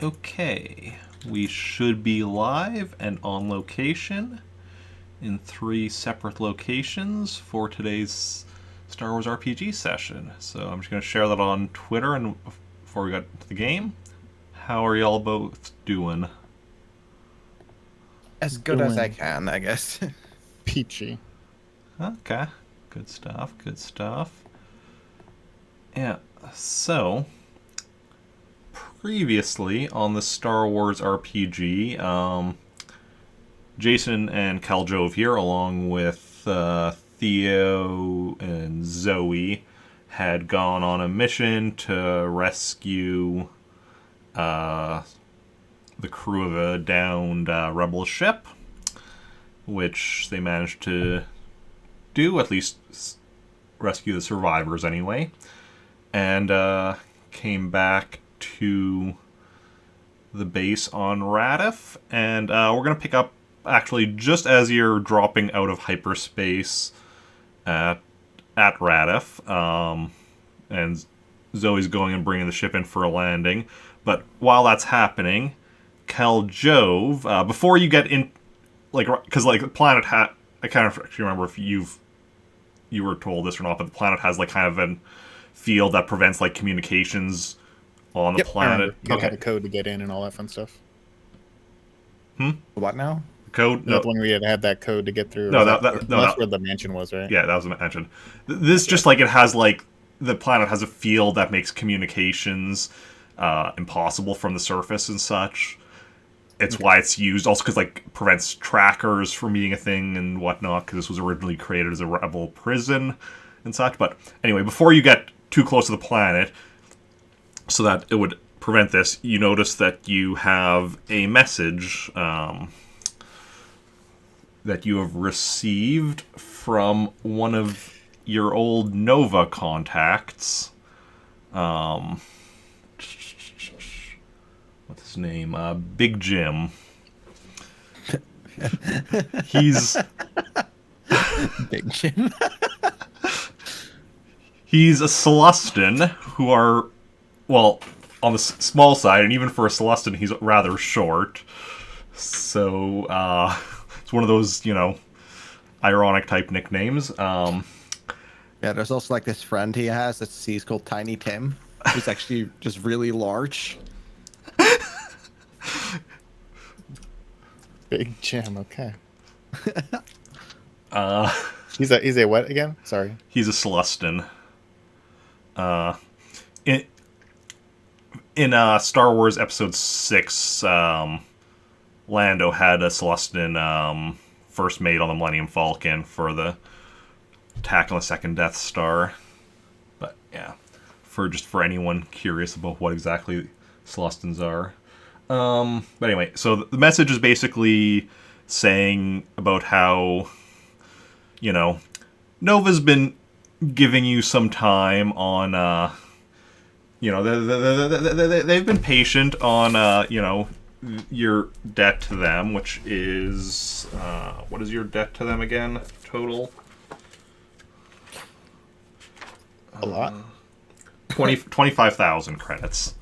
Okay, we should be live and on location in 3 separate locations for today's Star Wars RPG session. So I'm just going to share that on Twitter and before we got to the game. How are y'all both doing? As good as I can, I guess. Peachy. Okay, good stuff, good stuff. Yeah, so previously on the Star Wars RPG, Jacen and Khaljov here, along with Theo and Zoe, had gone on a mission to rescue the crew of a downed rebel ship, which they managed to do, at least rescue the survivors anyway, and came back to the base on Radif, and we're going to pick up actually just as you're dropping out of hyperspace at Radif, and Zoe's going and bringing the ship in for a landing. But while that's happening, Khaljov, before you get in, because the planet had, I can't actually remember if you were told this or not, but the planet has kind of a field that prevents communications on the planet. You had a code to get in and all that fun stuff. What now? Code? No. When we had that code to get through. No, that's where the mansion was, right? Yeah, that was the mansion. This just it has the planet has a field that makes communications impossible from the surface and such. It's why it's used also because prevents trackers from being a thing and whatnot, because this was originally created as a rebel prison and such. But anyway, before you get too close to the planet, so that it would prevent this, you notice that you have a message that you have received from one of your old Nova contacts. What's his name? Big Jim. He's Big Jim. He's a Celestin who are, well, on the small side, and even for a Celestin, he's rather short. So, it's one of those, ironic type nicknames. Yeah, there's also this friend he has he's called Tiny Tim, who's actually just really large. Big Jim, okay. He's a what again? Sorry. He's a Celestin. In Star Wars Episode 6, Lando had a Celestin first mate on the Millennium Falcon for the attack on the second Death Star. But yeah, for anyone curious about what exactly Celestins are. But anyway, so the message is basically saying about how, Nova's been giving you some time on, they've been patient on, your debt to them, which is, what is your debt to them again, total? A lot. 25,000 credits.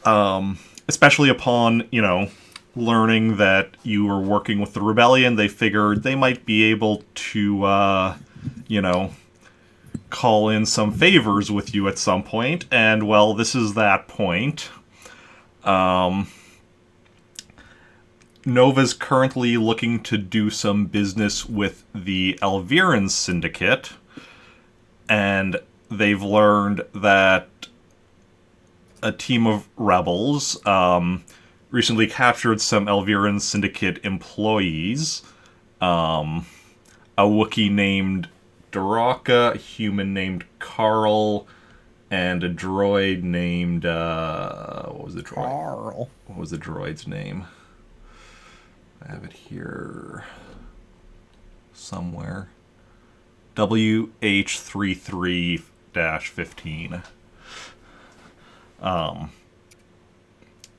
Especially upon, learning that you were working with the rebellion, they figured they might be able to, call in some favors with you at some point, and, well, this is that point. Nova's currently looking to do some business with the Elviran Syndicate, and they've learned that a team of rebels recently captured some Elviran Syndicate employees. A Wookiee named Daraka, a human named Carl, and a droid named... what was the droid? Carl. What was the droid's name? I have it here somewhere. WH33-15.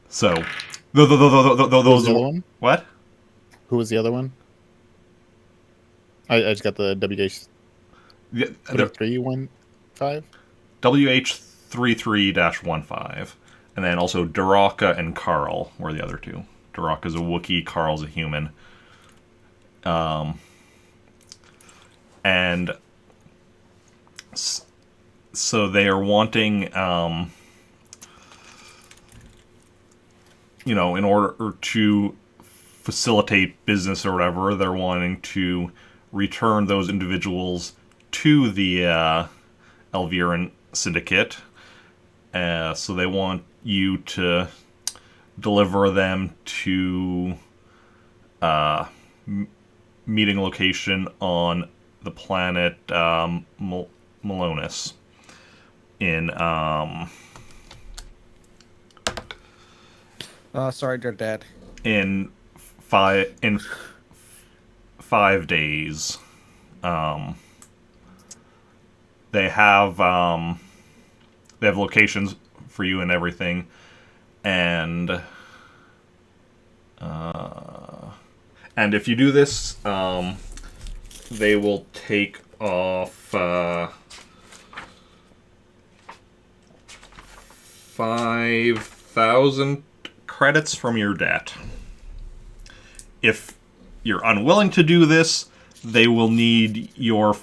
So, those the other one? What? Who was the other one? I just got the WH315. WH33-15. And then also Duraka and Carl were the other two. Duraka's a Wookiee, Carl's a human. And so they are wanting, in order to facilitate business or whatever, they're wanting to return those individuals to the Elviran Syndicate. So they want you to deliver them to meeting location on the planet Malonis in Sorry, they're dead. in 5 days. They have locations for you and everything, and if you do this, they will take off 5,000 credits from your debt. If you're unwilling to do this, they will need your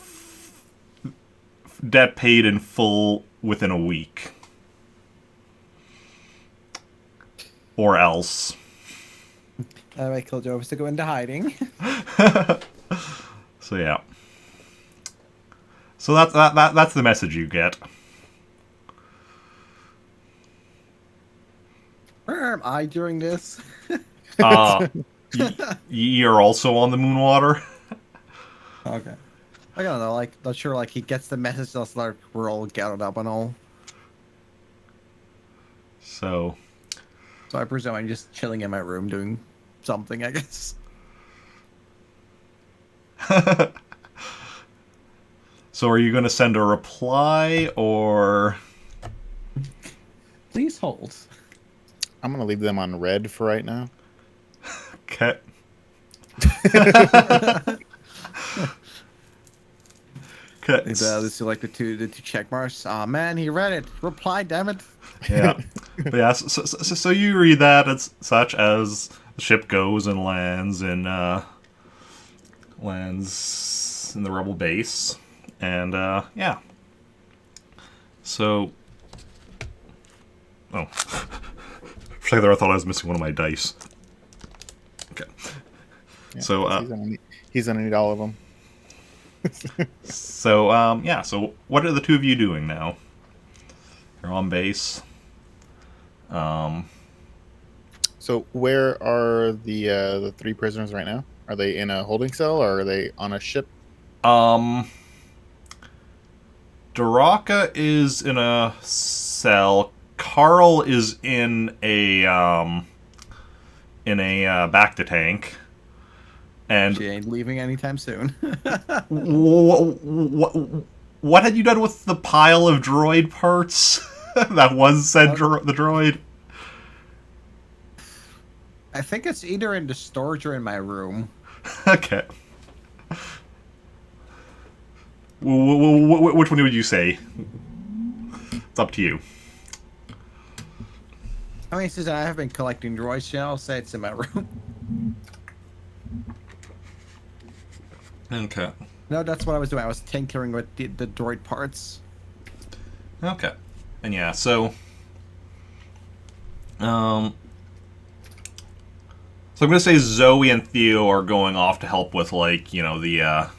debt paid in full within a week. Or else. Alright, Khaljov is to go into hiding. So yeah. So that's the message you get. Where am I during this? You're also on the Moonwater. Okay. I don't know, like, not sure, like, he gets the message that's like, we're all gathered up and all. So I presume I'm just chilling in my room doing something, I guess. So are you going to send a reply, or... Please hold. I'm gonna leave them on red for right now. Okay. Okay. This is like the two check marks. Aw, man, he read it. Reply, damn it. Yeah. But yeah, so you read that as such as the ship goes and lands in the rebel base. And yeah. So oh. For a second there I thought I was missing one of my dice. Okay. Yeah, So he's gonna need all of them. So yeah, so what are the two of you doing now? You're on base. So where are the three prisoners right now? Are they in a holding cell or are they on a ship? Duraka is in a cell. Carl is in a back to tank. And She ain't leaving anytime soon. what had you done with the pile of droid parts that was said the droid? I think it's either in the storage or in my room. Okay. Which one would you say? It's up to you. I mean, since I have been collecting droids, I'll say it's in my room. Okay. No, that's what I was doing. I was tinkering with the droid parts. Okay. And yeah, so I'm gonna say Zoe and Theo are going off to help with, like, you know, the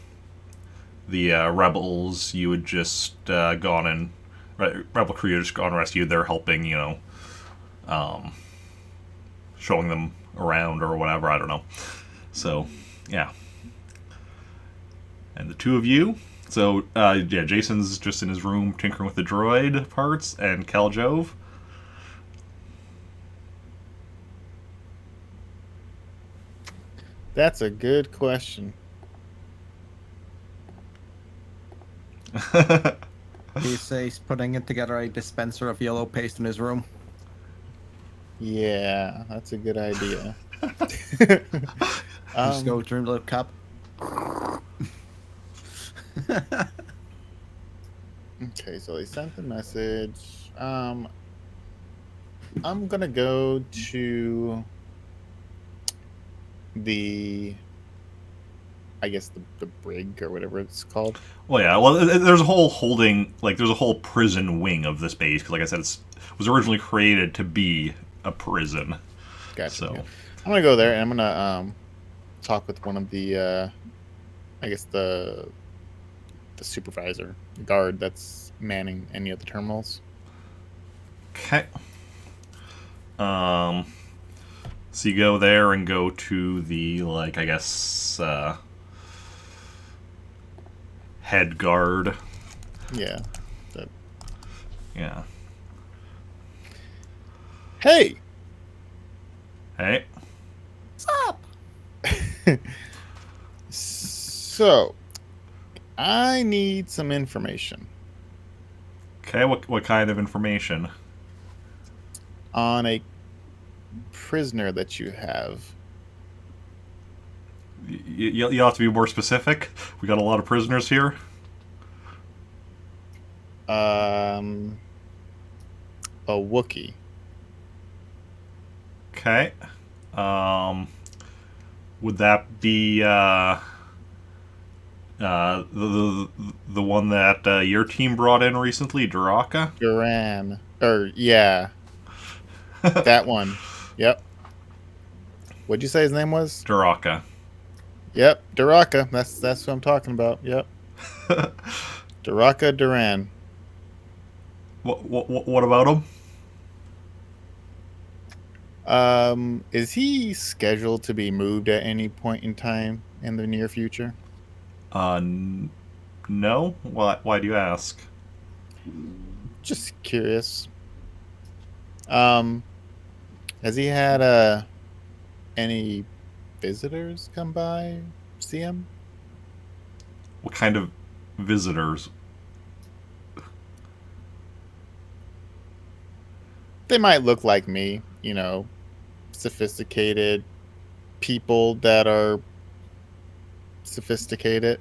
rebels you had just gone and rebel crew just gone and rescued. They're helping, you know, showing them around or whatever. I don't know. So yeah. And the two of you. So yeah, Jacen's just in his room tinkering with the droid parts, and Khaljov. That's a good question. He's putting it together a dispenser of yellow paste in his room. Yeah, that's a good idea. Just go drink a little cup. Okay, so he sent the message. I'm gonna go to the, I guess the brig or whatever it's called. Well, yeah. Well, there's a whole there's a whole prison wing of this base. 'Cause like I said, it was originally created to be a prison. Gotcha. So, Yeah. I'm gonna go there and I'm gonna talk with one of the I guess the supervisor, the guard that's manning any of the terminals. okay. So you go there and go to the I guess head guard. Yeah. That, Yeah. hey. Hey. What's up? So, I need some information Okay. What kind of information? on a prisoner that you have. You'll have to be more specific. We got a lot of prisoners here. A Wookiee. Okay. Would that be the one that your team brought in recently, Duraka? Duran. Or, yeah, that one. Yep. What'd you say his name was? Duraka. Yep, Duraka. That's what I'm talking about. Yep. Duraka Duran. What about him? Is he scheduled to be moved at any point in time in the near future? No. Why do you ask? Just curious. Has he had any visitors come by, see him? What kind of visitors? They might look like me, sophisticated people that are sophisticated.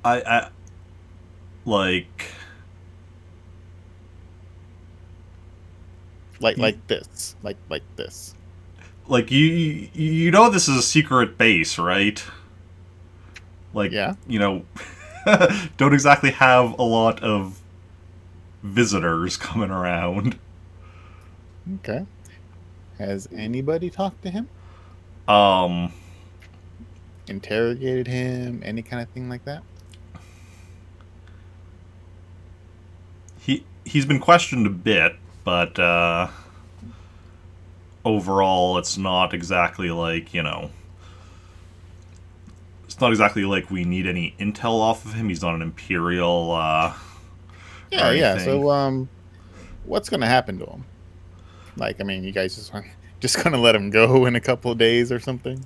I like. Like this. Like this. Like you know this is a secret base, right? Like Yeah. don't exactly have a lot of visitors coming around. Okay. Has anybody talked to him? Um Interrogated him? Any kind of thing like that? he's been questioned a bit, but overall it's not exactly it's not exactly like we need any intel off of him. He's not an Imperial or Yeah. anything. So, what's gonna happen to him? Like, I mean, you guys just gonna let him go in a couple of days or something?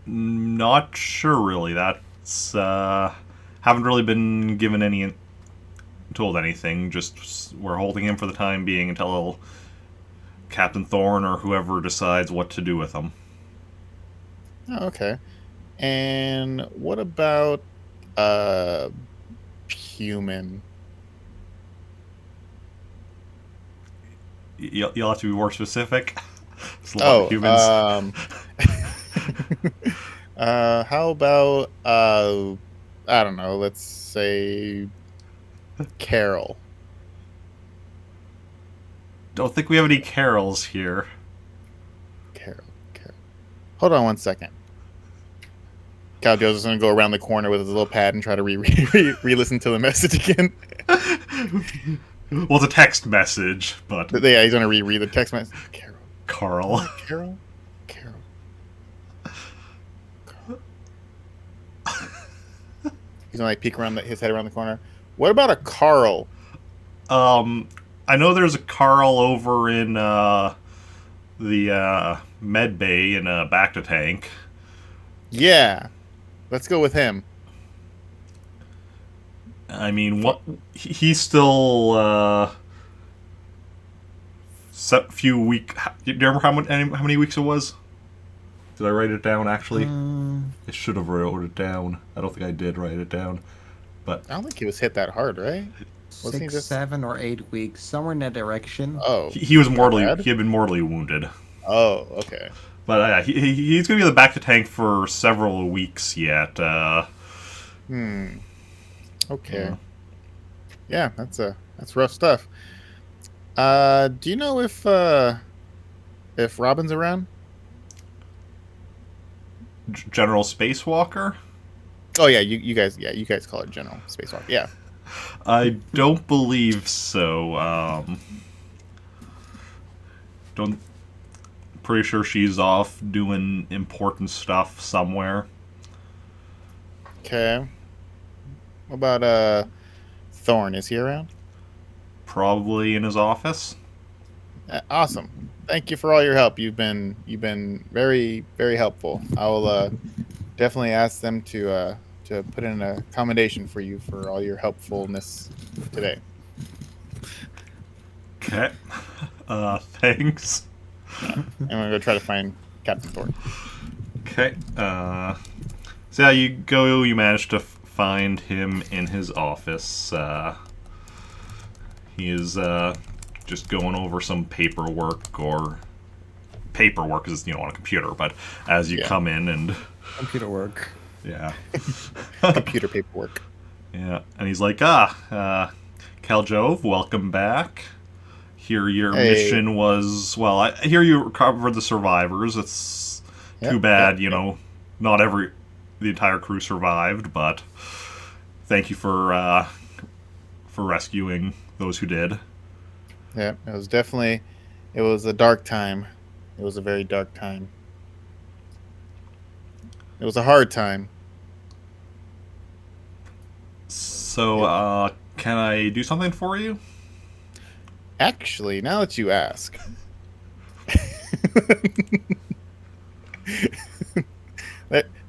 Not sure really. That's haven't really been given told anything. Just we're holding him for the time being until Captain Thorne or whoever decides what to do with him. Oh, okay. And what about human? You'll have to be more specific. There's a lot of humans. How about I don't know, let's say Carol. Don't think we have any Carols here. Carol. Hold on one second. Khaljov's just gonna go around the corner with his little pad and try to re-listen to the message again. Well, it's a text message, but Yeah, he's gonna reread the text message. Carol. Carl. Carol. He's gonna peek around his head around the corner. What about a Carl? I know there's a Carl over in the med bay in a Bacta tank. Yeah, let's go with him. I mean, what he's still few week. Do you remember how many weeks it was? Did I write it down? Actually, I should have wrote it down. I don't think I did write it down, but I don't think he was hit that hard, right? Wasn't he 6, just- 7 or 8 weeks, somewhere in that direction. Oh, He was not bad. he had been mortally wounded. Oh, okay. But he's going to be in the back of the tank for several weeks yet. Okay. Yeah. Yeah, that's rough stuff. Do you know if Robin's around? General Spacewalker? Oh yeah, you guys call it General Spacewalk. Yeah. I don't believe so. Don't. Pretty sure she's off doing important stuff somewhere. Okay. What about Thorn? Is he around? Probably in his office. Awesome. Thank you for all your help. You've been very very helpful. I will definitely ask them to put in a commendation for you for all your helpfulness today. Okay. Thanks. I'm gonna go try to find Captain Thorn. Okay. So yeah, you manage to find him in his office. He is just going over some paperwork is on a computer, but as you come in and Computer work. yeah. Computer paperwork. Yeah, and he's like, Khaljov, welcome back. Hear your mission was, well, I hear you recovered the survivors. It's too bad, the entire crew survived, but thank you for rescuing those who did. Yeah, it was a dark time. It was a very dark time. It was a hard time. So, can I do something for you? Actually, now that you ask,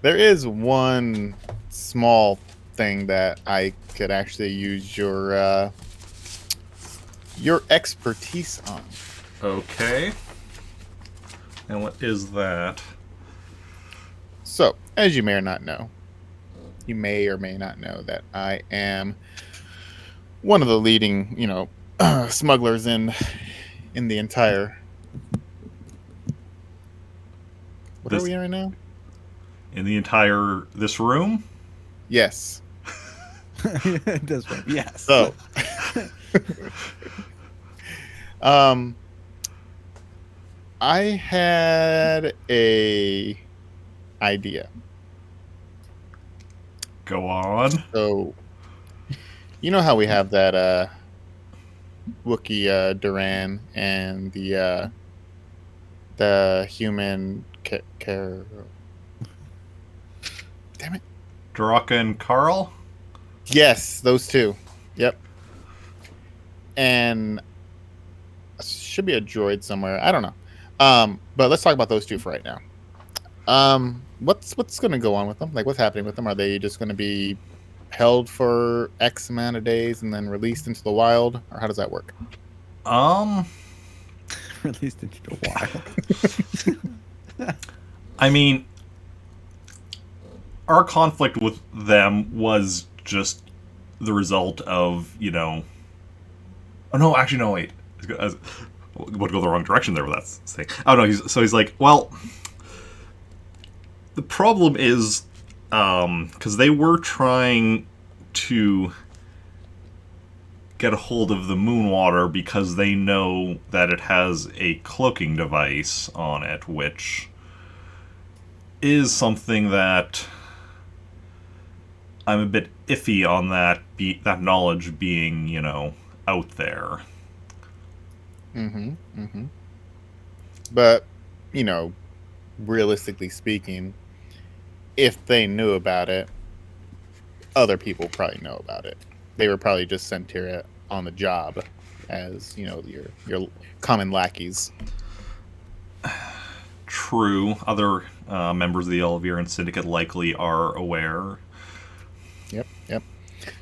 there is one small thing that I could actually use your expertise on. Okay. And what is that? So, as you may or may not know that I am one of the leading, smugglers in the entire. What are we in right now? In this room? Yes. This one, yes. So, I had a idea. Go on. So, you know how we have that Wookiee Duran and the human Damn it. Draka and Carl? Yes, those two. Yep. And should be a droid somewhere. I don't know. But let's talk about those two for right now. What's going to go on with them? Like, what's happening with them? Are they just going to be held for X amount of days and then released into the wild, or how does that work? Released into the wild. I mean, our conflict with them was just the result of, Oh, no, actually, no, wait. Would go the wrong direction there with that thing. Oh, no, he's like, well, the problem is, because they were trying to get a hold of the Moonwater because they know that it has a cloaking device on it, which is something that I'm a bit iffy on that knowledge being, out there. But, realistically speaking, if they knew about it, other people probably know about it. They were probably just sent here on the job as, your common lackeys. True. Other members of the Elviran Syndicate likely are aware. Yep.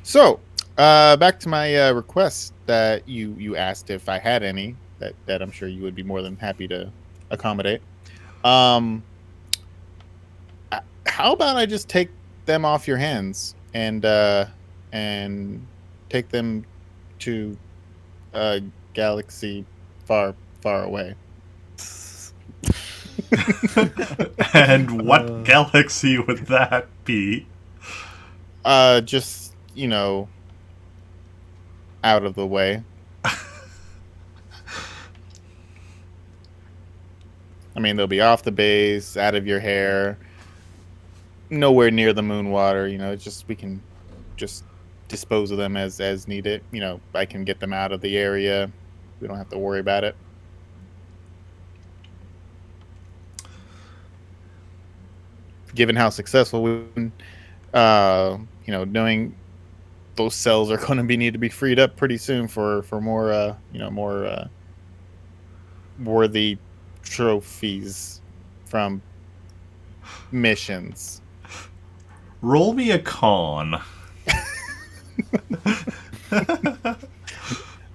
So, back to my request that you asked if I had any that I'm sure you would be more than happy to accommodate. How about I just take them off your hands and take them to a galaxy far, far away. And what galaxy would that be? Just out of the way. I mean, they'll be off the base, out of your hair, nowhere near the moon water. It's just we can just dispose of them as needed. I can get them out of the area. We don't have to worry about it. Given how successful we've been, knowing those cells are going to need to be freed up pretty soon for more worthy trophies from missions. Roll me a con.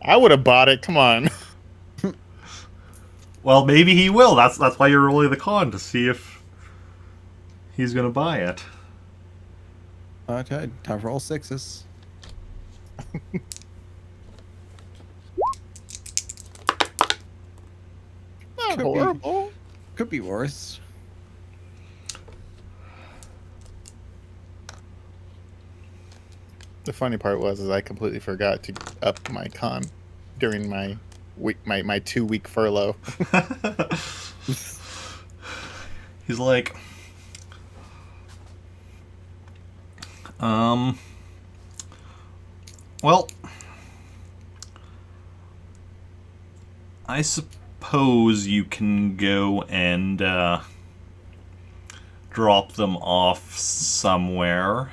I would have bought it. Come on. Well, maybe he will. That's why you're rolling the con, to see if he's gonna buy it. Okay, time for all sixes. Not horrible. Could be worse. The funny part was I completely forgot to up my con during my week, my 2-week furlough. He's like, well, I suppose you can go and drop them off somewhere.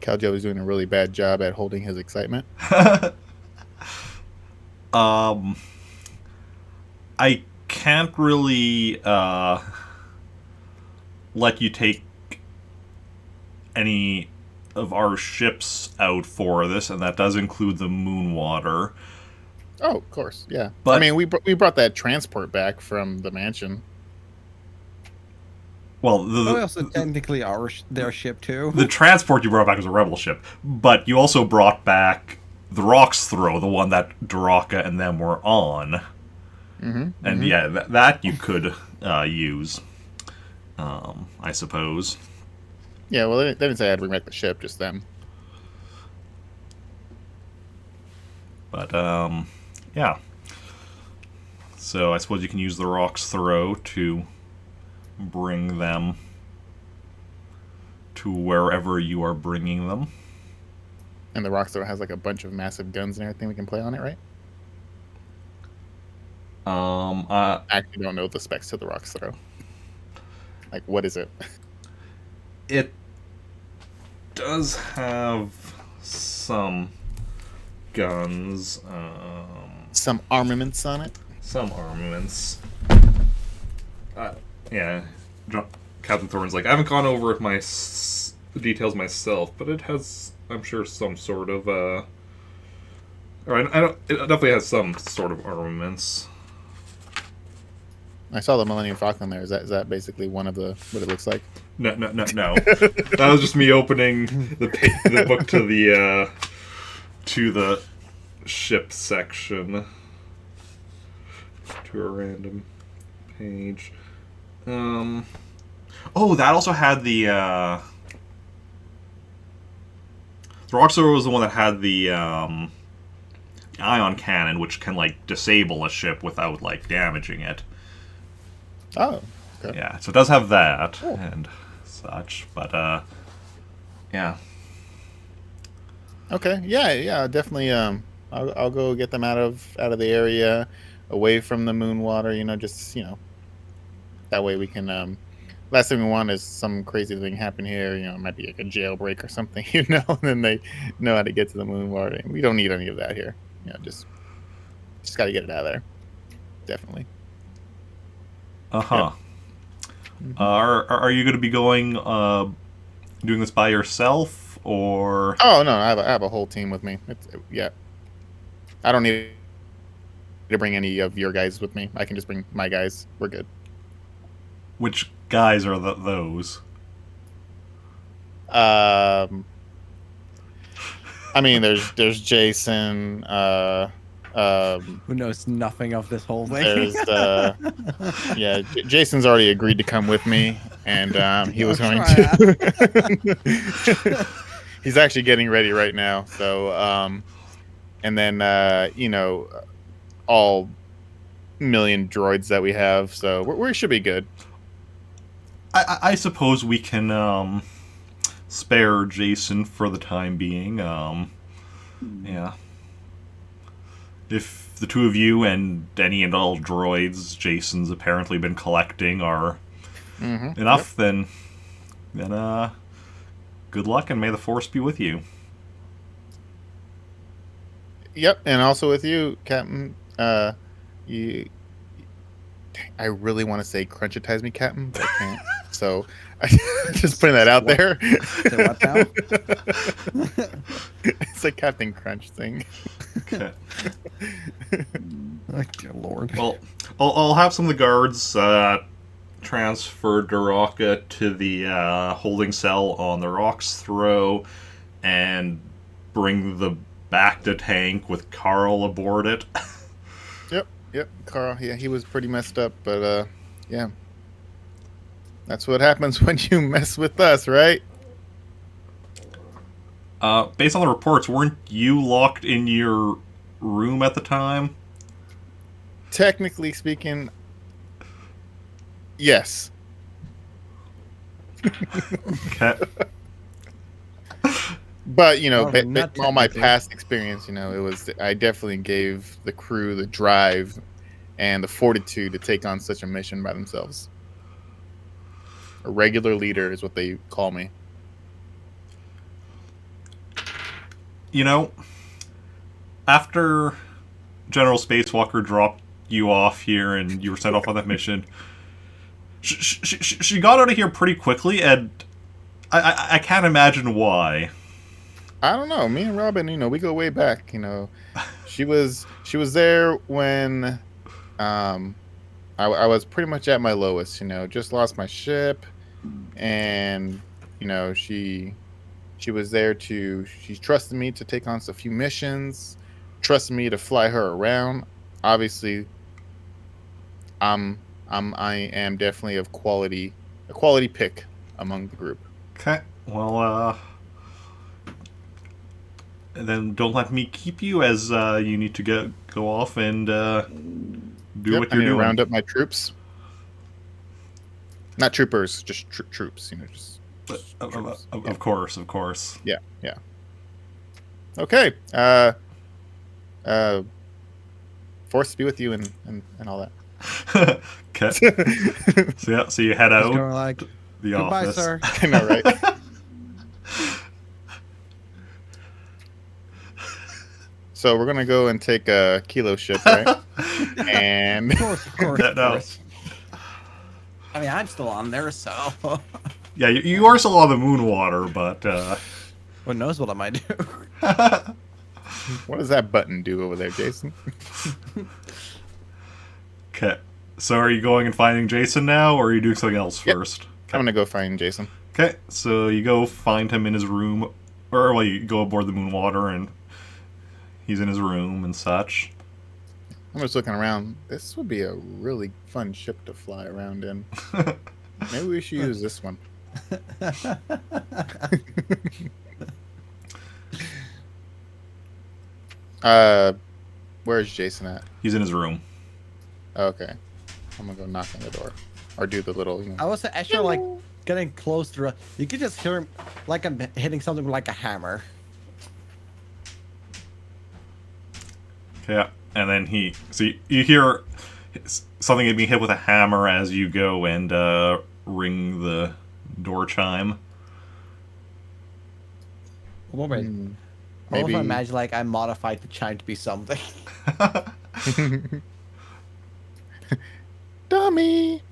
Khaljov is doing a really bad job at holding his excitement. I can't really let you take any of our ships out for this, and that does include the moon water. Oh, of course, yeah. But I mean, we brought that transport back from the mansion. Well, also technically their ship too. The transport you brought back was a rebel ship, but you also brought back the Rock's Throw, the one that Duraka and them were on. And yeah, that you could use, I suppose. Yeah, well, they didn't say I had to bring back the ship, just them. But, yeah. So I suppose you can use the Rock's Throw to bring them to wherever you are bringing them. And the Rock's Throw has like a bunch of massive guns and everything we can play on it, right? I actually don't know the specs to the Rock's Throw. Like, what is it? It does have some guns. Some armaments on it? Some armaments. Yeah. Captain Thorne's like, I haven't gone over the details myself, but it has, I'm sure, some sort of, or it definitely has some sort of armaments. I saw the Millennium Falcon there. Is that basically one of what it looks like? No. That was just me opening the book to the ship section. To a random page. Oh, that also had the Rockstar was the one that had the ion cannon, which can like disable a ship without like damaging it. Oh, okay. Yeah, so it does have that Cool. and such, but yeah. Okay, yeah, definitely. I'll go get them out of the area, away from the moon water. Just that way we can. Last thing we want is some crazy thing happen here. It might be like a jailbreak or something. And then they know how to get to the moon water. We don't need any of that here. Just got to get it out of there. Definitely. Uh-huh. Yep. Are you going to be going doing this by yourself, or? Oh no, I have a whole team with me. Yeah. I don't need to bring any of your guys with me. I can just bring my guys. We're good. Which guys are those? I mean, there's Jason. Who knows nothing of this whole thing? There's yeah. Jason's already agreed to come with me, and he was going to. He's actually getting ready right now. So, and then all million droids that we have, so we should be good. I suppose we can spare Jacen for the time being. Yeah. If the two of you and any and all droids Jacen's apparently been collecting are enough, then good luck and may the Force be with you. Yep, and also with you, Captain. You. I really want to say crunchitize me, Captain, but I can't. So, just putting that out there. What now? It's a Captain Crunch thing. Okay. Oh, dear Lord. Well, I'll have some of the guards transfer Duraka to the holding cell on the Rock's Throw and bring the Bacta tank with Carl aboard it. Yep, Carl. Yeah, he was pretty messed up, but yeah. That's what happens when you mess with us, right? Based on the reports, weren't you locked in your room at the time? Technically speaking, yes. Okay. But all my technically. past experience, I definitely gave the crew the drive and the fortitude to take on such a mission by themselves. A regular leader is what they call me. After General Spacewalker dropped you off here and you were sent off on that mission, she got out of here pretty quickly, and I can't imagine why. I don't know. Me and Robin, we go way back. She was there when I was pretty much at my lowest. Just lost my ship, and she was there she trusted me to take on a few missions, trusted me to fly her around. Obviously, I am definitely a quality pick among the group. Okay, well, and then don't let me keep you, as you need to go off and do what you're doing. Round up my troops. Not troopers, just troops. Troops. Of course. Yeah. Okay. Force to be with you and all that. Okay. So you head out Going like, the goodbye, office. sir. I know, right? So we're gonna go and take a Kilo ship, right? And Of course. No. I mean, I'm still on there, so Yeah, you are still on the moon water, but who knows what I might do. what does that button do over there, Jason? okay. So are you going and finding Jacen now, or are you doing something else first? I'm gonna go find Jason. Okay, so you go find him in his room, or well, you go aboard the moon water and he's in his room and such. I'm just looking around. This would be a really fun ship to fly around in. Maybe we should use this one. Where's Jason at? He's in his room. Okay. I'm gonna go knock on the door. Or do the little, I was actually like getting close to you could just hear him like I'm hitting something with like a hammer. Yeah, and then you hear something being hit with a hammer as you go and ring the door chime. Well, wait. I also imagine like I modified the chime to be something. Dummy.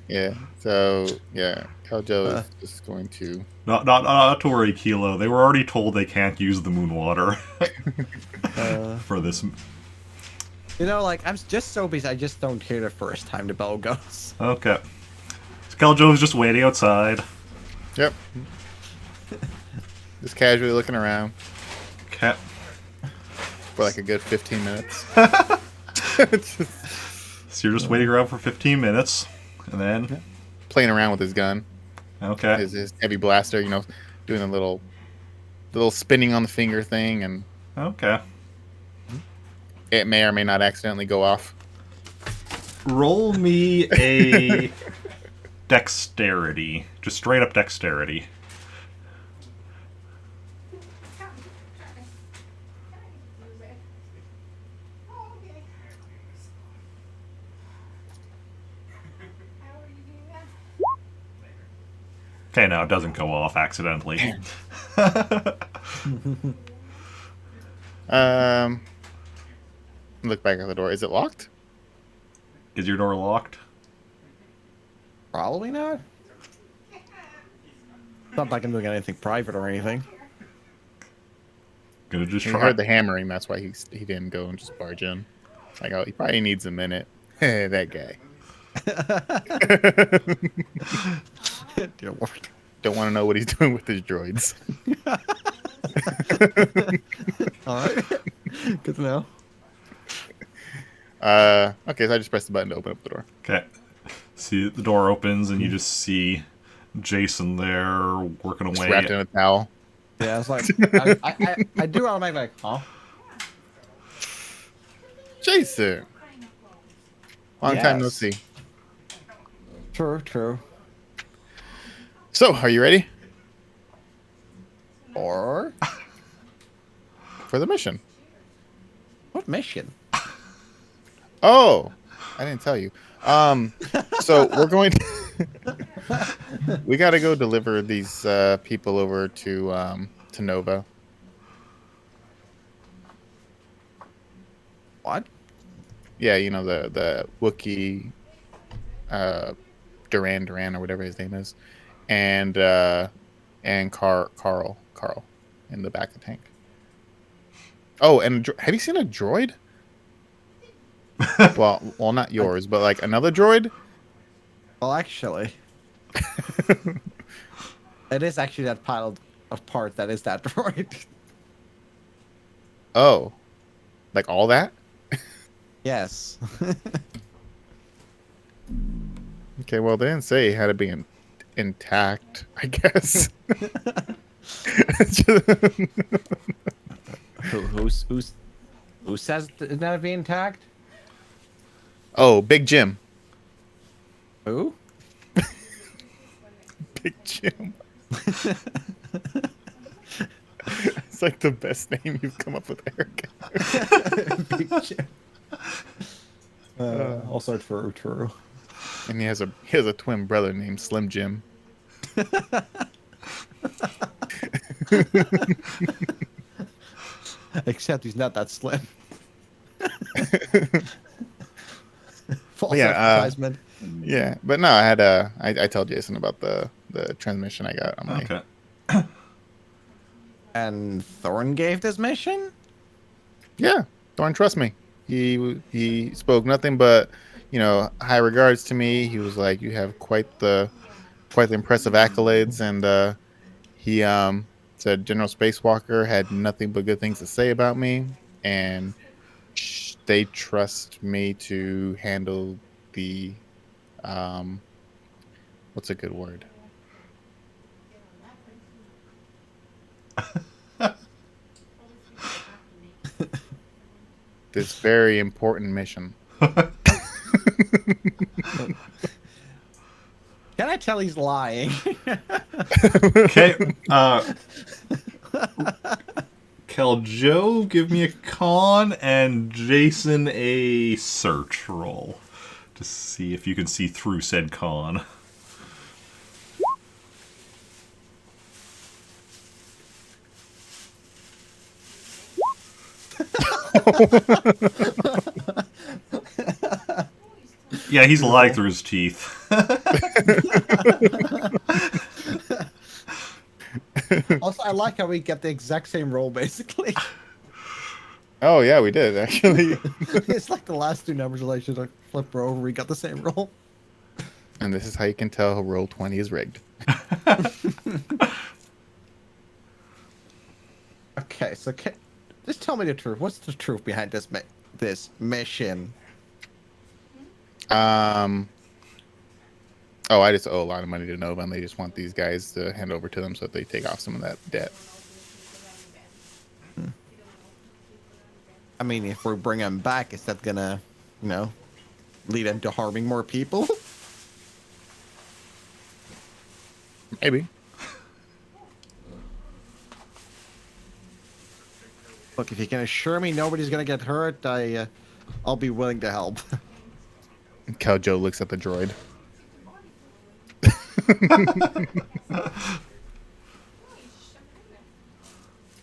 Yeah. So yeah, Khaljov is just going to. Not to worry, Kilo. They were already told they can't use the moon water for this. Like I'm just so busy. I just don't hear the first time the bell goes. Okay. Khaljov's just waiting outside. Yep. Just casually looking around Okay. for like a good 15 minutes. So you're just waiting around for 15 minutes, and then Playing around with his gun, okay. his heavy blaster, doing the little spinning on the finger thing, and Okay. it may or may not accidentally go off. Roll me a dexterity, just straight up dexterity. Okay, no, it doesn't go off accidentally. Look back at the door. Is it locked? Is your door locked? Probably not. Not like I'm doing anything private or anything. Gonna just He try. heard the hammering. That's why he didn't go and just barge in. Like, oh, he probably needs a minute. That guy. Dear Lord. Don't want to know what he's doing with his droids. All right. Good to know. Okay, so I just pressed the button to open up the door. Okay. See, the door opens and you just see Jacen there working Just away. wrapped in a towel. Yeah, it's like I do want to make like, huh? Jacen! Long time no Yes. see. True. So, are you ready Or for the mission? what mission? Oh, I didn't tell you. So we're going to we got to go deliver these people over to Nova. What? Yeah, the Wookiee Duran or whatever his name is, and Carl in the back of the tank. Oh, and have you seen a droid? well, not yours, but like another droid. Well, actually, it is actually that pile of part that is that droid. Oh, like all that? Yes. Okay, well, they didn't say it had to be intact, I guess. Who says it's not being intact? Oh, Big Jim. Who? Big Jim. It's like the best name you've come up with, Eric. Big Jim. Also true. And he has a twin brother named Slim Jim. Except he's not that slim. False Yeah, advertisement. Yeah, but no, I told Jacen about the transmission I got on my. Okay. And Thorn gave this mission? Yeah, Thorn, trust me. He spoke nothing but high regards to me. He was like, you have quite the impressive accolades, and he said General Spacewalker had nothing but good things to say about me, and they trust me to handle the what's a good word? This very important mission. Can I tell he's lying? Okay. Khaljov, give me a con, and Jacen a search roll to see if you can see through said con. Yeah, he's lying through his teeth. Also, I like how we get the exact same roll, basically. Oh yeah, we did actually. It's like the last two numbers relations. Like flip over, we got the same roll. And this is how you can tell Roll20 is rigged. Okay, so just tell me the truth. What's the truth behind this mission? Oh, I just owe a lot of money to Nova, and they just want these guys to hand over to them so that they take off some of that debt. I mean, if we bring him back, is that gonna, lead him to harming more people? Maybe. Look, if you can assure me nobody's gonna get hurt, I'll be willing to help. Khaljov looks at the droid.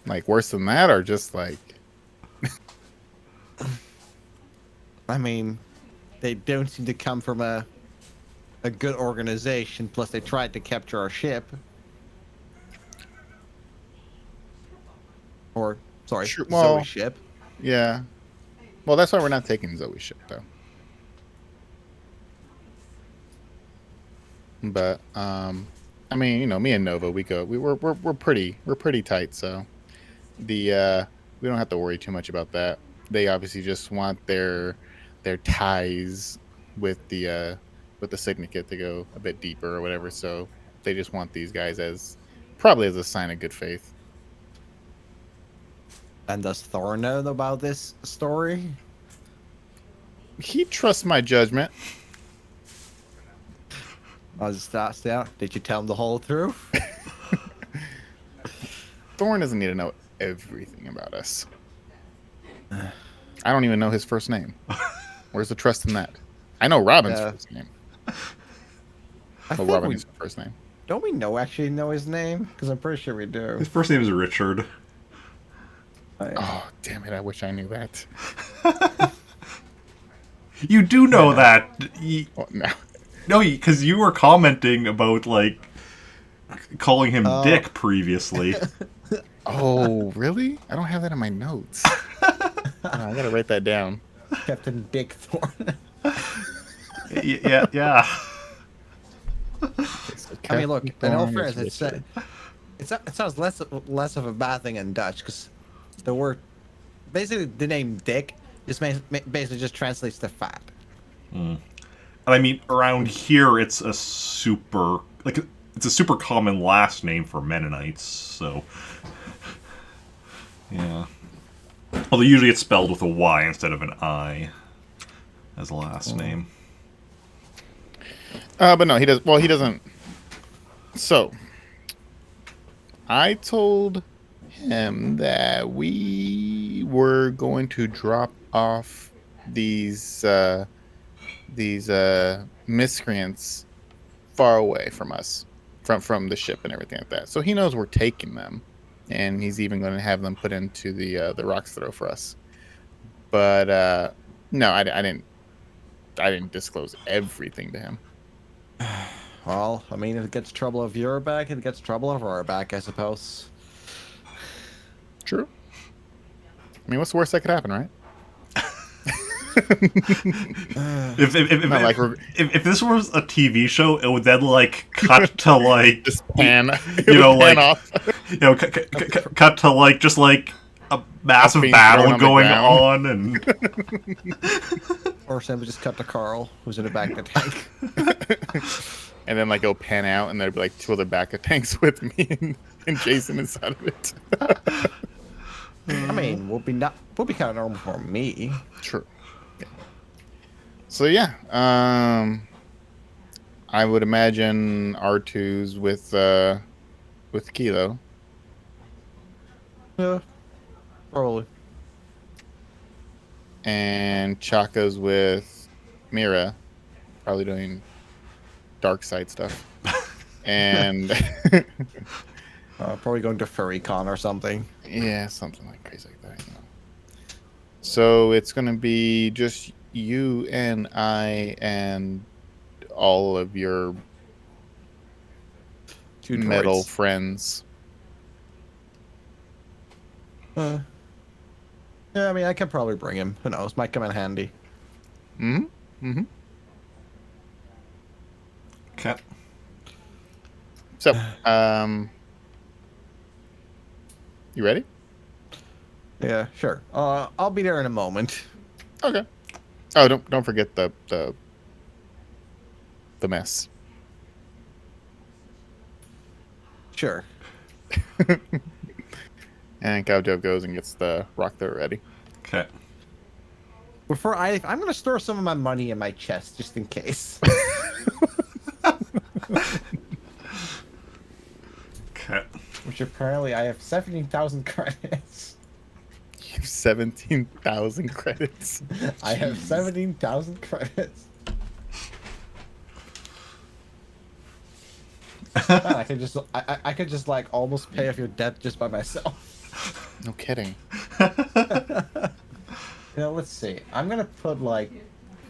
Like worse than that, or just like? I mean, they don't seem to come from a good organization. Plus, they tried to capture our ship. Or, sorry, Sure, well, Zoe's ship. Yeah. Well, that's why we're not taking Zoe's ship, though. But I mean, me and Nova, we're pretty tight, so we don't have to worry too much about that. They obviously just want their ties with the syndicate to go a bit deeper or whatever. So they just want these guys probably as a sign of good faith. And does Thor know about this story? He trusts my judgment. Did you tell him the whole truth? Thorn doesn't need to know everything about us. I don't even know his first name. Where's the trust in that? I know Robin's first name. Robin is his first name. Don't we actually know his name? Because I'm pretty sure we do. His first name is Richard. Oh, damn it. I wish I knew that. You do know that. No. No, because you were commenting about, like, calling him Dick previously. Oh, really? I don't have that in my notes. I gotta write that down. Captain Dick Thorne. Yeah. I mean, look, in all fairness, it sounds less of a bad thing in Dutch, because the word, basically the name Dick, just basically just translates to fat. And I mean, around here, it's a super common last name for Mennonites, so yeah. Although usually it's spelled with a Y instead of an I as a last name. But no, he does. Well, he doesn't. So, I told him that we were going to drop off these miscreants far away from us, from the ship and everything like that. So he knows we're taking them, and he's even going to have them put into the Rock's Throw for us. But no, I didn't disclose everything to him. Well, I mean, if it gets trouble of your back, it gets trouble of our back, I suppose. True. I mean, what's the worst that could happen, right? If this was a TV show, it would then like cut to like just pan, like off. Cut to like just like a massive battle going on, and or simply just cut to Carl, who's in the back of the tank. And then like go pan out, and there'd be like two other back of tanks with me and Jacen inside of it. I mean, we'll be kind of normal for me. True. Yeah. So yeah, I would imagine R2's with Kilo. Yeah, probably. And Chaka's with Mira, probably doing dark side stuff. And probably going to FurryCon or something. Yeah, something like crazy like that. You know. So it's gonna be just you and I and all of your metal friends. Yeah, I mean, I can probably bring him. Who knows? Might come in handy. Okay. So, you ready? Yeah, sure. I'll be there in a moment. Okay. Oh, don't forget the mess. Sure. And Khaljov goes and gets the rock throw ready. Okay. I'm gonna store some of my money in my chest just in case. Okay. Which apparently I have 17,000 credits. You have 17,000 credits. I have 17,000 credits. Man, I could just like almost pay off your debt just by myself. No kidding. You know, let's see. I'm gonna put like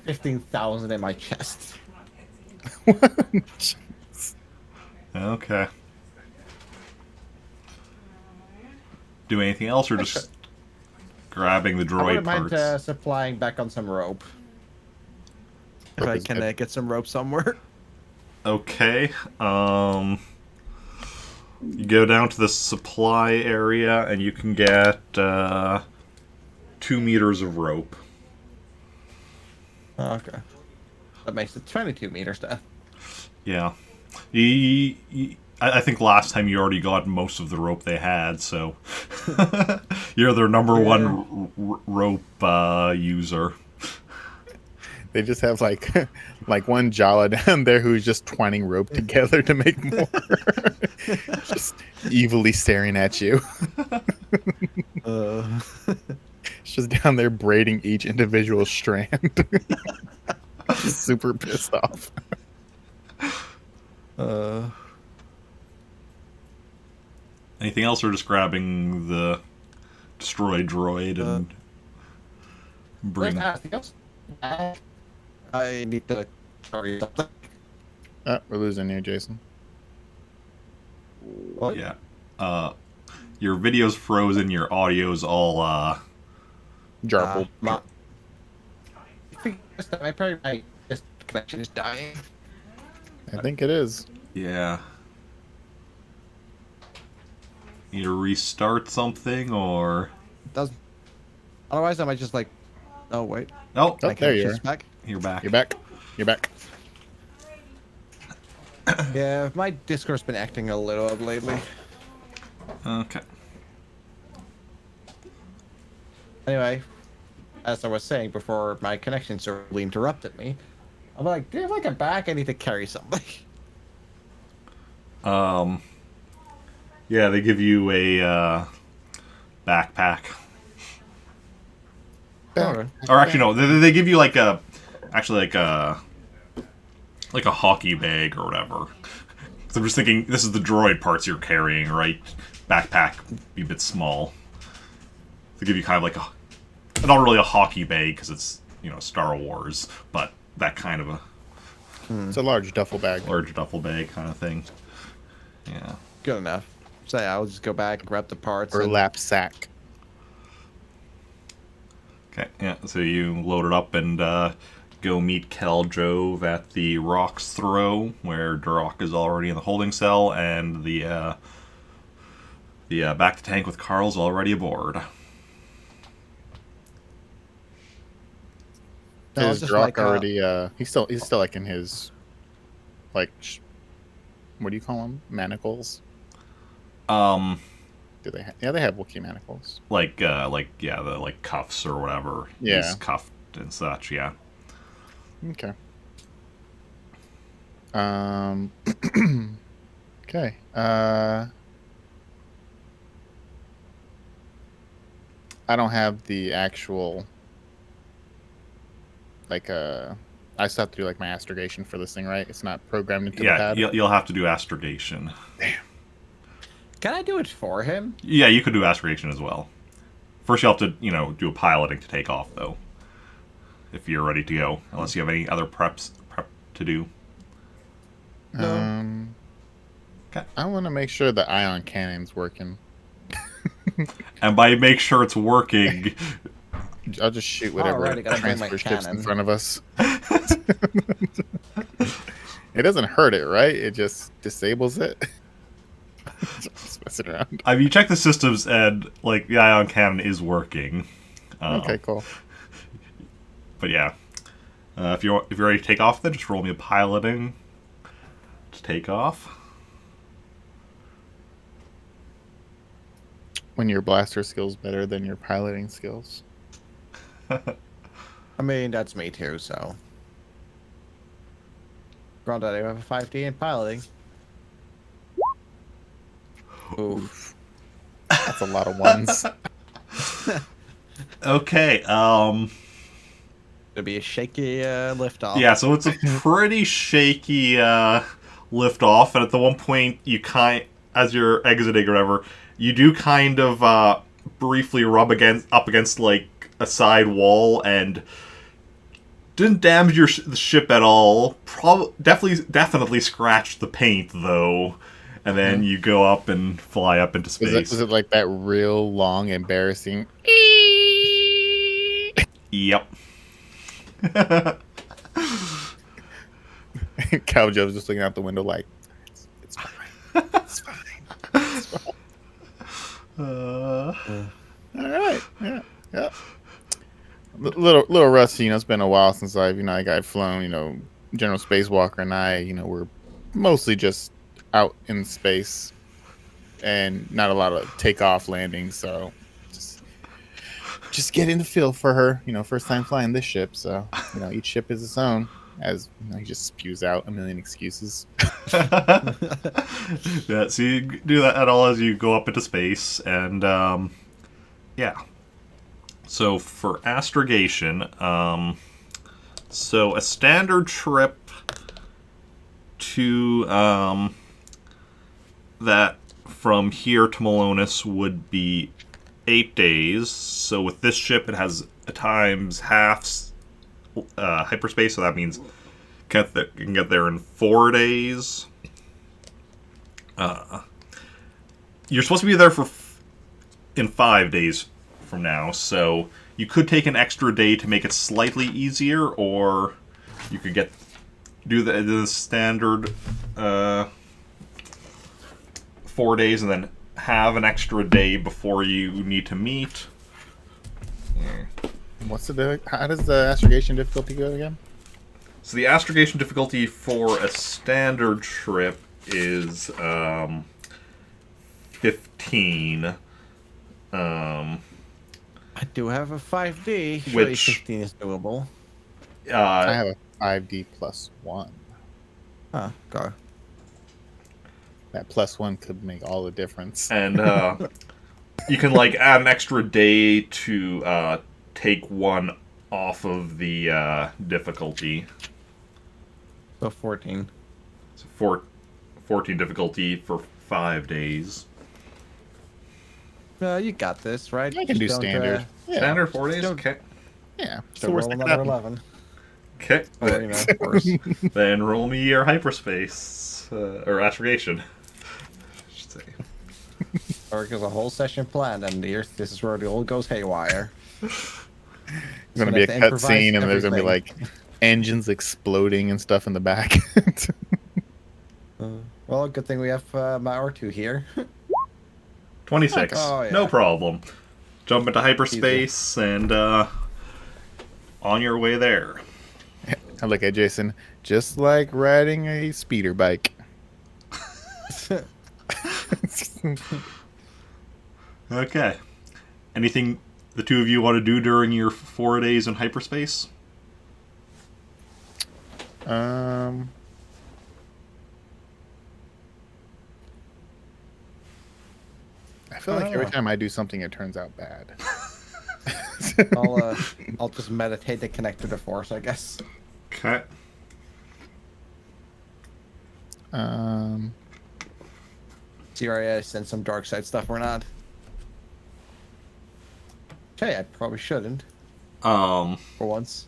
15,000 in my chest. Okay. Do anything else, or just grabbing the I droid wouldn't mind parts? supplying back on some rope. If Rope I is can good. get some rope somewhere. Okay. You go down to the supply area, and you can get 2 meters of rope. Okay. That makes it 22 meters then. Yeah. I think last time you already got most of the rope they had, so you're their number one rope user. They just have like like one Jala down there who's just twining rope together to make more. Just evilly staring at you. It's just down there braiding each individual strand. Just super pissed off. Anything else, or just grabbing the destroyed droid and bring? I need to tell you something. We're losing you, Jason. What? Yeah. Your video's frozen. Your audio's all Jarbled. My connection is dying. I think it is. yeah. Need to restart something, or Doesn't. Otherwise, I might just like. Oh wait. oh, Oh, My there you connection's are. back. you're back. You're back. You're back. Yeah, my Discord's been acting a little up lately. Okay. Anyway, as I was saying before, my connection sort of interrupted me. I'm like, do you have like a bag? I need to carry something. Yeah, they give you a backpack. Alright. Or actually, no, they give you like a hockey bag or whatever. So I'm just thinking, this is the droid parts you're carrying, right? Backpack be a bit small. They give you kind of like not really a hockey bag because it's Star Wars, but that kind of a It's a large duffel bag. large duffel bag kind of thing. Yeah. Good enough. So yeah, I'll just go back and grab the parts. Or and- lap sack. Okay. Yeah. So you load it up and go meet Khaljov at the Rock's Throw, where Duroc is already in the holding cell, and the back to tank with Carl's already aboard. No, Is just Duroc like, already? He's still like in his like what do you call them? Manacles. Do they? Yeah, they have Wookiee manacles. The cuffs or whatever. Yeah. He's cuffed and such. Yeah. Okay. Okay. I don't have the actual I still have to do like my astrogation for this thing, right? It's not programmed into the Yeah. pad. You'll have to do astrogation. Can I do it for him? Yeah, you could do astrogation as well. First, you'll have to do a piloting to take off though. If you're ready to go, unless you have any other prep to do. No. Okay. I want to make sure the ion cannon's working. And by make sure it's working, I'll just shoot whatever Alrighty, gotta bring my transfer ships in cannon. front of us. It doesn't hurt it, right? It just disables it. Just messing around. I mean, you check the systems, and like the ion cannon is working. Okay, cool. But yeah, if you're ready to take off, then just roll me a piloting to take off. When your blaster skill's better than your piloting skills. I mean, that's me too, so. Granddaddy, I have a 5D in piloting. Oof. That's a lot of ones. Okay, It'll be a shaky liftoff. yeah, so it's a pretty shaky lift-off, and at the one point, as you're exiting or whatever, you do kind of briefly rub up against, like, a side wall, and didn't damage the ship at all. Definitely scratched the paint, though. And then you go up and fly up into space. Was it like that real long, embarrassing? Yep. Khaljov's just looking out the window like, it's fine. It's fine. It's fine. All right. Yeah. Little rusty. It's been a while since I've flown. General Spacewalker and I, we're mostly just out in space and not a lot of takeoff landings. So just getting the feel for her. First time flying this ship. So each ship is its own. As he just spews out a million excuses. Yeah, so you do that at all as you go up into space, and yeah. So for astrogation, so a standard trip to that from here to Malonis would be 8 days. So with this ship, it has a times half hyperspace, so that means you can get there in 4 days. You're supposed to be there in 5 days from now, so you could take an extra day to make it slightly easier, or you could do the standard 4 days and then have an extra day before you need to meet. How does the astrogation difficulty go again? So the astrogation difficulty for a standard trip is 15. I do have a 5D. Surely Which 15 is doable. I have a 5D +1. Huh, go. That +1 could make all the difference. And you can add an extra day to take one off of the difficulty. So 14. So 14 difficulty for 5 days. You got this, right? I can do standard. Standard 4 days? Okay. Yeah. So So we're roll another 11. Okay. Or, of course. Then roll me your hyperspace. Or astrogation. I should say. Or there's a whole session planned, and this is where the old goes haywire. There's going to be a cutscene, and there's going to be engines exploding and stuff in the back. Well, good thing we have Matt or two here. 26. Oh, yeah. No problem. Jump into hyperspace and on your way there. I look at Jacen, just like riding a speeder bike. Okay. Anything the two of you want to do during your 4 days in hyperspace? I feel like every time I do something, it turns out bad. I'll just meditate to connect to the force, I guess. Okay. See where I send some dark side stuff or not. Okay, I probably shouldn't. For once.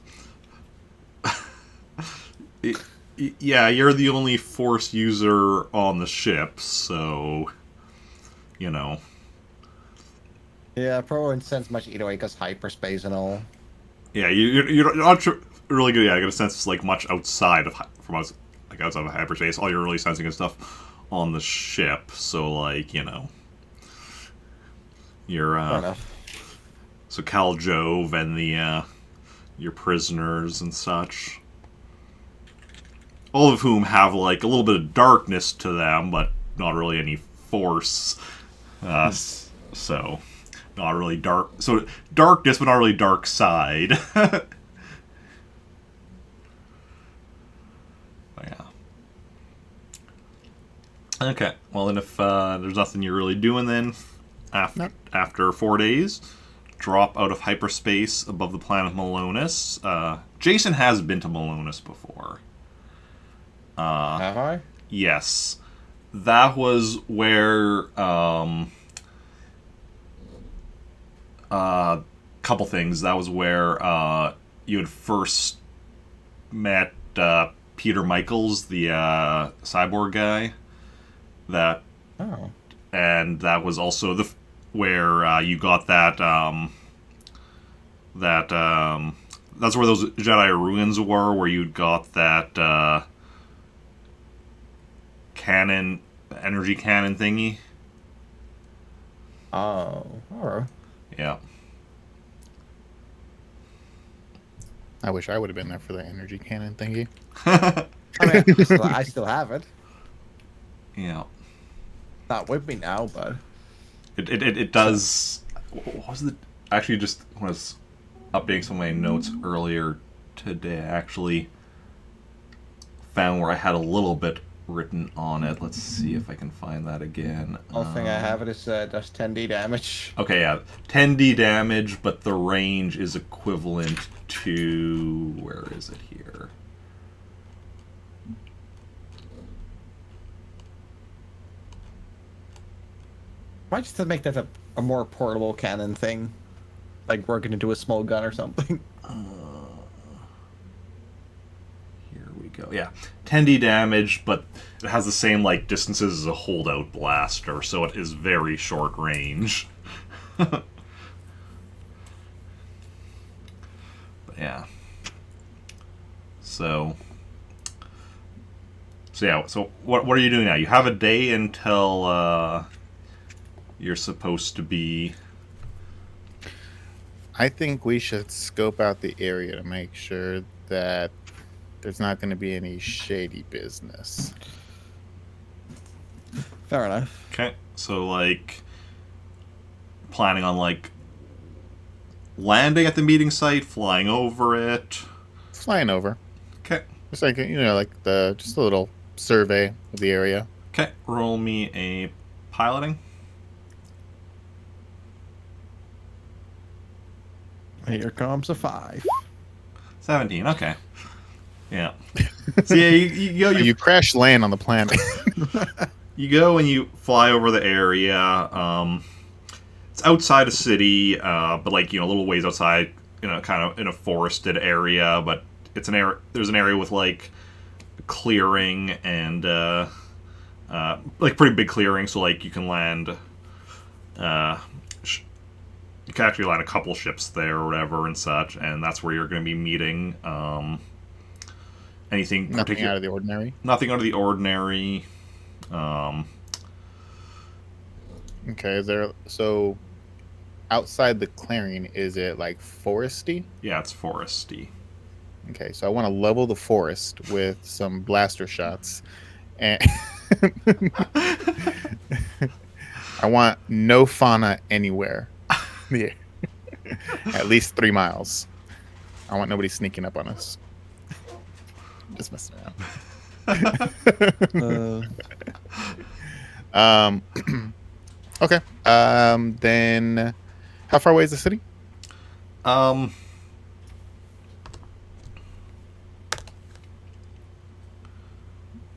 Yeah, you're the only force user on the ship, so Yeah, probably wouldn't sense much either way because hyperspace and all. Yeah, you're not really good. Yeah, I get a sense it's much outside of like outside of hyperspace. All you're really sensing is stuff on the ship. So like you're Fair enough. so Khaljov and the your prisoners and such, all of whom have like a little bit of darkness to them, but not really any force. So not really dark. So darkness, but not really dark side. But yeah. Okay. Well, then if there's nothing you're really doing, then after 4 days, drop out of hyperspace above the planet Malonis. Jacen has been to Malonis before. Have I? Yes. That was where couple things. That was where you had first met Peter Michaels, the cyborg guy. Oh. And that was also where you got that that's where those Jedi ruins were, where you got that cannon, energy cannon thingy. Oh. Alright. Yeah. I wish I would have been there for the energy cannon thingy. I mean, I still have it. Yeah. Not with me now, but It does. What was the? Actually, just was updating some of my notes earlier today. I actually found where I had a little bit written on it. Let's see if I can find that again. only thing I have it is does 10d damage. Okay, yeah, 10d damage, but the range is equivalent to, where is it here? Might just to make that a more portable cannon thing, like working into a small gun or something. Here we go. Yeah, 10d damage, but it has the same like distances as a holdout blaster, so it is very short range. But yeah. So yeah. So what are you doing now? You have a day until you're supposed to be. I think we should scope out the area to make sure that there's not going to be any shady business. Fair enough. Okay, so like planning on like landing at the meeting site, flying over it. Flying over. Okay. Just like, like just a little survey of the area. Okay, roll me a piloting. Here comes a 5. 17. Okay. Yeah. So yeah, you go. You crash land on the planet. You go and you fly over the area. It's outside a city, but like a little ways outside. Kind of in a forested area, but it's an area. There's an area with like clearing and like pretty big clearing, so like you can land. You can actually land a couple ships there or whatever and such, and that's where you're going to be meeting. Anything Nothing out of the ordinary. Nothing out of the ordinary. Okay, so outside the clearing, is it like foresty? Yeah, it's foresty. Okay, so I want to level the forest with some blaster shots, and I want no fauna anywhere. Yeah. At least 3 miles. I want nobody sneaking up on us. Just messing around. Okay. Then how far away is the city?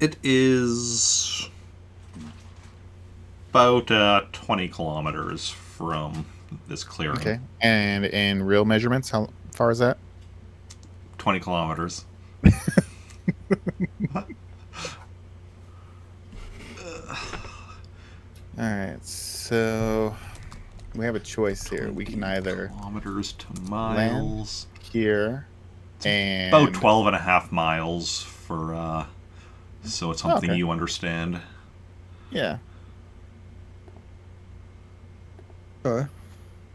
It is about 20 kilometers from this clearing. Okay. And in real measurements, how far is that? 20 kilometers. All right. So we have a choice here. We can either kilometers to miles here and about 12 and a half miles for so it's something Okay. you understand. Yeah. Sure.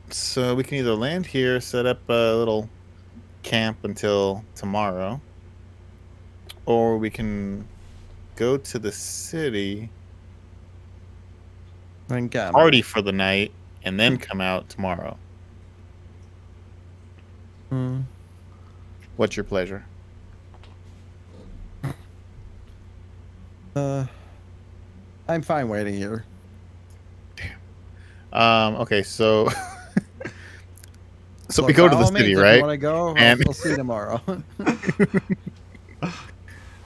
So we can either land here, set up a little camp until tomorrow, or we can go to the city, And party for the night, and then come out tomorrow. Hmm. What's your pleasure? I'm fine waiting here. Okay, so so we Look, go by to the all city, means, if you right? want to go, And I'll see you tomorrow.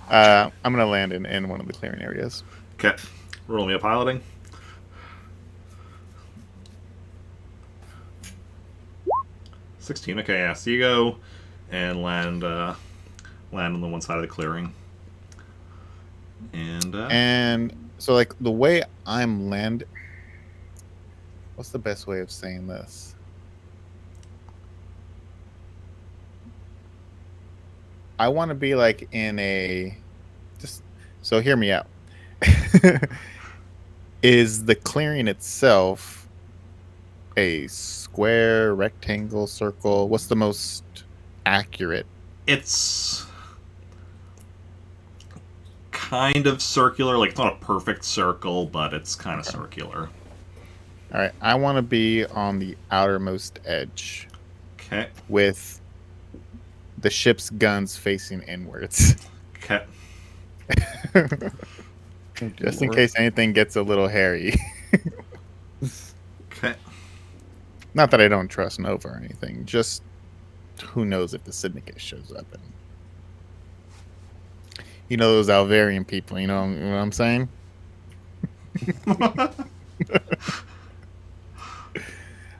I'm gonna land in one of the clearing areas. Okay, roll me a piloting. 16. Okay, yeah. So you go and land on the one side of the clearing. And so, like, the way I'm what's the best way of saying this? I want to be like in a so hear me out. Is the clearing itself a square, rectangle, circle? What's the most accurate? it's kind of circular. Like, it's not a perfect circle, but it's kind of circular. All right, I want to be on the outermost edge Okay. with the ship's guns facing inwards. Okay. Just in case anything gets a little hairy. Okay. Not that I don't trust Nova or anything. Just who knows if the syndicate shows up. And you know those Alvarian people. You know what I'm saying?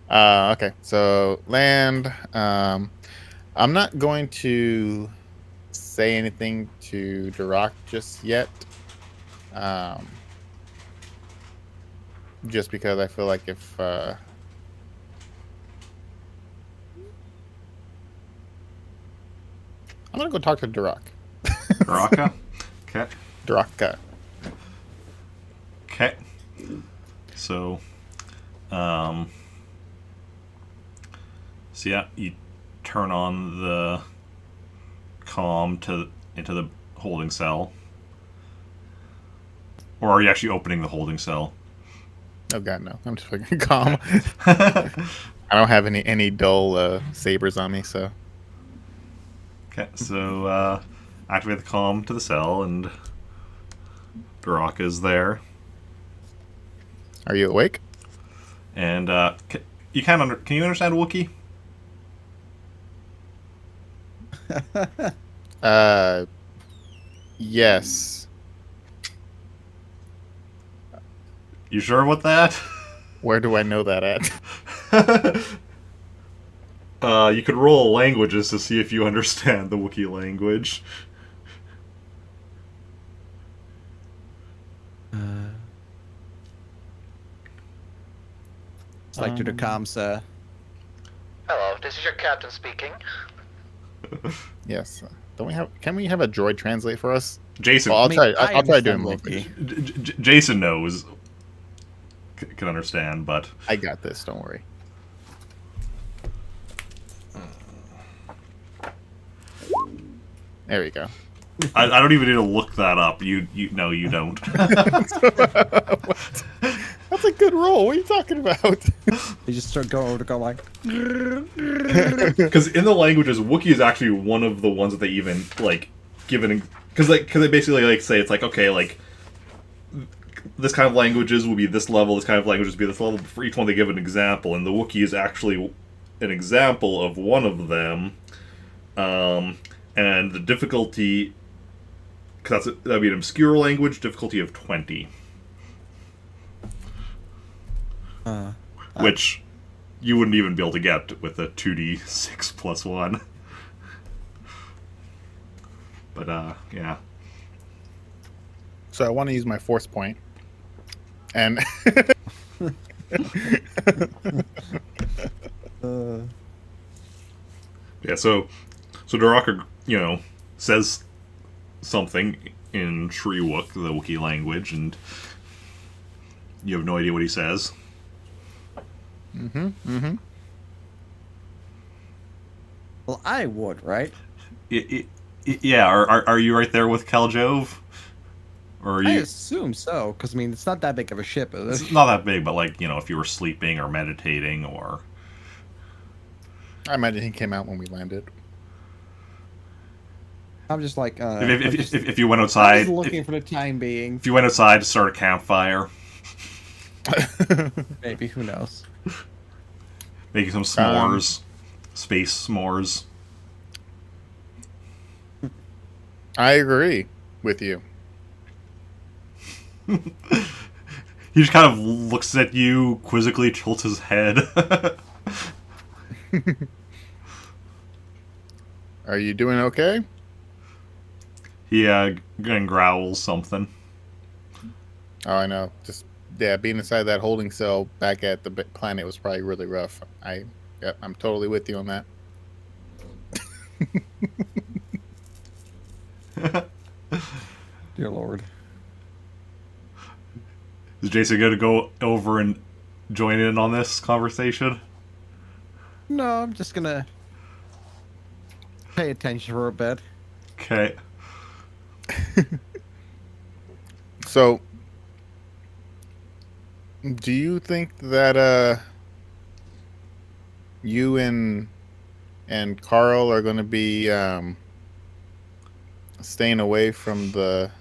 Okay, so land. I'm not going to say anything to Duroc just yet. Just because I feel like if I'm gonna go talk to Duroc. Baraka. Okay. Duraka. Okay. So, so yeah, you turn on the comm into the holding cell. Or are you actually opening the holding cell? Oh god, no! I'm just fucking calm. I don't have any dull sabers on me, so Okay, so activate the comm to the cell, and Duroc is there. are you awake? And you can you understand Wookiee? Yes. You sure about that? Where do I know that at? You could roll languages to see if you understand the Wookiee language. It's like to the comms. Hello, this is your captain speaking. Yes. Don't we have? Can we have a droid translate for us? Jason, Well, I'll mean, try. I I'll try understand doing language. Wookiee. Jason knows, can understand, but I got this. Don't worry. There we go. I don't even need to look that up. You no, you don't. That's a good roll. What are you talking about? You just start going over to go like. Because in the languages, Wookiee is actually one of the ones that they even like given because they basically like say it's like okay like this kind of languages will be this level, this kind of languages will be this level. But for each one, they give an example, and the Wookiee is actually an example of one of them. And the difficulty, because that'd be an obscure language, difficulty of 20. Which you wouldn't even be able to get with a 2d6 plus 1. But, yeah. So I want to use my force point, and Yeah, so Duraka, says something in Treewook, the Wookiee language, and you have no idea what he says. Well, I would, right? Yeah, are you right there with Khaljov? Or are I you? assume so, because I mean, it's not that big of a ship, is It's it? not that big, but like, if you were sleeping or meditating or... I imagine he came out when we landed. I'm just like, If you went I'm outside, just looking for the time being. if you went outside to start a campfire, Maybe, who knows? making some s'mores, space s'mores. I agree with you. He just kind of looks at you, quizzically tilts his head. Are you doing okay? He growls something. Oh, I know. Just being inside that holding cell back at the planet was probably really rough. I'm totally with you on that. Dear Lord. Is Jacen going to go over and join in on this conversation? No, I'm just gonna pay attention for a bit. Okay. So, do you think that you and Carl are going to be staying away from the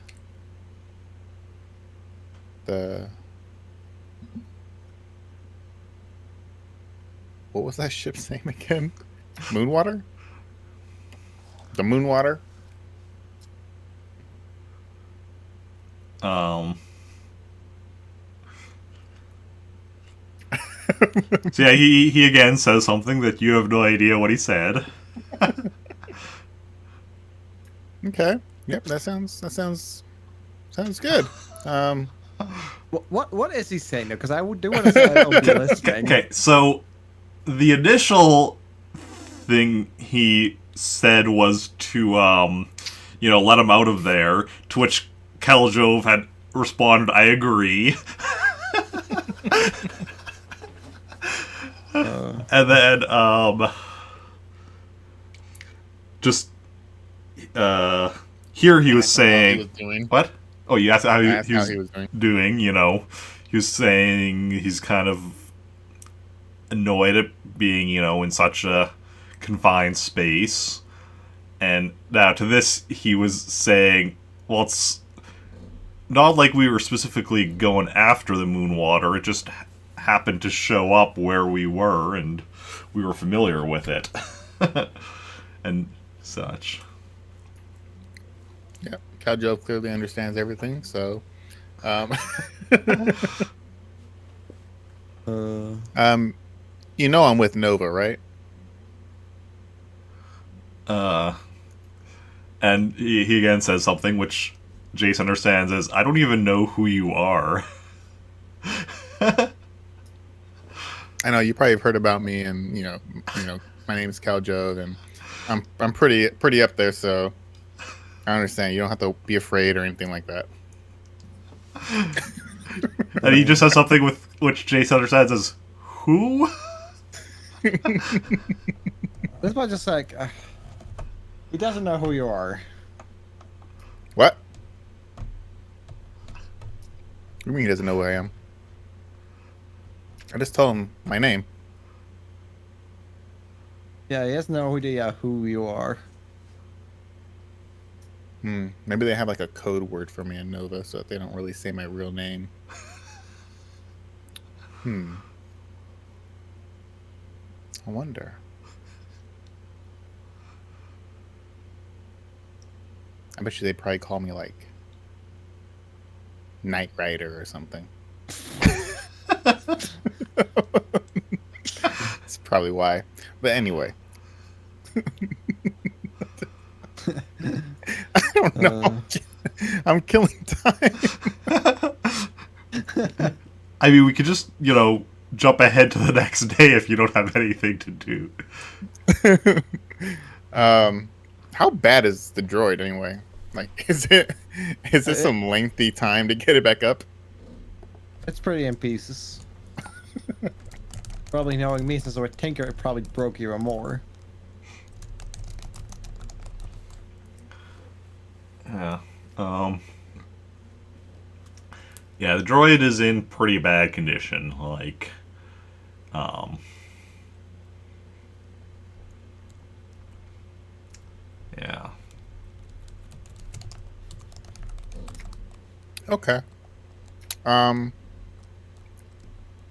what was that ship's name again? Moonwater? The Moonwater? So yeah, he again says something that you have no idea what he said. Okay. Yep, that sounds good. What is he saying though? Because I do want to say I'll be listening. Okay, so the initial thing he said was to let him out of there, to which Khaljov had responded, "I agree." And then here he was saying, How he was doing. what? Oh, you asked how he How was he was doing. doing, he was saying he's kind of annoyed at being, in such a confined space. And now to this, he was saying, well, it's not like we were specifically going after the Moonwater, it just happened to show up where we were, and we were familiar with it. And such. Yeah, Khaljov clearly understands everything, so I'm with Nova, right? And he again says something which Jacen understands as, I don't even know who you are. I know you probably have heard about me, and my name is Khaljov, and I'm pretty up there, so I understand. You don't have to be afraid or anything like that. And he just says something with which Jacen understands as, who? This was just like he doesn't know who you are. What? What do you mean he doesn't know who I am? I just told him my name. Yeah, he doesn't know who you are. Maybe they have like a code word for me in Nova, so that they don't really say my real name. I wonder. I bet you they probably call me like Knight Rider or something. That's probably why. But anyway. I don't know. I'm killing time. I mean, we could just, jump ahead to the next day if you don't have anything to do. How bad is the droid anyway? Like, is this some lengthy time to get it back up? It's pretty in pieces. Probably knowing me, since we're tinker, it probably broke even more. Yeah. Yeah, the droid is in pretty bad condition. Like, yeah. Okay.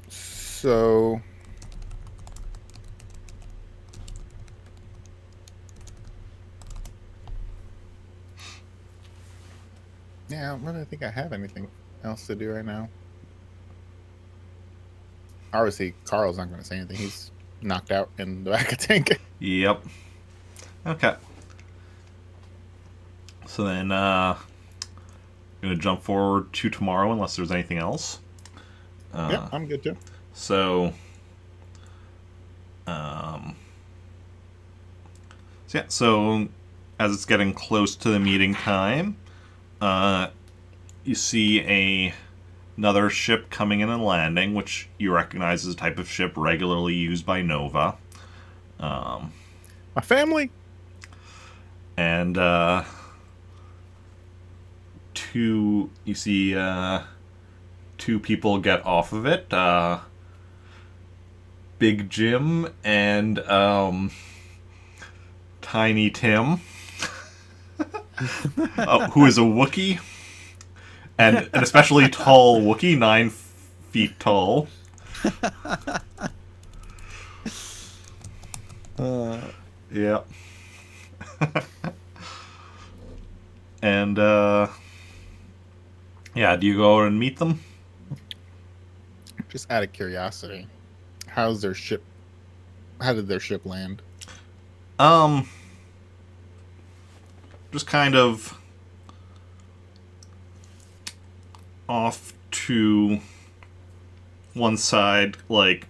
So yeah, I don't really think I have anything else to do right now. Obviously, Carl's not going to say anything. He's knocked out in the back of tank. Yep. Okay. So then, I'm gonna jump forward to tomorrow, unless there's anything else. Yeah, I'm good too. So, so as it's getting close to the meeting time, you see another ship coming in and landing, which you recognize as a type of ship regularly used by Nova. My family. And you see two people get off of it. Big Jim and Tiny Tim, who is a Wookiee, and an especially tall Wookiee, 9 feet tall. Yeah. And yeah, do you go out and meet them? Just out of curiosity, how's their ship? How did their ship land? Just kind of off to one side, like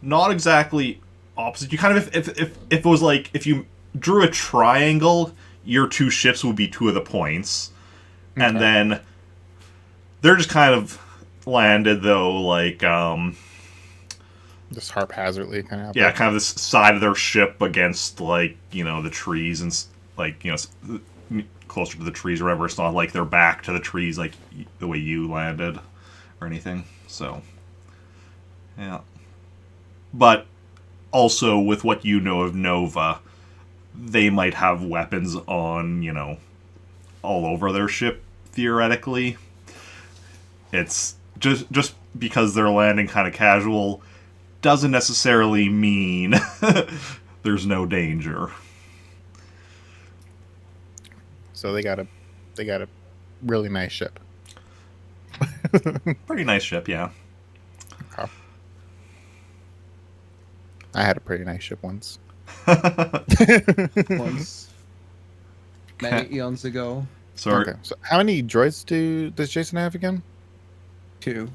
not exactly opposite. You kind of, if it was like if you drew a triangle, your two ships would be two of the points, Okay. and then they're just kind of landed though, like Just haphazardly, kind of. yeah, kind of this side of their ship against, like, you know, the trees and like, you know, closer to the trees or whatever. It's not like they're back to the trees like the way you landed or anything. So yeah, but also with what you know of Nova, they might have weapons on, you know, all over their ship theoretically. It's just because they're landing kind of casual doesn't necessarily mean there's no danger. So they got a really nice ship. Pretty nice ship, yeah. Okay. I had a pretty nice ship once. Once. Many eons ago. So Okay. So how many droids does Jacen have again? 2.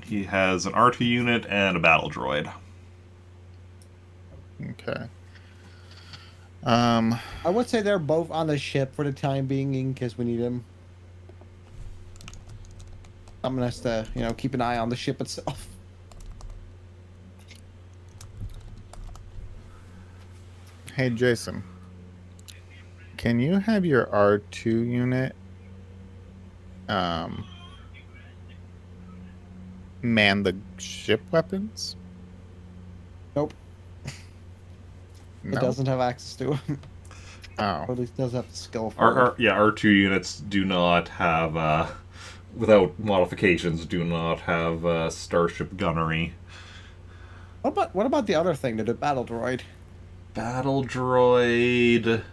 he has an R2 unit and a battle droid. Okay. I would say they're both on the ship for the time being in case we need them. Someone has to, you know, keep an eye on the ship itself. Hey, Jacen. Can you have your R2 unit man the ship weapons? Nope. No. It doesn't have access to them. Oh. Or at least doesn't have the skill for it. R2 units do not have, without modifications, do not have starship gunnery. What about the other thing, the battle droid? Battle droid.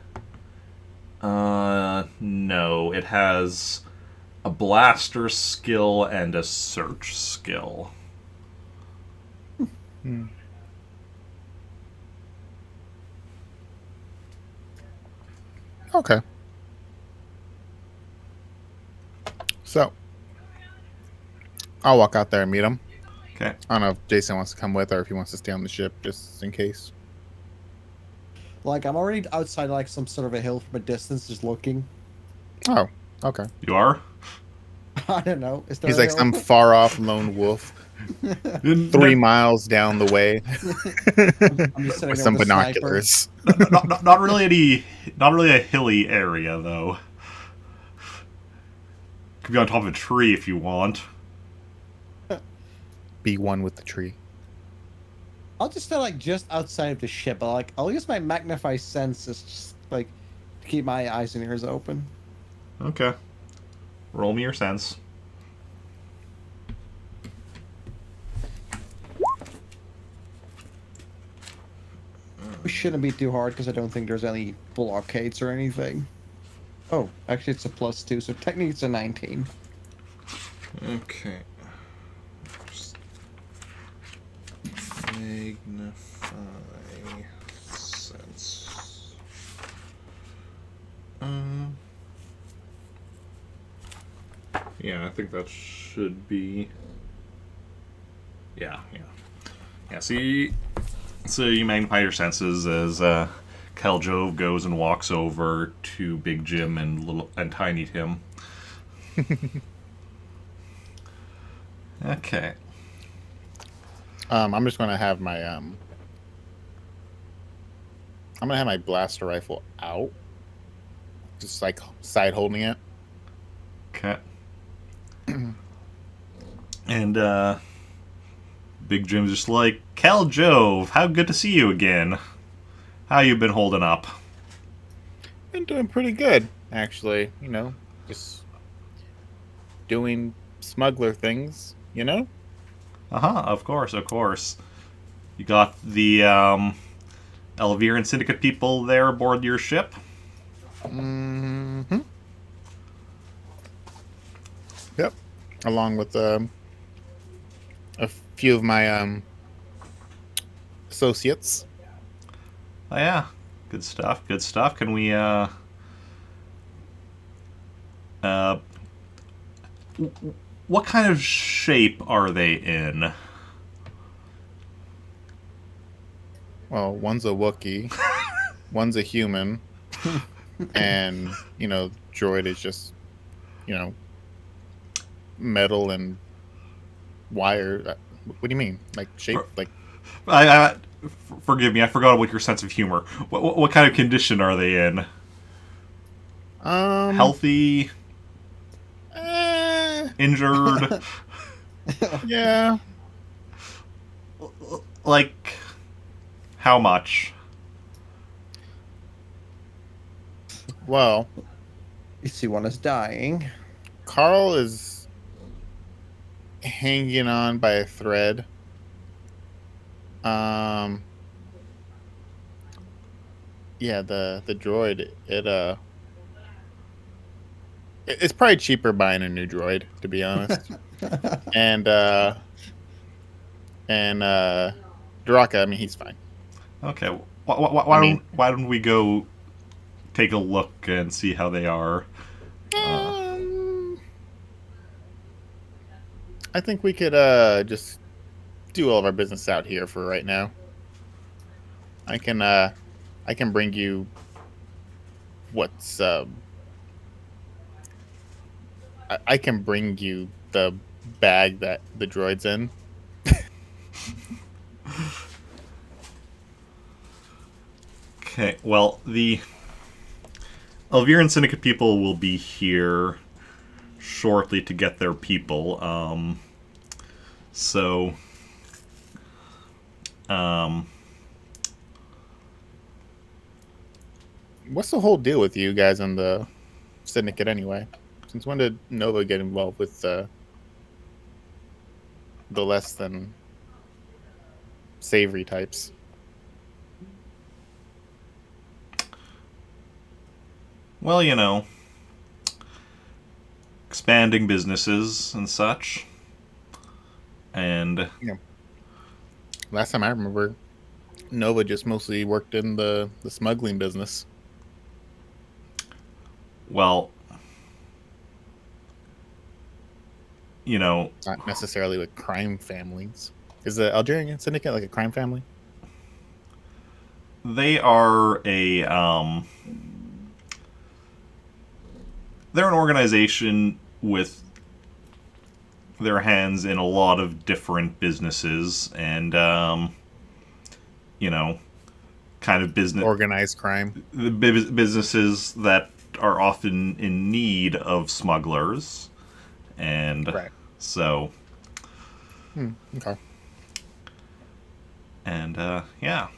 No. It has a blaster skill and a search skill. Hmm. Okay. So, I'll walk out there and meet him. Okay. I don't know if Jacen wants to come with or if he wants to stay on the ship just in case. Like, I'm already outside, like, some sort of a hill from a distance, just looking. Oh, okay. You are? I don't know. Is there He's like some open? far off lone wolf, 3 miles down the way I'm just sitting with there some with a sniper. binoculars. Not really not really a hilly area though. Could be on top of a tree if you want. Be one with the tree. I'll just stay like just outside of the ship. I'll use my magnify senses just like to keep my eyes and ears open. Okay. Roll me your sense. It shouldn't be too hard because I don't think there's any blockades or anything. Oh, actually it's a +2, so technically it's a 19. Okay. Magnify sense. Yeah, I think that should be. Yeah. So you magnify your senses as Khaljov goes and walks over to Big Jim and Tiny Tim. Okay. I'm just gonna have my I'm gonna have my blaster rifle out, just like side holding it. Okay. And Big Jim's just like, Khaljov, how good to see you again. How you been holding up? Been doing pretty good, actually. You know, just doing smuggler things. You know. Of course. You got the Elviran Syndicate people there aboard your ship? Mm-hmm. Yep. Along with a few of my associates. Oh yeah. Good stuff. Can we what kind of shape are they in? Well, one's a Wookiee, one's a human, and droid is just metal and wire. What do you mean? Like shape? Like Forgive me, I forgot about your sense of humor. What kind of condition are they in? Healthy? Injured? Yeah. Like, how much? Well, You see one is dying. Carl is hanging on by a thread. Yeah, the droid, it's probably cheaper buying a new droid, to be honest. and Draka, I mean, he's fine. Okay, why don't we go take a look and see how they are? I think we could just do all of our business out here for right now. I can bring you what's I can bring you the bag that the droid's in. Okay, well, the Elviran Syndicate people will be here shortly to get their people. What's the whole deal with you guys and the Syndicate anyway? Since when did Nova get involved with the less than savory types? Well, expanding businesses and such. And last time I remember, Nova just mostly worked in the smuggling business. Well, Not necessarily with crime families. Is the Algerian Syndicate like a crime family? they are they're an organization with their hands in a lot of different businesses and, you know, kind of business... Organized crime. The businesses that are often in need of smugglers. And Right. so... Okay. And, yeah.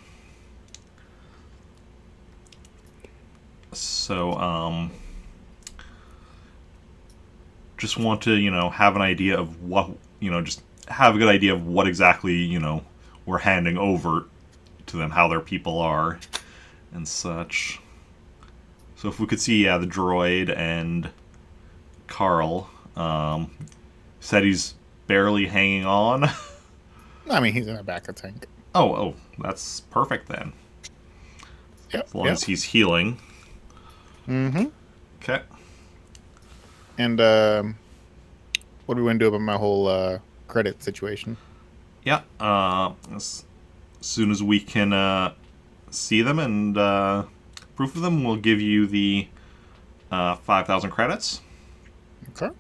So, just want to, have an idea of what, just have a good idea of what exactly, we're handing over to them, how their people are, and such. So if we could see, the droid and Carl, said he's barely hanging on. I mean, he's in a back of tank. Oh, that's perfect then. Yep. As long as he's healing. Mm-hmm. Okay. And what do we want to do about my whole credit situation? Yeah. As soon as we can see them and proof of them, we'll give you the 5,000 credits. Okay.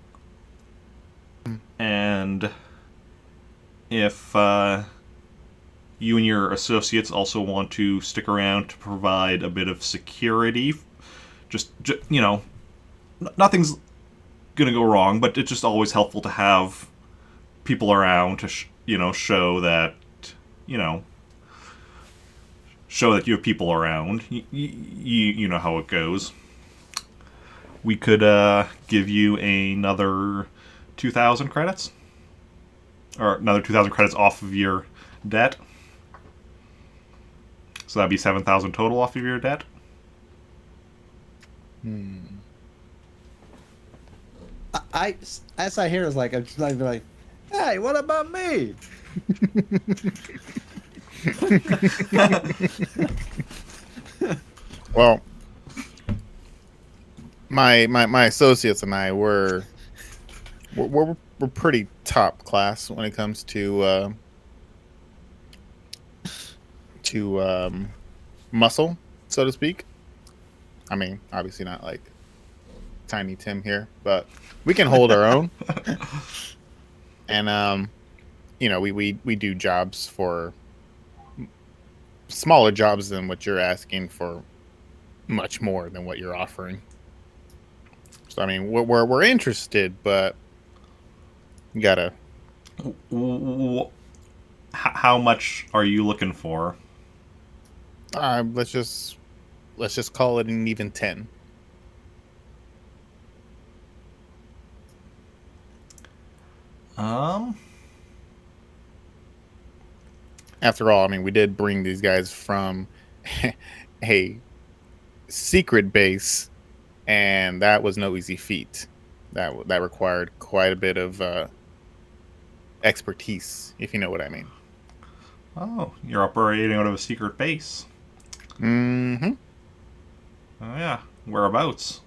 And if you and your associates also want to stick around to provide a bit of security, just nothing's gonna go wrong, but it's just always helpful to have people around to show that show that you have people around. You know how it goes. We could give you another 2,000 credits, or another 2,000 credits off of your debt. So that'd be 7,000 total off of your debt. As I hear, it's like I'm just like, hey, what about me? Well, my associates and I we're pretty top class when it comes to muscle, so to speak. I mean, obviously not like Tiny Tim here, but we can hold our own. And we do jobs for smaller jobs than what you're asking for, much more than what you're offering. So I mean, we're interested, but you gotta. How much are you looking for? Let's just call it an even 10. After all, I mean, we did bring these guys from a secret base, and that was no easy feat. That required quite a bit of expertise, if you know what I mean. Oh, you're operating out of a secret base. Mm-hmm. Oh yeah, whereabouts?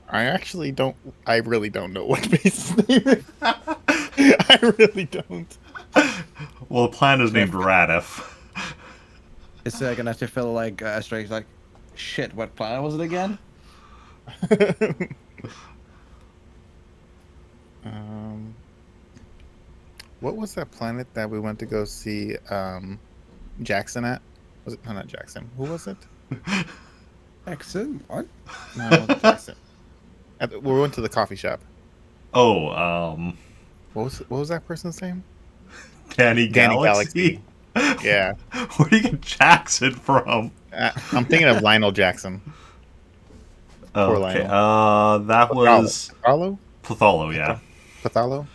I really don't know what base name is. I really don't. Well, the planet is named Radif. It's gonna have to feel like Asterix, like, shit, what planet was it again? What was that planet that we went to go see Jacen at? Was it not Jacen? Who was it? Jackson? What? No, Jacen. We went to the coffee shop. Oh, What was that person's name? Danny Galaxy. Yeah. Where do you get Jackson from? I'm thinking of Lionel Jackson. Poor Okay. Lionel. That was Pathalo? Pathalo, yeah. Pathalo?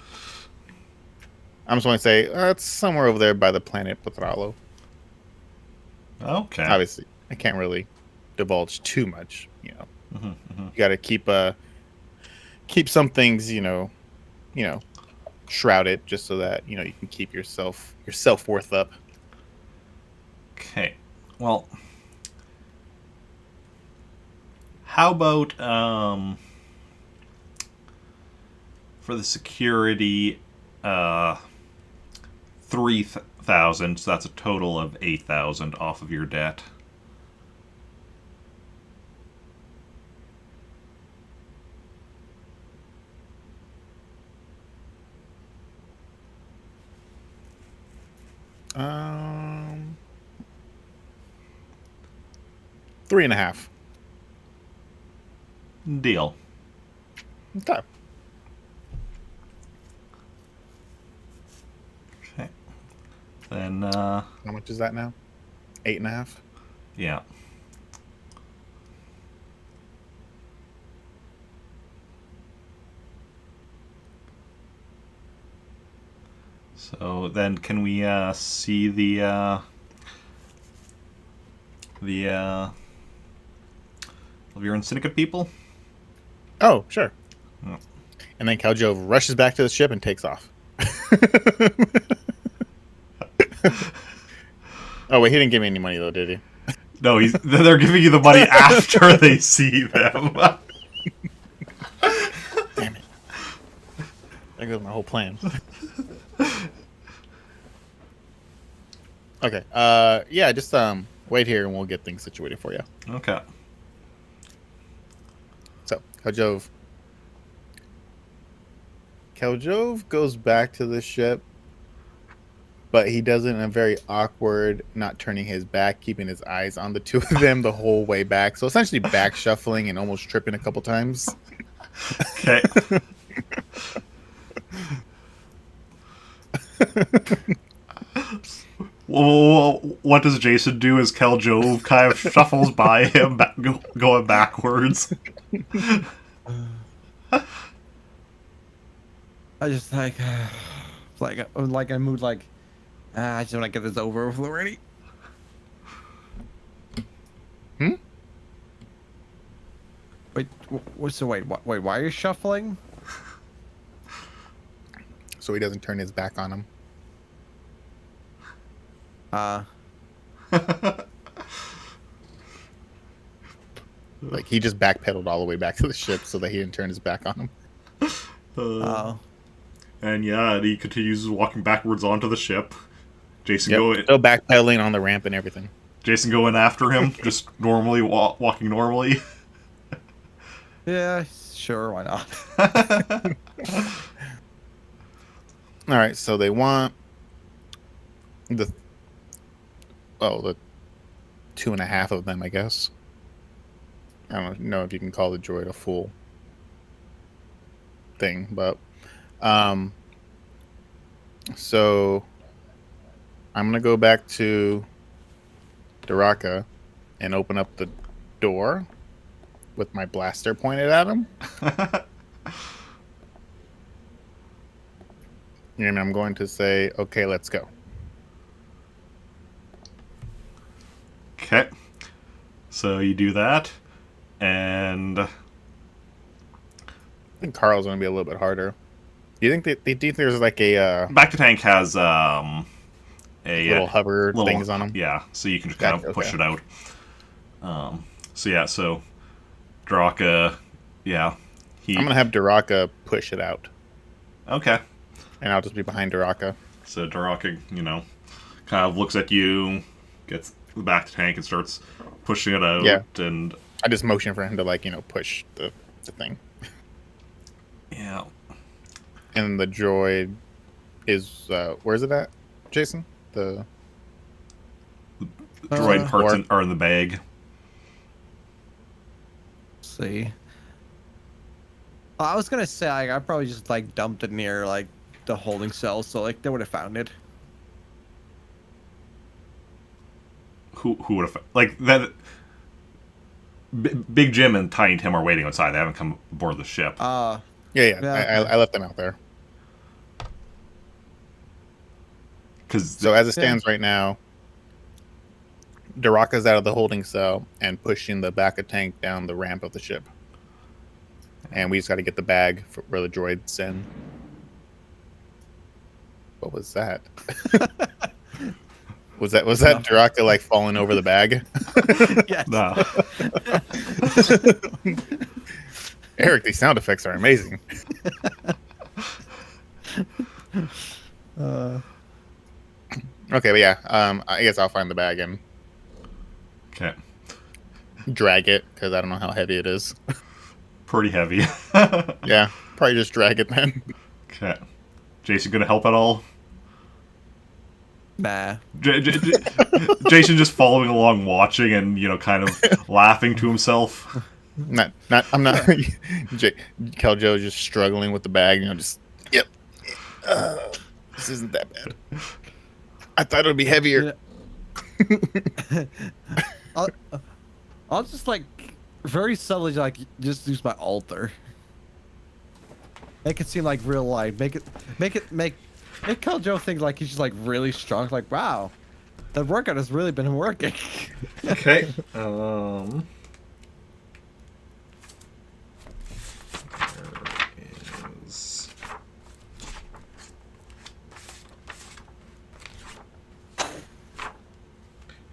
I'm just going to say it's somewhere over there by the planet Pathalo. Okay. Obviously, I can't really divulge too much. Mm-hmm, mm-hmm. You got to keep some things, shrouded, just so that you can keep your self-worth up. Okay. Well, how about for the security, 3,000. So that's a total of 8,000 off of your debt. Um, 3.5. Deal. Okay. Okay. Then, How much is that now? 8.5. yeah. So then, can we see the Laviran Syndicate people? Oh, sure. Oh. And then Khaljov rushes back to the ship and takes off. Oh wait, he didn't give me any money though, did he? No, they're giving you the money after they see them. Damn it! There goes my whole plan. Okay. Yeah, just wait here and we'll get things situated for you. Okay. So Khaljov goes back to the ship, but he does it in a very awkward, not turning his back, keeping his eyes on the two of them the whole way back. So essentially back shuffling and almost tripping a couple times. Okay. Well, what does Jacen do as Khaljov kind of shuffles by him, going backwards? I just like I moved like I just want to get this over with already. Wait, wait, why are you shuffling? So he doesn't turn his back on him. Like he just backpedaled all the way back to the ship so that he didn't turn his back on him. Oh. And yeah, he continues walking backwards onto the ship. Jacen Still backpedaling on the ramp and everything. Jacen going after him, just normally walking normally. Yeah, sure, why not? All right, so they want the 2.5 of them, I guess. I don't know if you can call the droid a full thing, but so I'm gonna go back to Daraka and open up the door with my blaster pointed at him. And I'm going to say, okay, let's go. Okay. So you do that, and I think Carl's going to be a little bit harder. Do you think do you think there's like a Back to Tank has little hover things on them? Yeah, so you can just kind of push it out. So Draka, yeah. I'm going to have Daraka push it out. Okay. And I'll just be behind Daraka. So Daraka, kind of looks at you, gets the back to Tank and starts pushing it out. Yeah. And I just motion for him to push the thing. Yeah. And the droid is where's it at, Jacen? The droid parts are in the bag. Let's see. I was gonna say I probably just dumped it near the holding cell, so they would have found it. Who would have that? Big Jim and Tiny Tim are waiting outside. They haven't come aboard the ship. Yeah. Yeah. I left them out there. So as it stands right now, Daraka's out of the holding cell and pushing the back of Tank down the ramp of the ship. And we just got to get the bag where the droid's in. What was that? was that Daraka falling over the bag? Yes. No. Eric, these sound effects are amazing. Okay, but yeah, I guess I'll find the bag and drag it because I don't know how heavy it is. Pretty heavy. Yeah, probably just drag it then. Okay. Jacen gonna help at all? Nah. Jason just following along, watching, and kind of laughing to himself. I'm not. Khaljov just struggling with the bag. Just yep. This isn't that bad. I thought it would be heavier. I'll just like very subtly like just use my altar. Make it seem like real life. Make Khaljov think like he's just like really strong. Like wow, that workout has really been working. Okay.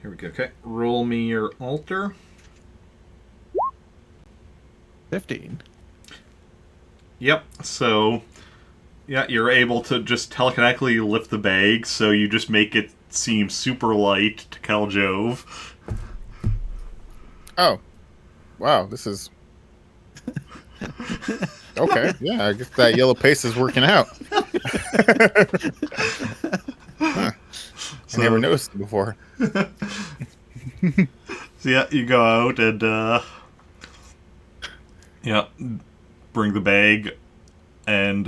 Here we go. Okay, roll me your altar. 15. Yep. So, yeah, you're able to just telekinetically lift the bag, so you just make it seem super light to Khaljov. Oh, wow! This is okay. Yeah, I guess that yellow paste is working out. Huh. I never noticed it before. So yeah, you go out and bring the bag and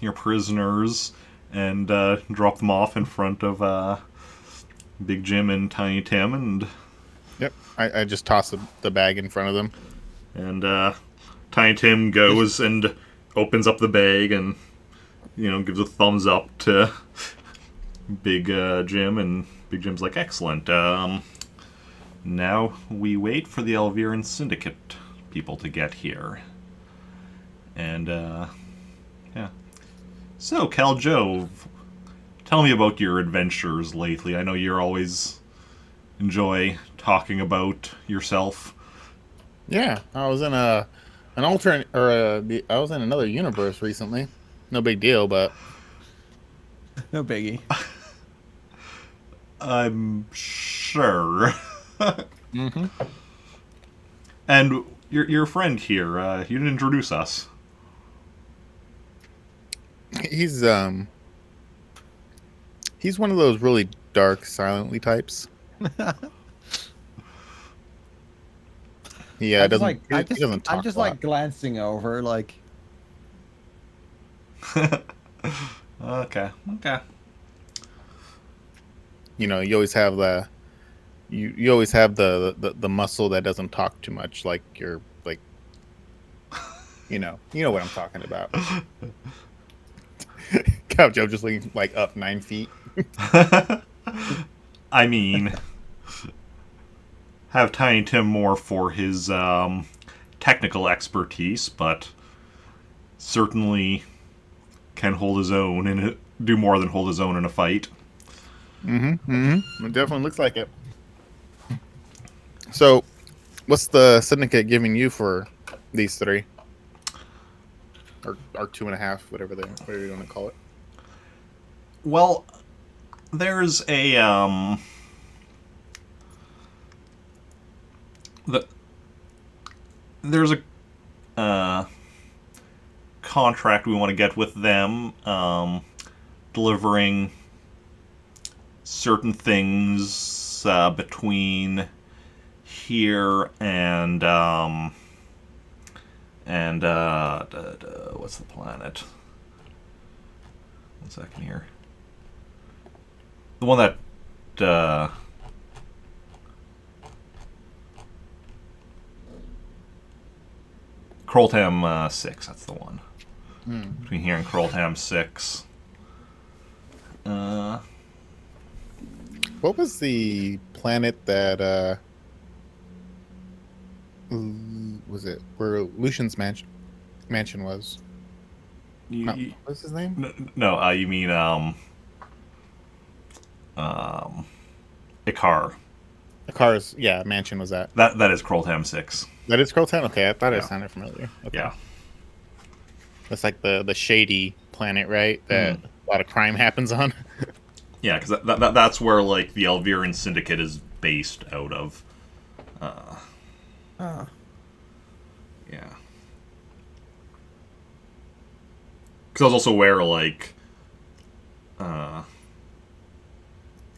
your prisoners and drop them off in front of Big Jim and Tiny Tim, and Yep, I just toss the bag in front of them. And Tiny Tim goes and opens up the bag and gives a thumbs up to Big Jim, and Big Jim's like, excellent. Now we wait for the Elviran Syndicate people to get here. And, yeah. So, Khaljov, tell me about your adventures lately. I know you're always enjoy talking about yourself. Yeah, I was in an alternate, or I was in another universe recently. No big deal, but No biggie. I'm sure. mm-hmm. And your friend here, you didn't introduce us. He's one of those really dark, silently types. Yeah, I it doesn't. like, He doesn't talk I'm just a lot. like glancing over, like. Okay. You always have you always have the muscle that doesn't talk too much, like you're like, you know what I'm talking about. Khaljov just looking like up 9 feet. I mean, have Tiny Tim more for his technical expertise, but certainly can hold his own and do more than hold his own in a fight. It definitely looks like it. So, what's the syndicate giving you for these 3? Or 2.5, whatever you want to call it. Well, there's a there's a contract we want to get with them, delivering certain things between here and what's the planet? 1 second here. The one that Kroltam 6, that's the one. Between here and Kroltam 6. What was the planet that was it where Lucian's mansion was? What's his name? No, you mean Ikar. Ikar's mansion was that. That is Kroltam 6. That is Kroltam? Okay, I thought it Yeah. sounded familiar. Okay. Yeah. That's like the shady planet, right? That a lot of crime happens on. Yeah, because that's where like the Elviran Syndicate is based out of. Oh. Yeah. Because I was also where like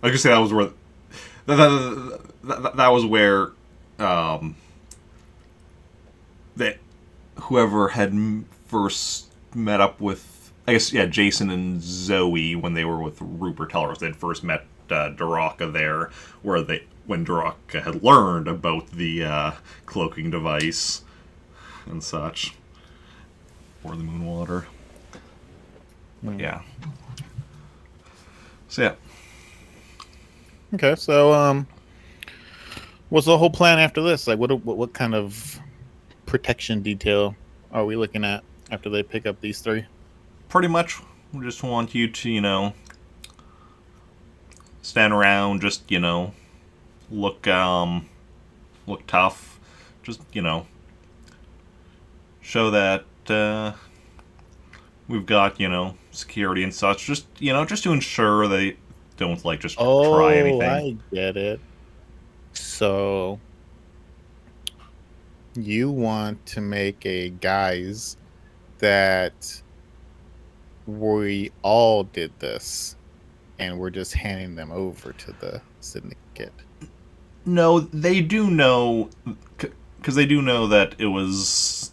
I could say that was where that was where that whoever had first met up with, I guess, yeah, Jacen and Zoe when they were with Rupert Tellerus. They'd first met Daraka there, where when Daraka had learned about the cloaking device and such, or the Moonwater. Yeah. So yeah. Okay, so what's the whole plan after this? Like, what kind of protection detail are we looking at after they pick up these three? Pretty much, we just want you to, stand around, just, look tough, just, show that we've got, security and such, just to ensure they don't, like, just try anything. I get it. So you want to make a guise that we all did this and we're just handing them over to the syndicate. No, they do know, because they do know that it was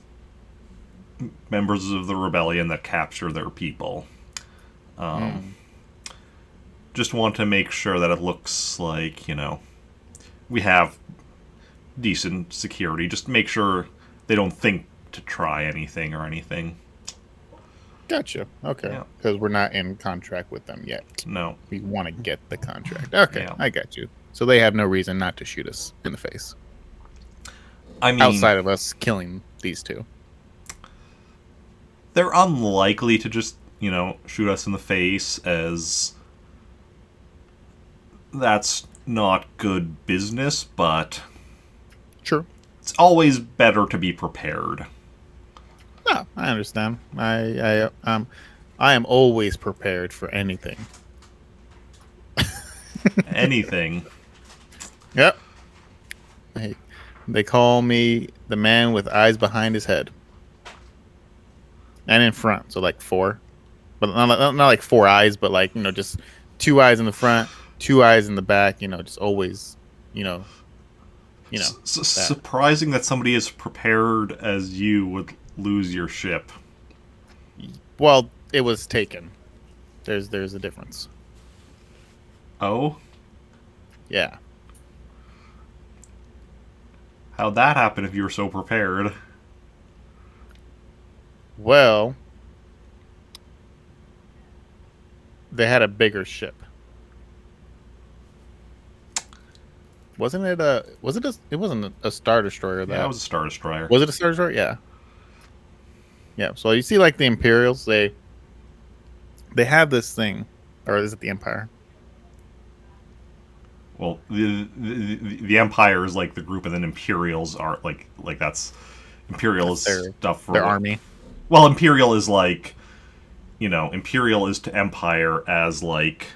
members of the rebellion that capture their people. Just want to make sure that it looks like, we have decent security. Just make sure they don't think to try anything or anything. Gotcha. Okay. Because we're not in contract with them yet. No. We want to get the contract. Okay, Yeah. I got you. So they have no reason not to shoot us in the face. I mean, outside of us killing these two. They're unlikely to just, shoot us in the face, as that's not good business, but Sure. it's always better to be prepared. No, I understand. I am always prepared for anything. Anything. Yep. Hey, they call me the man with eyes behind his head. And in front, so like 4. But not like 4 eyes, but like, just 2 eyes in the front, 2 eyes in the back, just always, Surprising that somebody as prepared as you would lose your ship. Well, it was taken. There's a difference. Oh? Yeah. How'd that happen if you were so prepared? Well, they had a bigger ship. Wasn't it it wasn't a Star Destroyer, Yeah, it was a Star Destroyer. Was it a Star Destroyer? Yeah. Yeah, so you see like the Imperials, they have this thing, or is it the Empire? Well, the Empire is like the group, and then Imperials are like that's Imperial is stuff for their army. Well, Imperial is like, Imperial is to Empire as like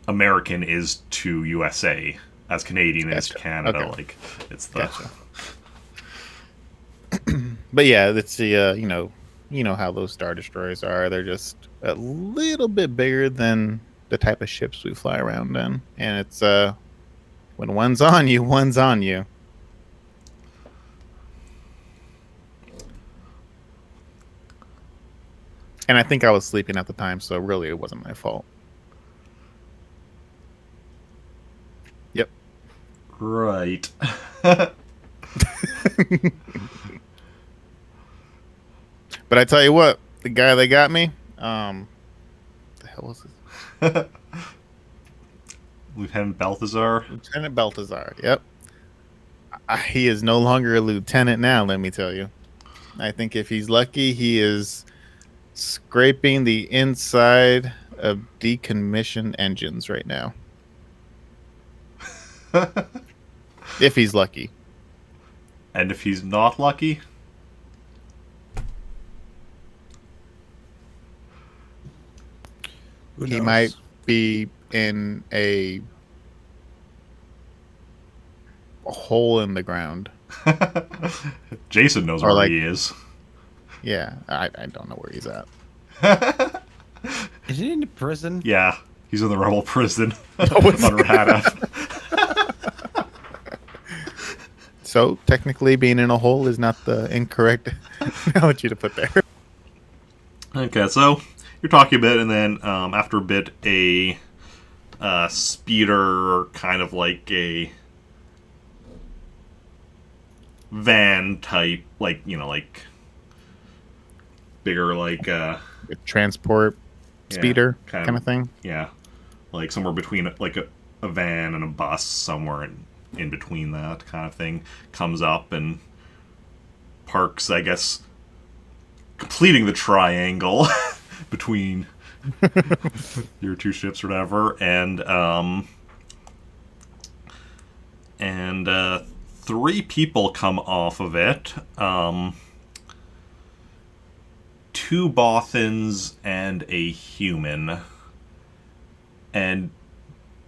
American is to USA, as Canadian is to Canada. Okay. Like, it's the. Gotcha. But yeah, it's the you know how those Star Destroyers are. They're just a little bit bigger than the type of ships we fly around in, and it's when one's on you, one's on you. And I think I was sleeping at the time, so really it wasn't my fault. Yep. Right. But I tell you what, the guy that got me, the hell was his? Lieutenant Balthazar. Lieutenant Balthazar. Yep. He is no longer a lieutenant now, let me tell you. I think if he's lucky, he is scraping the inside of decommissioned engines right now. If he's lucky. And if he's not lucky? He might be in a hole in the ground. Jacen knows where he is. Yeah, I don't know where he's at. Is he in prison? Yeah. He's in the rebel prison on Radaf. So technically, being in a hole is not the incorrect analogy to put there. Okay, so you're talking a bit, and then after a bit, a speeder, kind of like a van type, like, you know, like bigger, like Transport speeder kind kind of thing. Yeah, like somewhere between like a van and a bus, somewhere in between that kind of thing, comes up and parks, I guess, completing the triangle between your two ships or whatever, and three people come off of it. Two Bothans and a human. And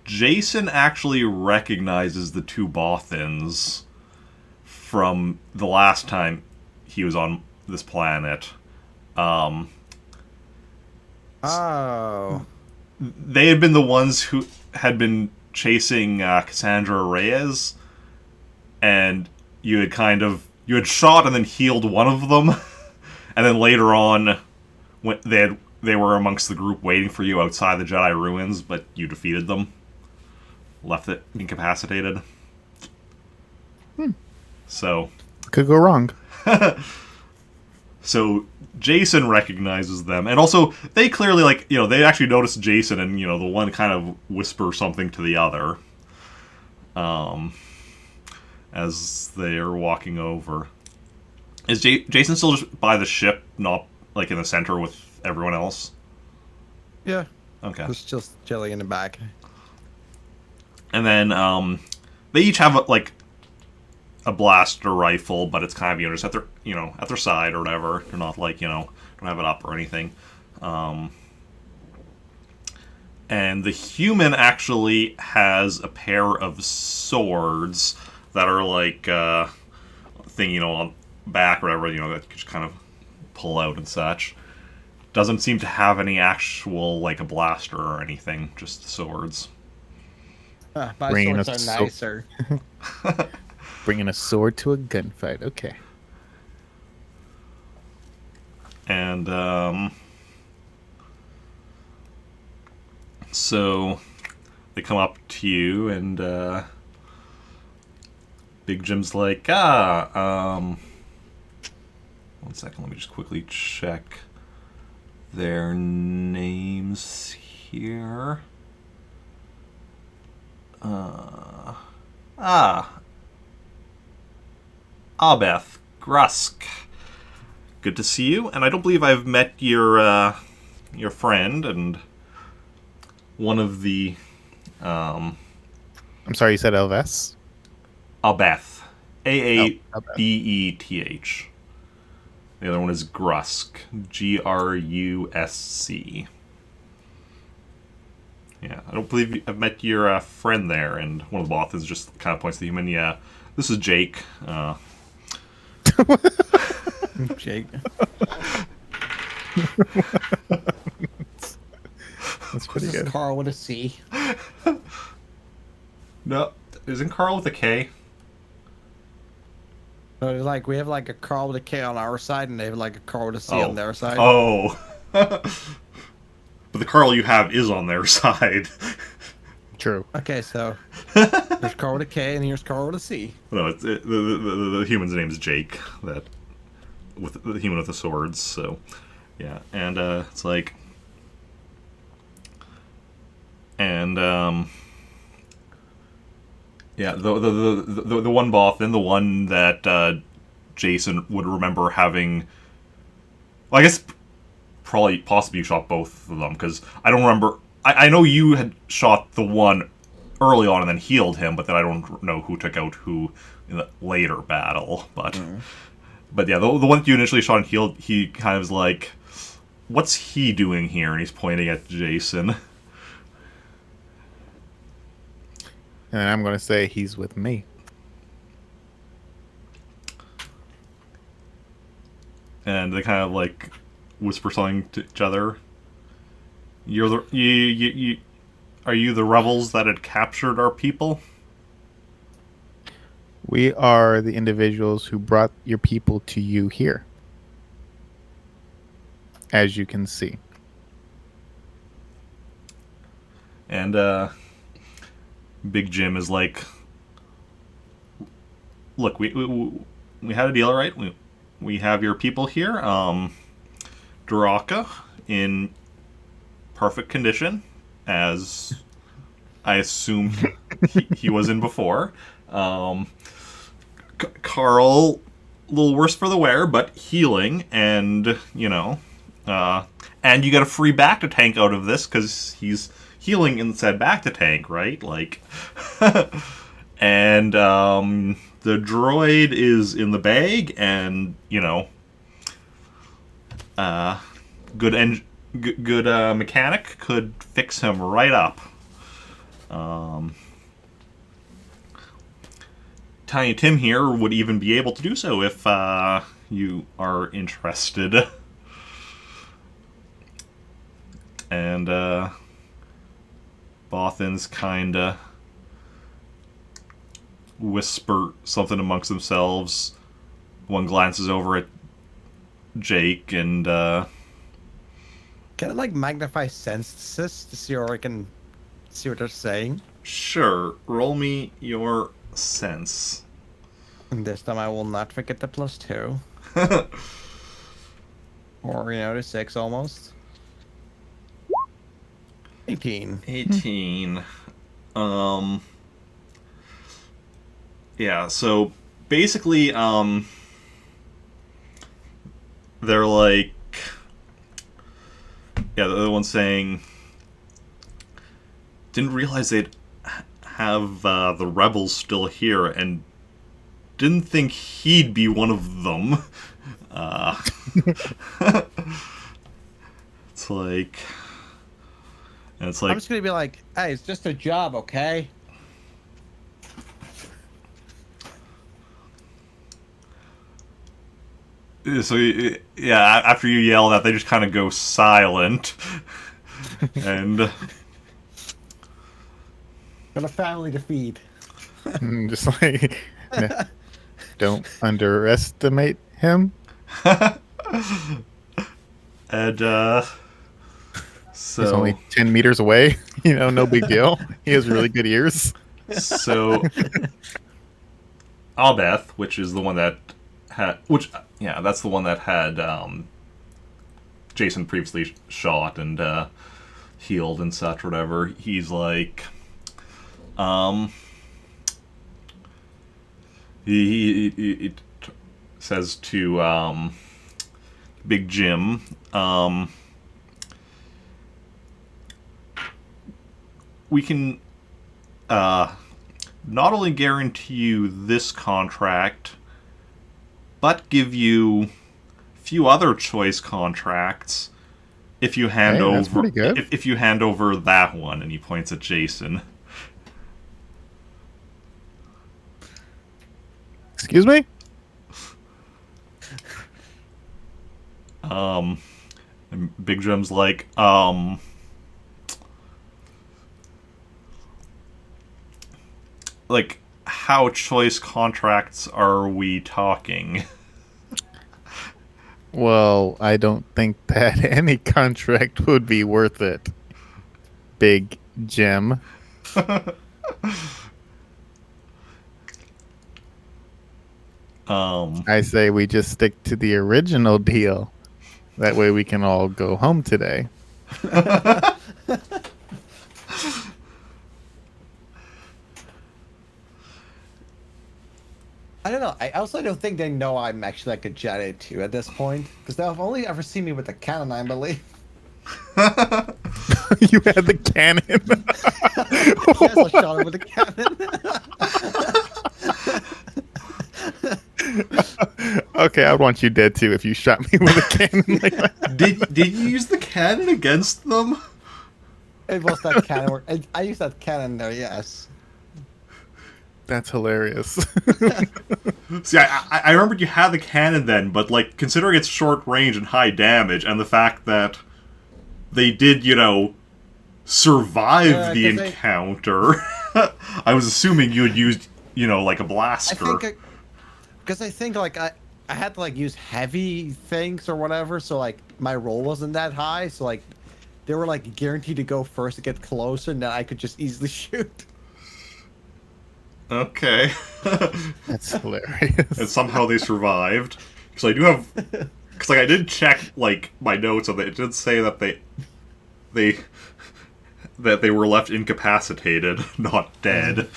Jacen actually recognizes the two Bothans from the last time he was on this planet. Oh. They had been the ones who had been chasing Cassandra Reyes, and you had shot and then healed one of them, and then later on, when they were amongst the group waiting for you outside the Jedi ruins, but you defeated them, left it incapacitated. So Could go wrong. So Jacen recognizes them, and also they clearly, like, you know, they actually notice Jacen, and, you know, the one kind of whispers something to the other, as they are walking over. Is Jacen still just by the ship, not like in the center with everyone else? Yeah. Okay. Just chilling in the back. And then they each have like a blaster rifle, but it's kind of, you know, just at their side or whatever. They're not like, you know, don't have it up or anything. And the human actually has a pair of swords that are like thing, you know, on back or whatever, you know, that you just kind of pull out and such. Doesn't seem to have any actual, like, a blaster or anything, just swords. My Bringing swords a are nicer. Bringing a sword to a gunfight. Okay. And so they come up to you, and Big Jim's like, one second, let me just quickly check their names here. Abeth, Grusk. Good to see you, and I don't believe I've met your friend, and one of the, I'm sorry, you said Elves? Abeth. Aabeth. The other one is Grusk. Grusc. Yeah, I don't believe I've met your friend there, and one of the Bothans just kind of points to the human. Yeah, this is Jake. Jake. That's pretty This is good. Carl with a C. No, isn't Carl with a K? So like we have like a Carl with a K on our side, and they have like a Carl with a C on their side. Oh. But the Carl you have is on their side. True. Okay, so there's Carl with a K, and here's Carl with a C. No, the human's name is Jake. That with the human with the swords. So, yeah, and it's like, and yeah, the one Bothan, the one that Jacen would remember having. Well, I guess possibly you shot both of them, because I don't remember. I know you had shot the one early on and then healed him, but then I don't know who took out who in the later battle. But but yeah, the one that you initially shot and healed, he kind of was like, "What's he doing here?" And he's pointing at Jacen. And I'm going to say he's with me. And they kind of like whisper something to each other. You're the Are you the rebels that had captured our people? We are the individuals who brought your people to you here. As you can see. And Big Jim is like, look, we had a deal, right? We have your people here. Duraka in perfect condition, as I assume he was in before. Carl, a little worse for the wear, but healing, and and you get a free back to tank out of this because he's healing in said back to tank, right? Like, and the droid is in the bag, and good mechanic could fix him right up. Tiny Tim here would even be able to do so if you are interested. And Bothan's kinda whisper something amongst themselves. One glances over at Jake and Can I magnify senses to see, or I can see what they're saying? sure, roll me your sense. And this time I will not forget the +2. Or the 6 almost. 18. 18. Yeah, so basically, they're like, the other one's saying, didn't realize they'd have the rebels still here, and didn't think he'd be one of them. It's like... And it's like... I'm just gonna be like, hey, it's just a job, okay? So, yeah, after you yell that, they just kind of go silent. And... Got a family to feed. Just like, don't underestimate him. And, so... He's only 10 meters away. No big deal. He has really good ears. So... Albeth, which is the one that had... that's the one that had Jacen previously shot and healed and such, whatever. He's like... He says to Big Jim, we can not only guarantee you this contract, but give you a few other choice contracts if you hand Hey, that's over pretty good. if you hand over that one. And he points at Jacen. Excuse me? And Big Jim's like, like, how choice contracts are we talking? Well, I don't think that any contract would be worth it. Big Jim. I say we just stick to the original deal. That way we can all go home today. I don't know. I also don't think they know I'm actually like a Jedi too at this point, because they've only ever seen me with the cannon, I believe. You had the cannon. Yes, I shot him with the cannon. Okay, I would want you dead too if you shot me with a cannon like that. Did you use the cannon against them? It was that cannon. I used that cannon there, yes. That's hilarious. See, I remembered you had the cannon then, but like considering its short range and high damage, and the fact that they did, survived the 'cause encounter. I was assuming you had used, like a I blaster. think because I think like I had to like use heavy things or whatever, so like my roll wasn't that high, so like they were like guaranteed to go first to get closer, and then I could just easily shoot. Okay. That's hilarious. And somehow they survived. Because I do have... Because, like, I did check, like, my notes, and it did say that they were left incapacitated, not dead.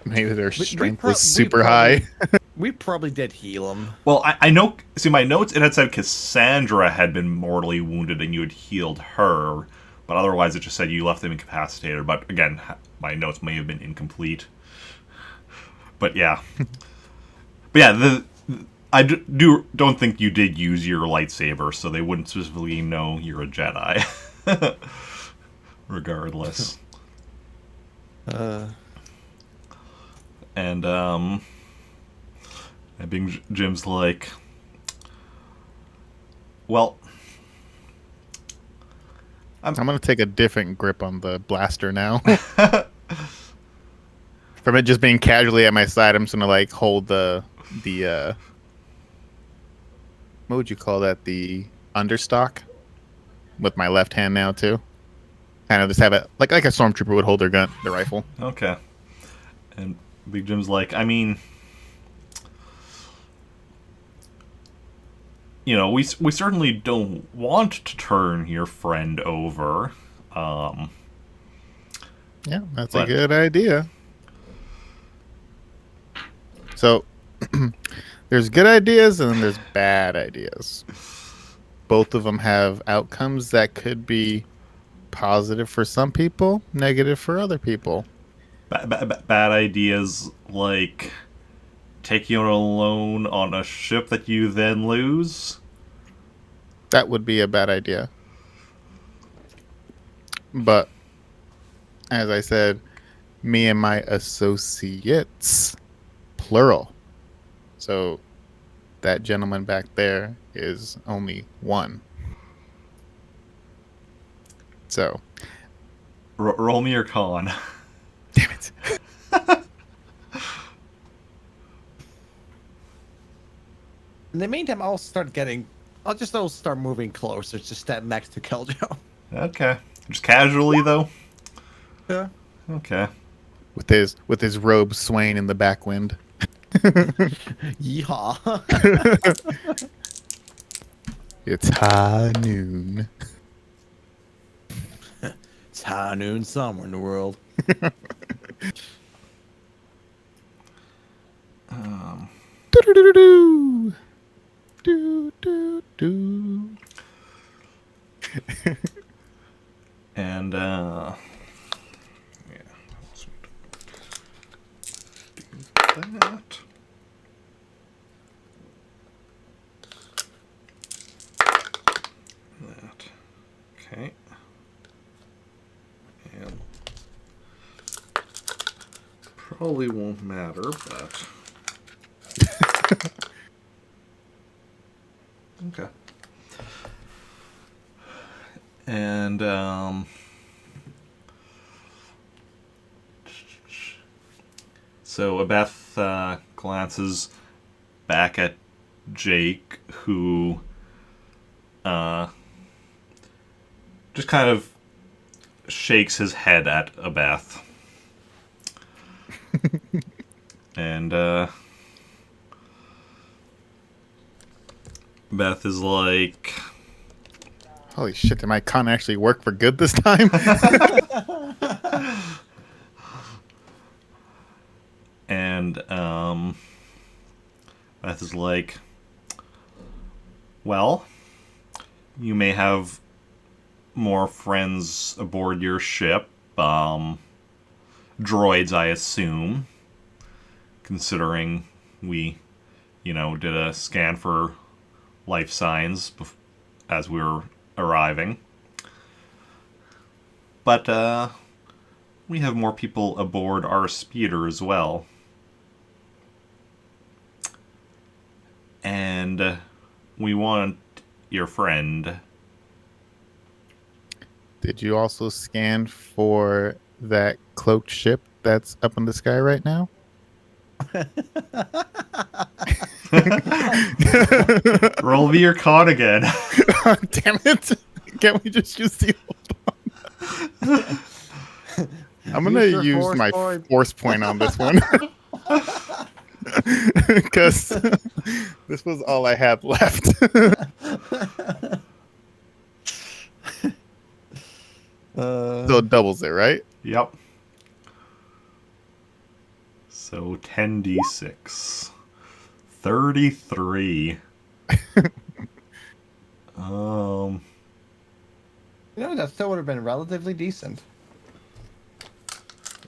Maybe their We strength pro- was we super probably- high. We probably did heal him. Well, I know... See, my notes, it had said Cassandra had been mortally wounded and you had healed her. But otherwise, it just said you left them incapacitated. But, again, my notes may have been incomplete. But, yeah. But, yeah, I don't think you did use your lightsaber, so they wouldn't specifically know you're a Jedi. Regardless. And Big Jim's like, well, I'm gonna take a different grip on the blaster now. From it just being casually at my side, I'm just gonna like hold the what would you call that? The understock with my left hand now too. Kind of just have it like a stormtrooper would hold their gun, their rifle. okay. And Big Jim's like, I mean, we certainly don't want to turn your friend over. Yeah, that's But- a good idea. So there's good ideas and then there's bad ideas. Both of them have outcomes that could be positive for some people, negative for other people. Bad ideas like taking you alone on a ship that you then lose. That would be a bad idea. But as I said, me and my associates, plural. So that gentleman back there is only one. So, Roll me your con. damn it. In the meantime, I'll start moving closer to stand next to Khaljov. Okay. Just casually, though? Yeah. Okay. With his robe swaying in the backwind. Yeehaw. It's high noon. It's high noon somewhere in the world. Do-do-do-do-do. Do-do-do. And, yeah. Let's do that. That. Okay. And probably won't matter, but... Okay. And, so Abeth glances back at Jake, who just kind of shakes his head at Abeth. And Beth is like, Holy shit, did my con actually work for good this time? and Beth is like, well, you may have more friends aboard your ship. Droids, I assume, considering we, did a scan for life signs as we were arriving. But we have more people aboard our speeder as well. And we want your friend. Did you also scan for that cloaked ship that's up in the sky right now? Roll me your con again. Damn it! Can't we just use the old one? I'm gonna Use your use force my point. force point on this one because this was all I had left. So it doubles it, right? Yep. So 10d6. 33. That still would have been relatively decent.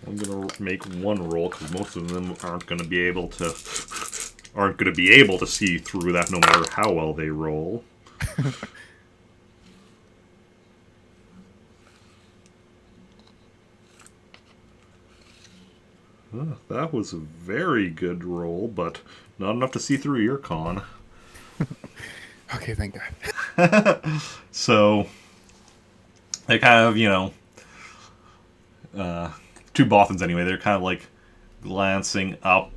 I'm gonna make one roll because most of them aren't gonna be able to see through that no matter how well they roll. That was a very good roll, but not enough to see through your con. Okay, thank God. So they kind of, two Bothans anyway, they're kind of like glancing up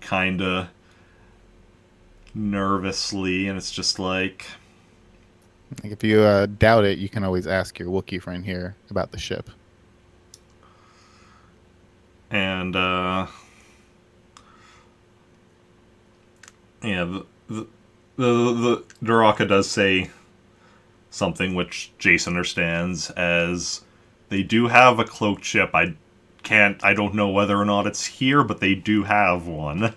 kind of nervously, and it's just like... Like if you doubt it, you can always ask your Wookiee friend here about the ship. And, yeah, the Duraka does say something which Jacen understands as they do have a cloaked ship. I don't know whether or not it's here, but they do have one.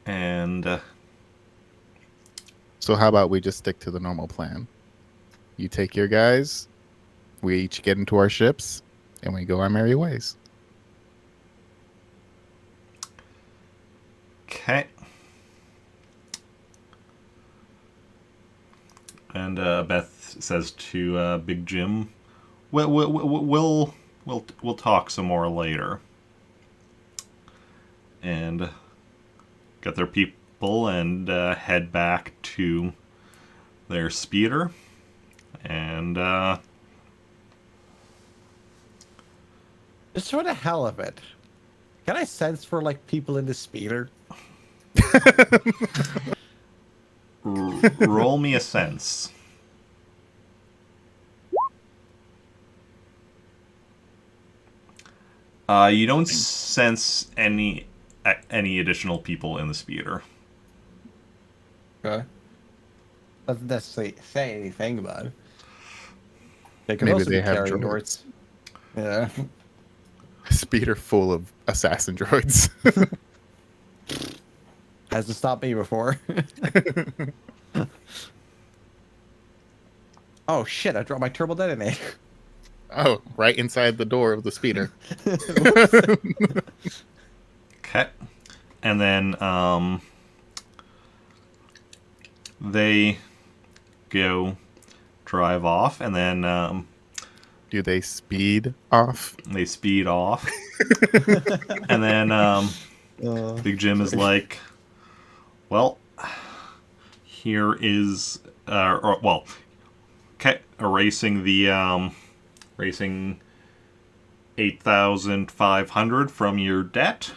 And So how about we just stick to the normal plan? You take your guys, we each get into our ships, and we go our merry ways. okay. And Beth says to Big Jim, We'll talk some more later." And get their people and head back to their speeder. And Just for the hell of it, can I sense for like people in the speeder? roll me a sense. You don't sense any additional people in the speeder. Okay. Doesn't necessarily say anything about it. They could Maybe also they be have carrying droids. Yeah. Speeder full of assassin droids. Hasn't stopped me before. Oh shit, I dropped my turbo detonator. Oh, right inside the door of the speeder. Okay. And then they go drive off, and then Do they speed off? they speed off. And then Big Jim is like, well, here is erasing the racing 8,500 from your debt.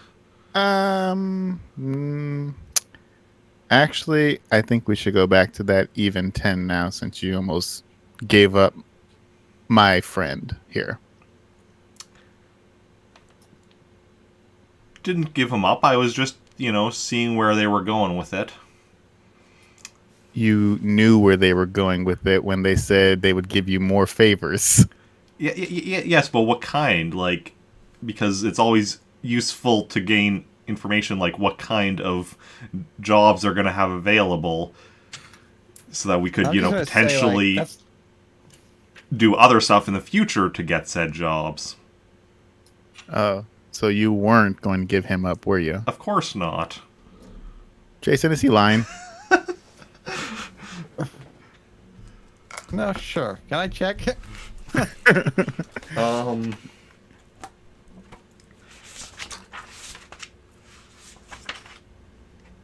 Actually, I think we should go back to that even 10 now, since you almost gave up my friend here. Didn't give him up. I was just, seeing where they were going with it. You knew where they were going with it when they said they would give you more favors. Yes, but what kind? Like, because it's always useful to gain information like what kind of jobs they're going to have available so that we could, potentially do other stuff in the future to get said jobs. Oh, so you weren't going to give him up, were you? Of course not. Jacen, is he lying? No, sure. Can I check?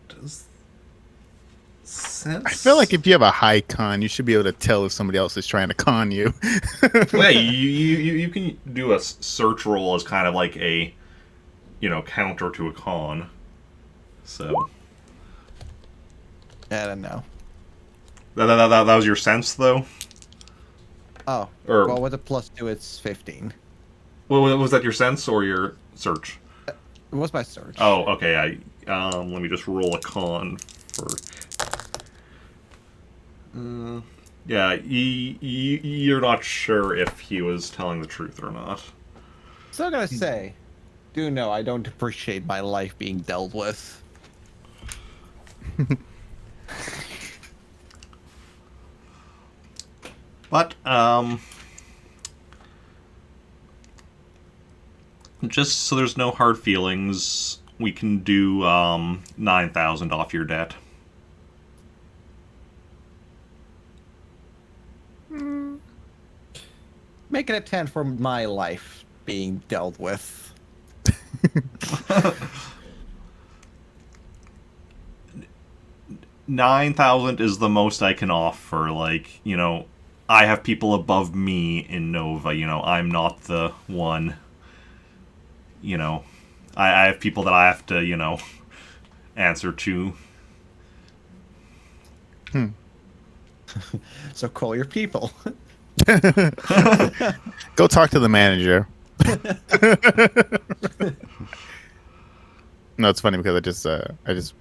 Does sense. I feel like if you have a high con, you should be able to tell if somebody else is trying to con you. Yeah, you can do a search roll as kind of like a, counter to a con. So I don't know. that was your sense, though? Oh, Or- well, with a +2, it's 15. Well, was that your sense or your search? It was my search. Oh, okay. Let me just roll a con for. Yeah, you're not sure if he was telling the truth or not. Still gonna say, do know I don't appreciate my life being dealt with. But just so there's no hard feelings, we can do 9,000 off your debt. Make it a 10 for my life being dealt with. 9,000 is the most I can offer. Like, I have people above me in Nova. I'm not the one. I have people that I have to, answer to. So call your people. Go talk to the manager. No, it's funny because I just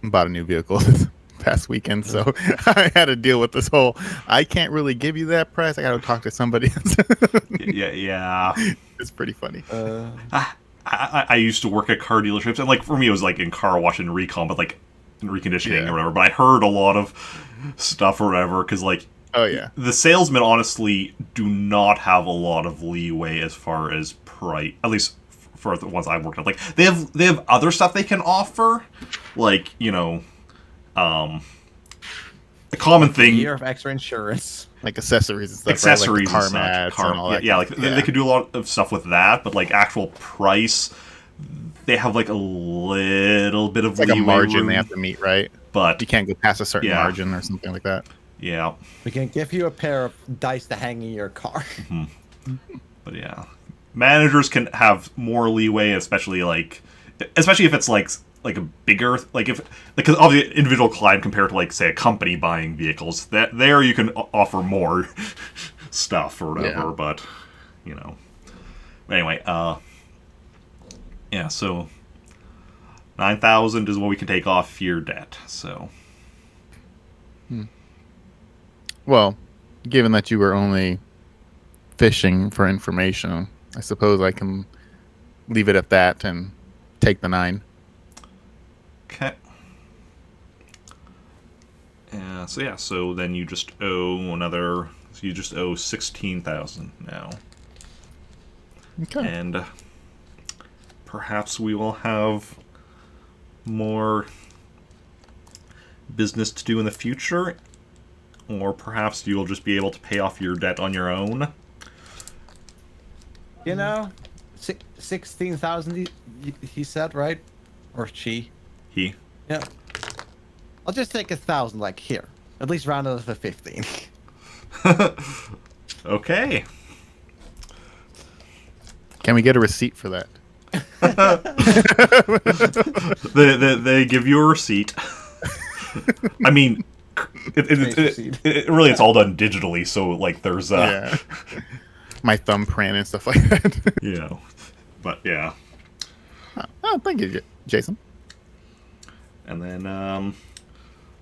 bought a new vehicle this past weekend, so I had to deal with this whole. I can't really give you that price. I got to talk to somebody else. Yeah. It's pretty funny. I used to work at car dealerships, and like for me, it was like in car wash and recon, but like in reconditioning or whatever. But I heard a lot of stuff or whatever because like. Oh yeah. The salesmen honestly do not have a lot of leeway as far as price, at least for the ones I've worked at. Like they have other stuff they can offer, like a common thing. Year of extra insurance. Like accessories and stuff. Accessories, right? Like the car and such. mats and all that. Yeah, like they could do a lot of stuff with that, but like actual price, they have like a little bit of It's like a leeway margin room, they have to meet, right? but You can't go past a certain Yeah. margin or something like that. yeah. We can give you a pair of dice to hang in your car. But yeah, managers can have more leeway, especially if it's like a bigger, like if like of the individual client compared to like say a company buying vehicles. That there you can offer more stuff or whatever. Yeah. But anyway, yeah. So 9,000 is what we can take off your debt. So Well, given that you were only fishing for information, I suppose I can leave it at that and take the 9. okay. So then you just owe another. So you just owe 16,000 now. Okay. And perhaps we will have more business to do in the future, or perhaps you'll just be able to pay off your debt on your own. You know, 16,000. He said, right? Or she? He. Yeah. I'll just take 1,000. Like here, at least round it up to 15. Okay. Can we get a receipt for that? They give you a receipt. I mean, it really it's all done digitally, so like there's Yeah. My thumbprint and stuff like that. But yeah. Oh, thank you, Jason. And then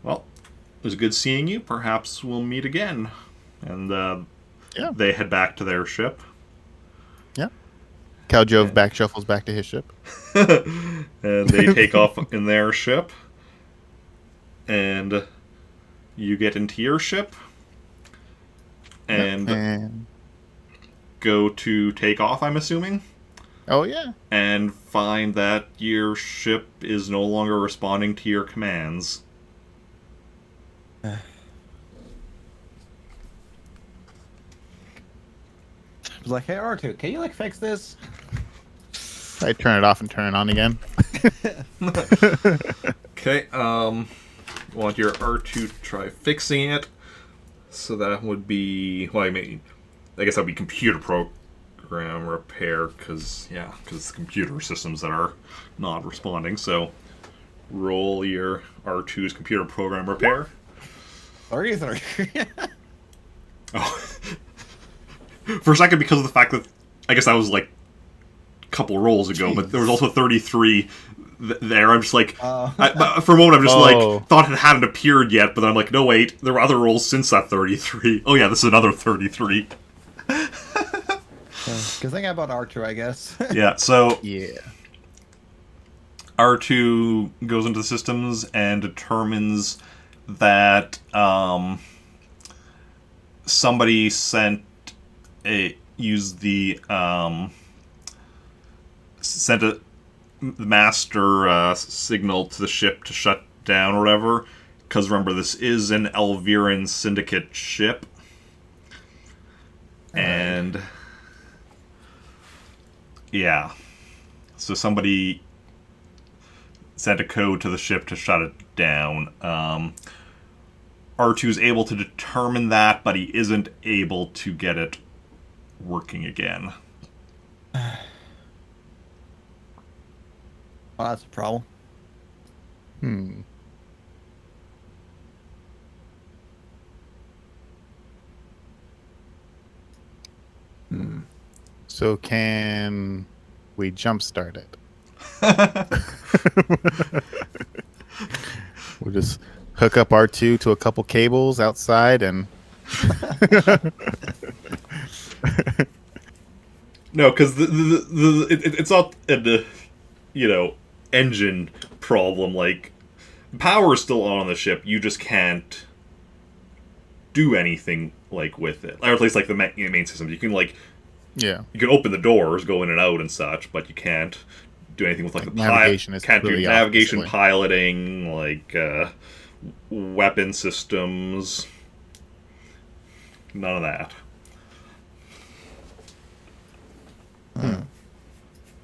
well, it was good seeing you. Perhaps we'll meet again. And Yeah. they head back to their ship. Yeah. Khaljov back shuffles back to his ship. And they take off in their ship. And you get into your ship. And go to take off, I'm assuming. Oh yeah. And find that your ship is no longer responding to your commands. I was like, hey R2, can you like fix this? I turn it off and turn it on again. Okay, want your R2 to try fixing it. So that would be, well, I guess that would be computer program repair, because it's computer systems that are not responding. So roll your R2's computer program repair. 33. Oh. For a second, because of the fact that, I guess that was like a couple rolls ago, but there was also 33 there. I'm just like, for a moment, I'm just like, thought it hadn't appeared yet, but then I'm like, no, wait, there were other rolls since that 33. Oh yeah, this is another 33. Good thing about R2, I guess. Yeah, so Yeah. R2 goes into the systems and determines that somebody sent a master signal to the ship to shut down or whatever, because remember, this is an Elviran Syndicate ship, and yeah, so somebody sent a code to the ship to shut it down. R2 is able to determine that, but he isn't able to get it working again. Well, that's a problem. So can we jumpstart it? We'll just hook up R2 to a couple cables outside and... No, because it's not an engine problem. Like, power is still on the ship. You just can't do anything like with it, or at least like the main system. You can you can open the doors, go in and out and such, but you can't do anything with like the navigation. Can't really do navigation, piloting, like weapon systems. None of that.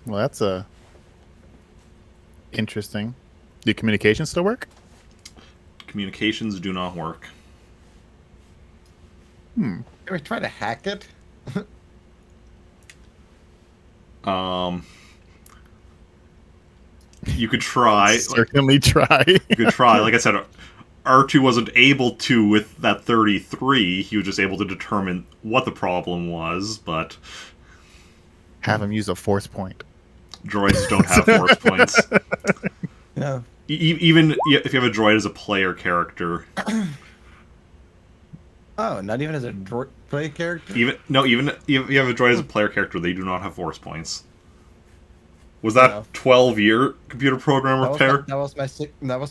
Well, that's interesting. Do communications still work? Communications do not work. Can we try to hack it? You could try. Certainly try. You could try. Like I said, R2 wasn't able to with that 33. He was just able to determine what the problem was, but Have him use a force point. droids don't have force points. No. Even if you have a droid as a player character. Oh, not even as a play character? Even if you have a droid as a player character, they do not have force points. Was that No. 12-year computer program repair? That was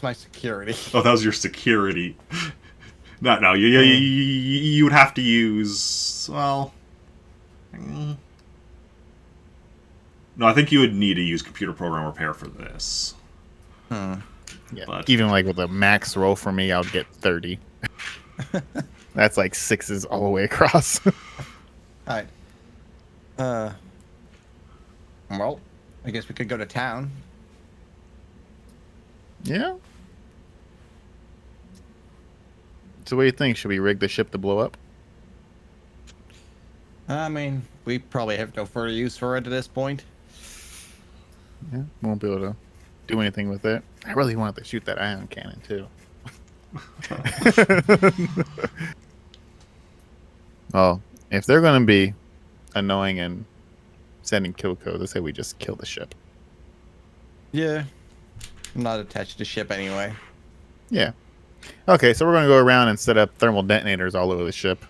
my security. Oh, that was your security. No, you would have to use, well... No, I think you would need to use computer program repair for this. Yeah. But- Even like with a max roll for me, I'll get 30. That's like 6s all the way across. Alright. Well, I guess we could go to town. Yeah. So what do you think? Should we rig the ship to blow up? I mean, we probably have no further use for it at this point. Yeah. Won't be able to do anything with it. I really wanted to shoot that ion cannon too. Well, if they're going to be annoying and sending kill codes, I say we just kill the ship. Yeah. I'm not attached to ship anyway. Yeah. Okay, so we're going to go around and set up thermal detonators all over the ship.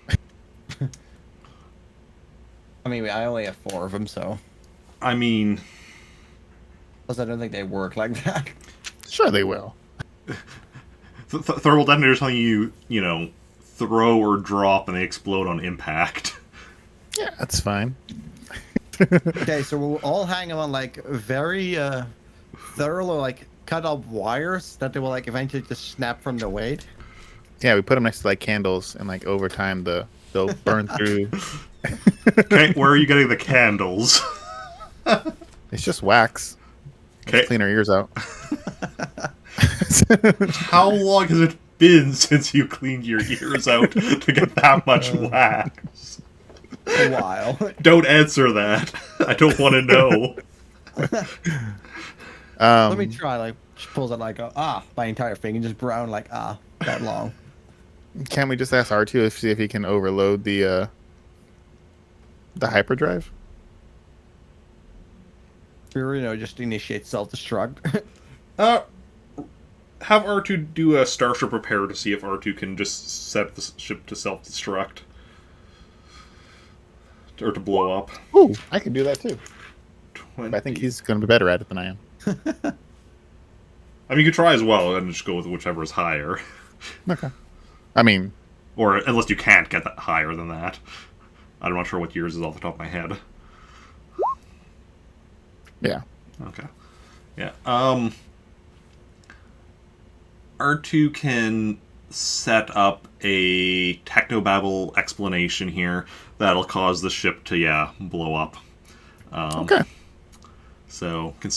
I mean, I only have 4 of them, so... I mean... Plus, I don't think they work like that. Sure they will. Thermal detonators telling you, throw or drop and they explode on impact. Yeah, that's fine. Okay, so we'll all hang them on, like, very, thoroughly, like, cut up wires that they will, like, eventually just snap from the weight. Yeah, we put them next to like candles, and like over time they'll burn through. Okay, where are you getting the candles? It's just wax. Okay. Let's clean our ears out. How long has it been since you cleaned your ears out to get that much wax? A while. Don't answer that. I don't want to know. Let me try. Like, she pulls out like my entire finger just brown like that long. Can we just ask R2 see if he can overload the hyperdrive? Just initiate self-destruct. Have R2 do a starship repair to see if R2 can just set the ship to self-destruct. Or to blow up. Ooh, I can do that too. 20. But I think he's going to be better at it than I am. I mean, you could try as well and just go with whichever is higher. Okay. I mean... Or, unless you can't get that higher than that. I'm not sure what yours is off the top of my head. Yeah. Okay. Yeah. R2 can set up a technobabble explanation here that'll cause the ship to, blow up. Okay. So, can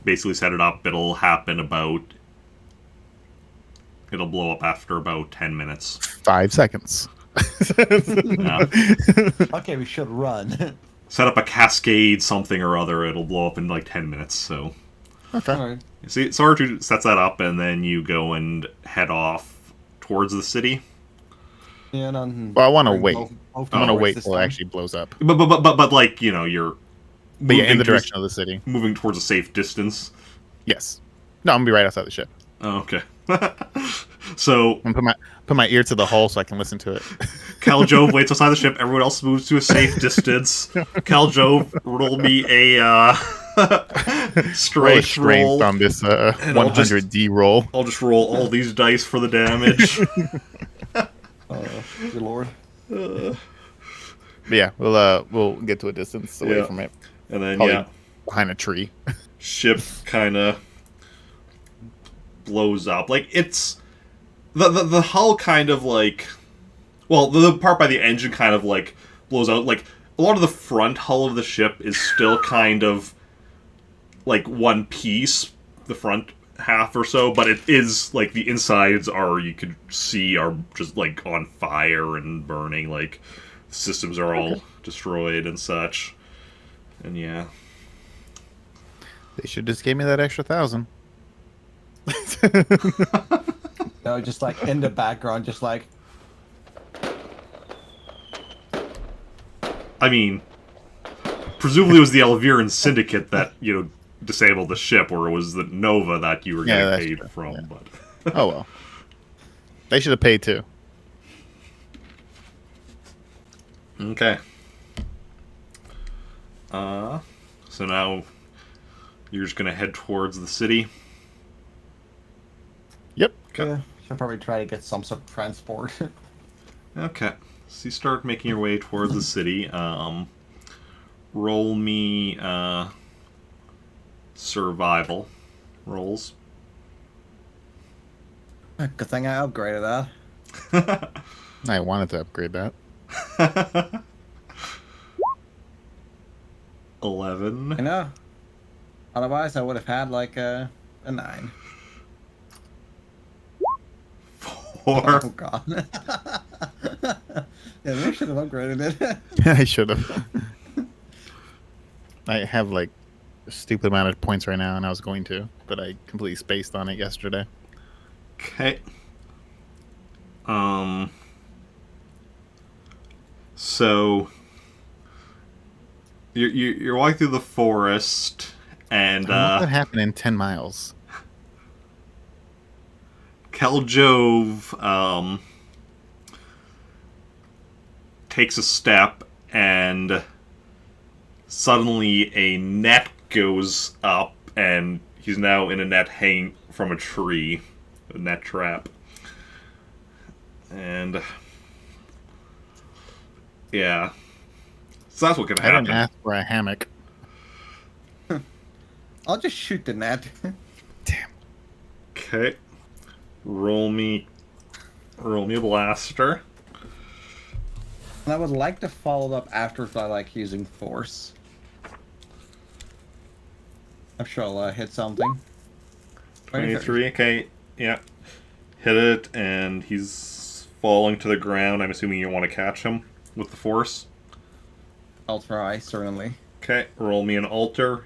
basically set it up. It'll happen about... It'll blow up after about 10 minutes. 5 seconds. Yeah. Okay, we should run. Set up a cascade something or other. It'll blow up in like 10 minutes, so... Okay. All right. See, so R2 sets that up, and then you go and head off towards the city. Yeah, Well, I want to wait. I'm going to wait till it actually blows up. But like, you're... But yeah, in the direction of the city. Moving towards a safe distance. Yes. No, I'm going to be right outside the ship. Oh, okay. So... I'm going to put my ear to the hull so I can listen to it. Khaljov waits outside the ship. Everyone else moves to a safe distance. Khaljov, roll me a strength roll from this 100D roll. I'll just roll all these dice for the damage. Good lord. Yeah, we'll get to a distance away from it. And then Probably behind a tree. Ship kind of blows up. Like it's the hull kind of like, well, the part by the engine kind of like blows out. Like a lot of the front hull of the ship is still kind of like one piece, the front half or so, but it is like the insides are, you could see, are just like on fire and burning. Like systems are all destroyed and such. And yeah, they should just give me that extra 1,000. No, just like in the background, just like. I mean, presumably it was the Elviran Syndicate that, disabled the ship, or it was the Nova that you were getting paid from. Yeah. But Oh well, they should have paid too. Okay. So now you're just gonna head towards the city. Yep. Okay. Yeah, should probably try to get some sort of transport. Okay. So you start making your way towards the city. Roll me survival rolls. Good thing I upgraded that. I wanted to upgrade that. 11. You know? Otherwise, I would have had like a 9. 4. Oh god. Yeah, maybe I should have upgraded it. I should have. I have like a stupid amount of points right now, and I was going to, but I completely spaced on it yesterday. Okay. So you're walking through the forest, and what would happen in 10 miles? Khaljov takes a step, and suddenly a net goes up, and he's now in a net hanging from a tree, a net trap. And yeah, so that's what can I happen. didn't ask for a hammock. I'll just shoot the net. Damn. Okay, roll me a blaster. And I would like to follow up after by like using force. I'm sure I'll hit something. 23. Okay, Yeah. Hit it, and he's falling to the ground. I'm assuming you want to catch him with the force. I'll try, certainly. Okay, roll me an altar.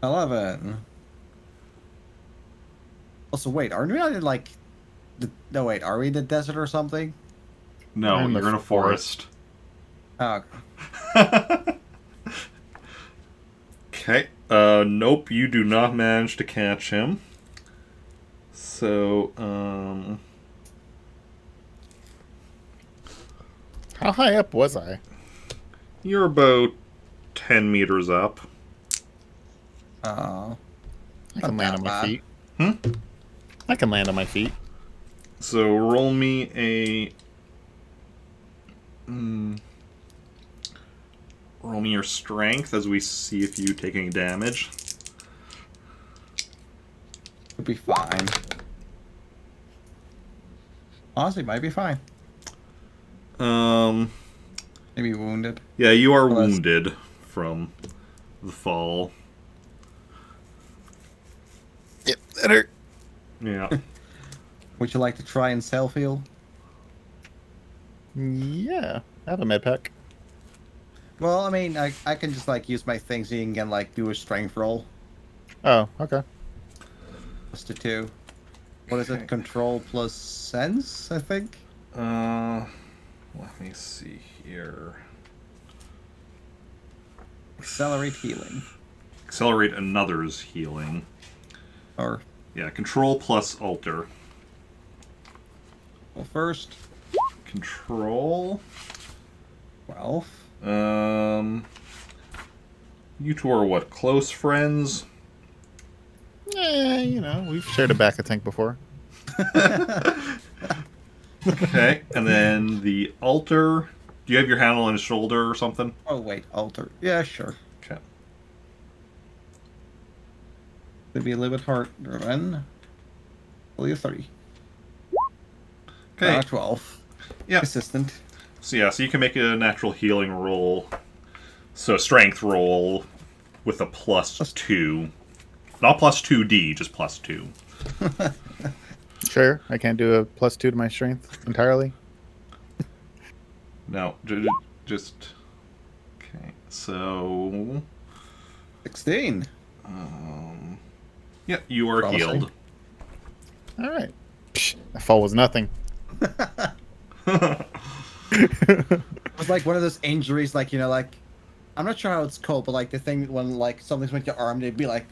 11. Also, wait, aren't we in, like... No, wait, are we in the desert or something? No, We're in the you're in a forest. Oh, Okay. Nope, you do not manage to catch him. So, How high up was I? you're about 10 meters up. oh. I can Not land that on my bad. feet. Hmm? I can land on my feet. So roll me a... roll me your strength as we see if you take any damage. It'll be fine. Honestly, might be fine. Maybe wounded. Yeah, you are Well, that's- wounded from the fall. Yep, that hurt. Yeah. Would you like to try and self-heal? Yeah, I have a med pack. Well, I mean, I can just, like, use my things and you can, like, do a strength roll. Oh, okay. Plus the 2. What is Okay. it? Control plus sense, I think? Let me see here. Accelerate healing. Accelerate another's healing. Or, Yeah, control plus alter. well, first, Control. 12. You two are what? Close friends? Yeah, you know, we've shared a back of tank before. Okay, and then the altar. Do you have your hand on his shoulder or something? Oh, wait, alter. Yeah, sure. Okay. Could be a little bit harder then. Only a 30. Okay. 12. Yeah. Assistant. So yeah, so you can make a natural healing roll. So strength roll with a +2. Not +2d, just +2. Sure, I can't do a +2 to my strength entirely. No, just... Okay, so... 16. Yeah, you are Promising. healed. All right. Psh, that fall was nothing. It was like one of those injuries, like, you know, like, I'm not sure how it's called, but like the thing when, like, something's with your arm, they'd be like,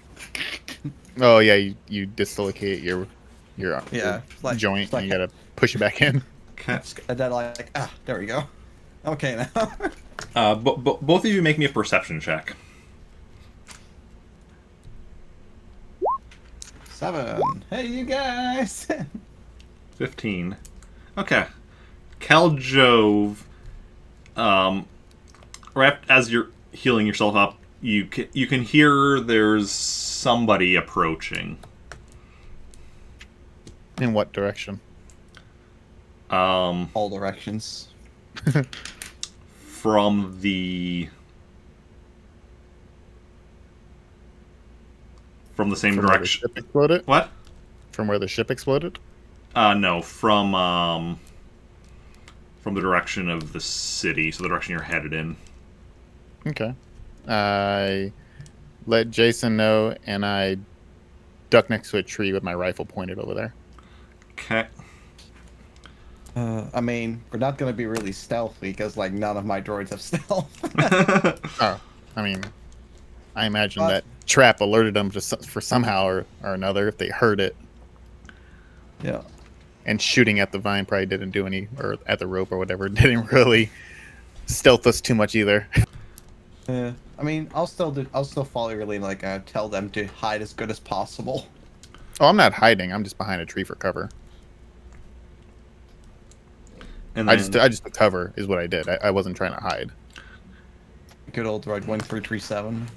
Oh yeah, you dislocate your yeah, your like, joint it's like, and you gotta push it back in. Okay. and then like, there we go. Okay now. Both of you make me a perception check. 7. Hey, you guys. 15. Okay. Khaljov, right as you're healing yourself up, you can hear there's somebody approaching. In what direction? All directions. From the same From where the direction. ship exploded? What? From where the ship exploded? No, from the direction of the city, so the direction you're headed in. Okay. I let Jason know, and I duck next to a tree with my rifle pointed over there. Okay. I mean, we're not gonna be really stealthy because like none of my droids have stealth. Oh, I mean, I imagine But- that trap alerted them to for somehow or another if they heard it. Yeah. And shooting at the vine probably didn't do any, or at the rope or whatever, didn't really stealth us too much either. Yeah. I mean, I'll still follow your lead, like tell them to hide as good as possible. Oh, I'm not hiding. I'm just behind a tree for cover. And I then, just took cover is what I did. I wasn't trying to hide. Good old droid 1337.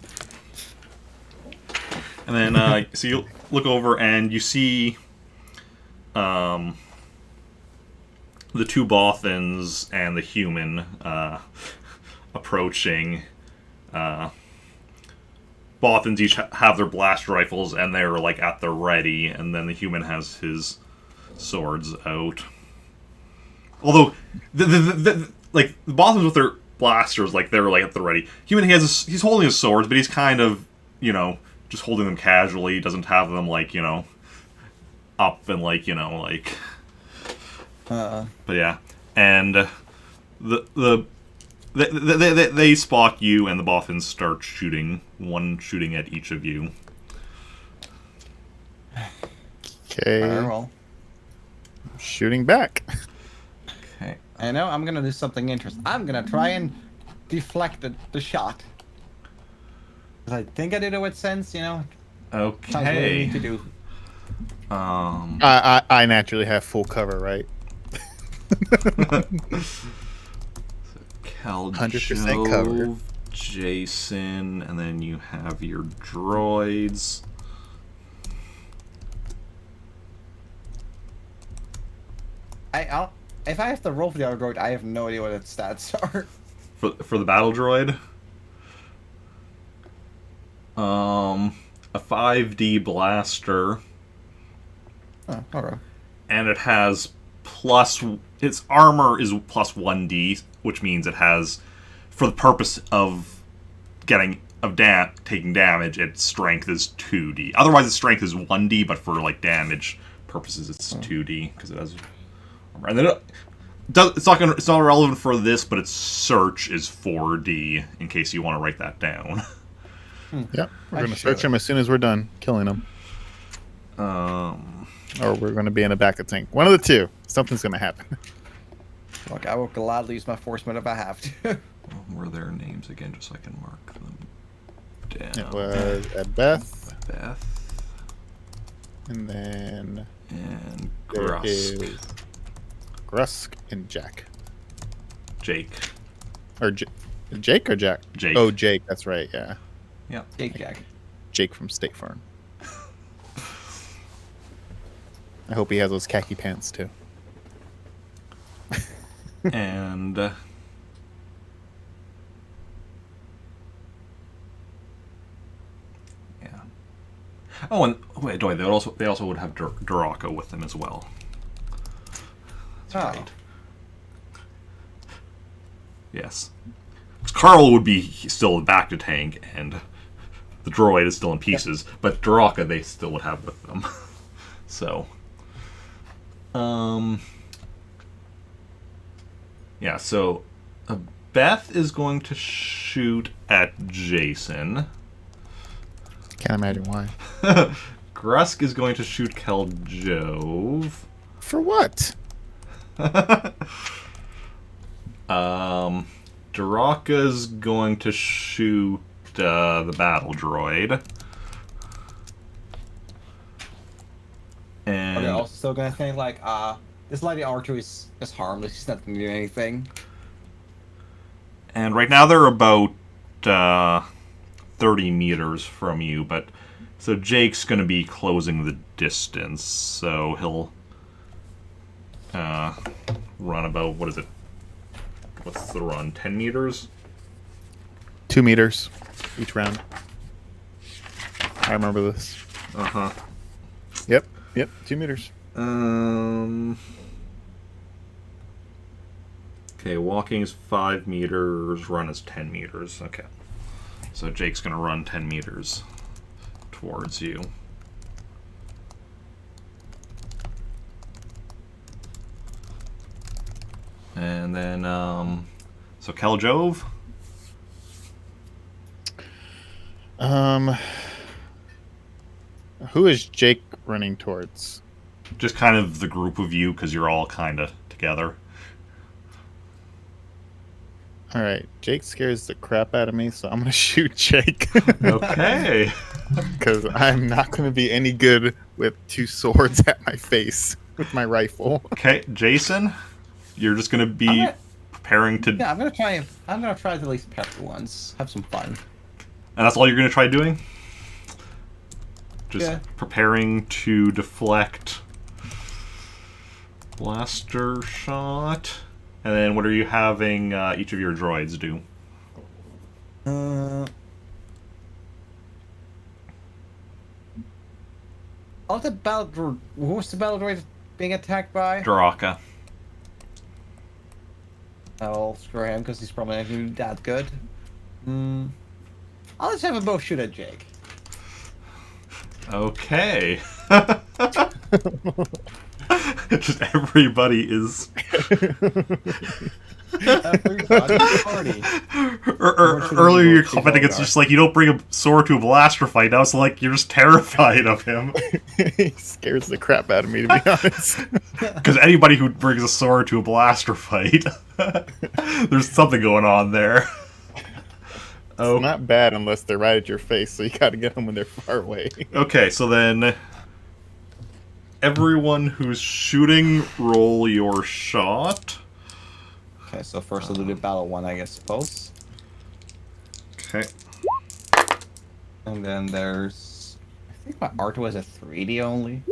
and then so you look over and you see the two Bothans and the human approaching. Bothans Bothans each have their blaster rifles, and they're like at the ready, and then the human has his swords out. Although, the Bothans with their blasters, like they're like at the ready. Human, he's holding his swords, but he's kind of, just holding them casually. He doesn't have them like, up and like, But yeah, and they spot you, and the Bothans start shooting. One shooting at each of you. Okay. Well, Shooting back. Okay. I know. I'm gonna do something interesting. I'm gonna try and deflect the shot. 'Cause I think I did it with sense. Sounds what I Okay. need to do. I naturally have full cover, right? 100% cover. Khaljov, Jacen, and then you have your droids. If I have to roll for the other droid, I have no idea what its stats are. For the battle droid, a 5D blaster, Oh, alright. and it has its armor is plus 1D, which means it has, for the purpose of taking damage, its strength is 2D. Otherwise, its strength is 1D, but for like damage purposes, it's 2D because it has. And then it's not relevant for this, but its search is 4D in case you want to write that down. Yep. We're I going to should. search him as soon as we're done killing him. Or we're going to be in the back of tank. One of the two. Something's going to happen. Look, I will gladly use my forceman if I have to. What were their names again, just so I can mark them down? It was Beth, Beth and then and there Grusk. is Grusk and Jack. Jake. Or Jake or Jack? Jake. Oh, Jake. That's right. Yeah. Yeah. Jake Jack. Jake from State Farm. I hope he has those khaki pants too. And yeah. Oh, and wait, they also would have Duraka with them as well. That's right. Yes. 'Cause Carl would be still back to tank, and the droid is still in pieces, but Duraka they still would have with them. So, yeah. So, Beth is going to shoot at Jacen. Can't imagine why. Grusk is going to shoot Khaljov. For what? Duraka's going to shoot the battle droid. And Okay, also still gonna think like, this lady R2 is harmless. She's not gonna do anything. And right now they're about 30 meters from you, but so Jake's going to be closing the distance, so he'll run about, what is it? What's the run? 10 meters? 2 meters each round. I remember this. Uh-huh. Yep. 2 meters. Okay, walking is 5 meters, run is 10 meters. Okay. So Jake's going to run 10 meters towards you. And then, so Khaljov? Who is Jake running towards? Just kind of the group of you, because you're all kind of together. All right, Jake scares the crap out of me, so I'm gonna shoot Jake. Okay. Because I'm not gonna be any good with 2 swords at my face with my rifle. Okay, Jacen, you're just going to be preparing to... Yeah, I'm gonna try to at least prep for once. Have some fun. And that's all you're going to try doing? Just Yeah. preparing to deflect blaster shot. And then what are you having each of your droids do? Oh, the battle. Who was the battle droid being attacked by? Draka. I'll screw him because he's probably not doing that good. I'll just have them both shoot at Jake. Okay. Just everybody is. Everybody party. Earlier, you're commenting it's just like you don't bring a sword to a blaster fight. Now it's like you're just terrified of him. He scares the crap out of me, to be honest. Because anybody who brings a sword to a blaster fight, there's something going on there. It's not bad unless they're right at your face, so you gotta get them when they're far away. Okay, so then everyone who's shooting, roll your shot. Okay, so first we'll do the battle one, I guess, suppose. Okay. And then there's... I think my art was a 3D only.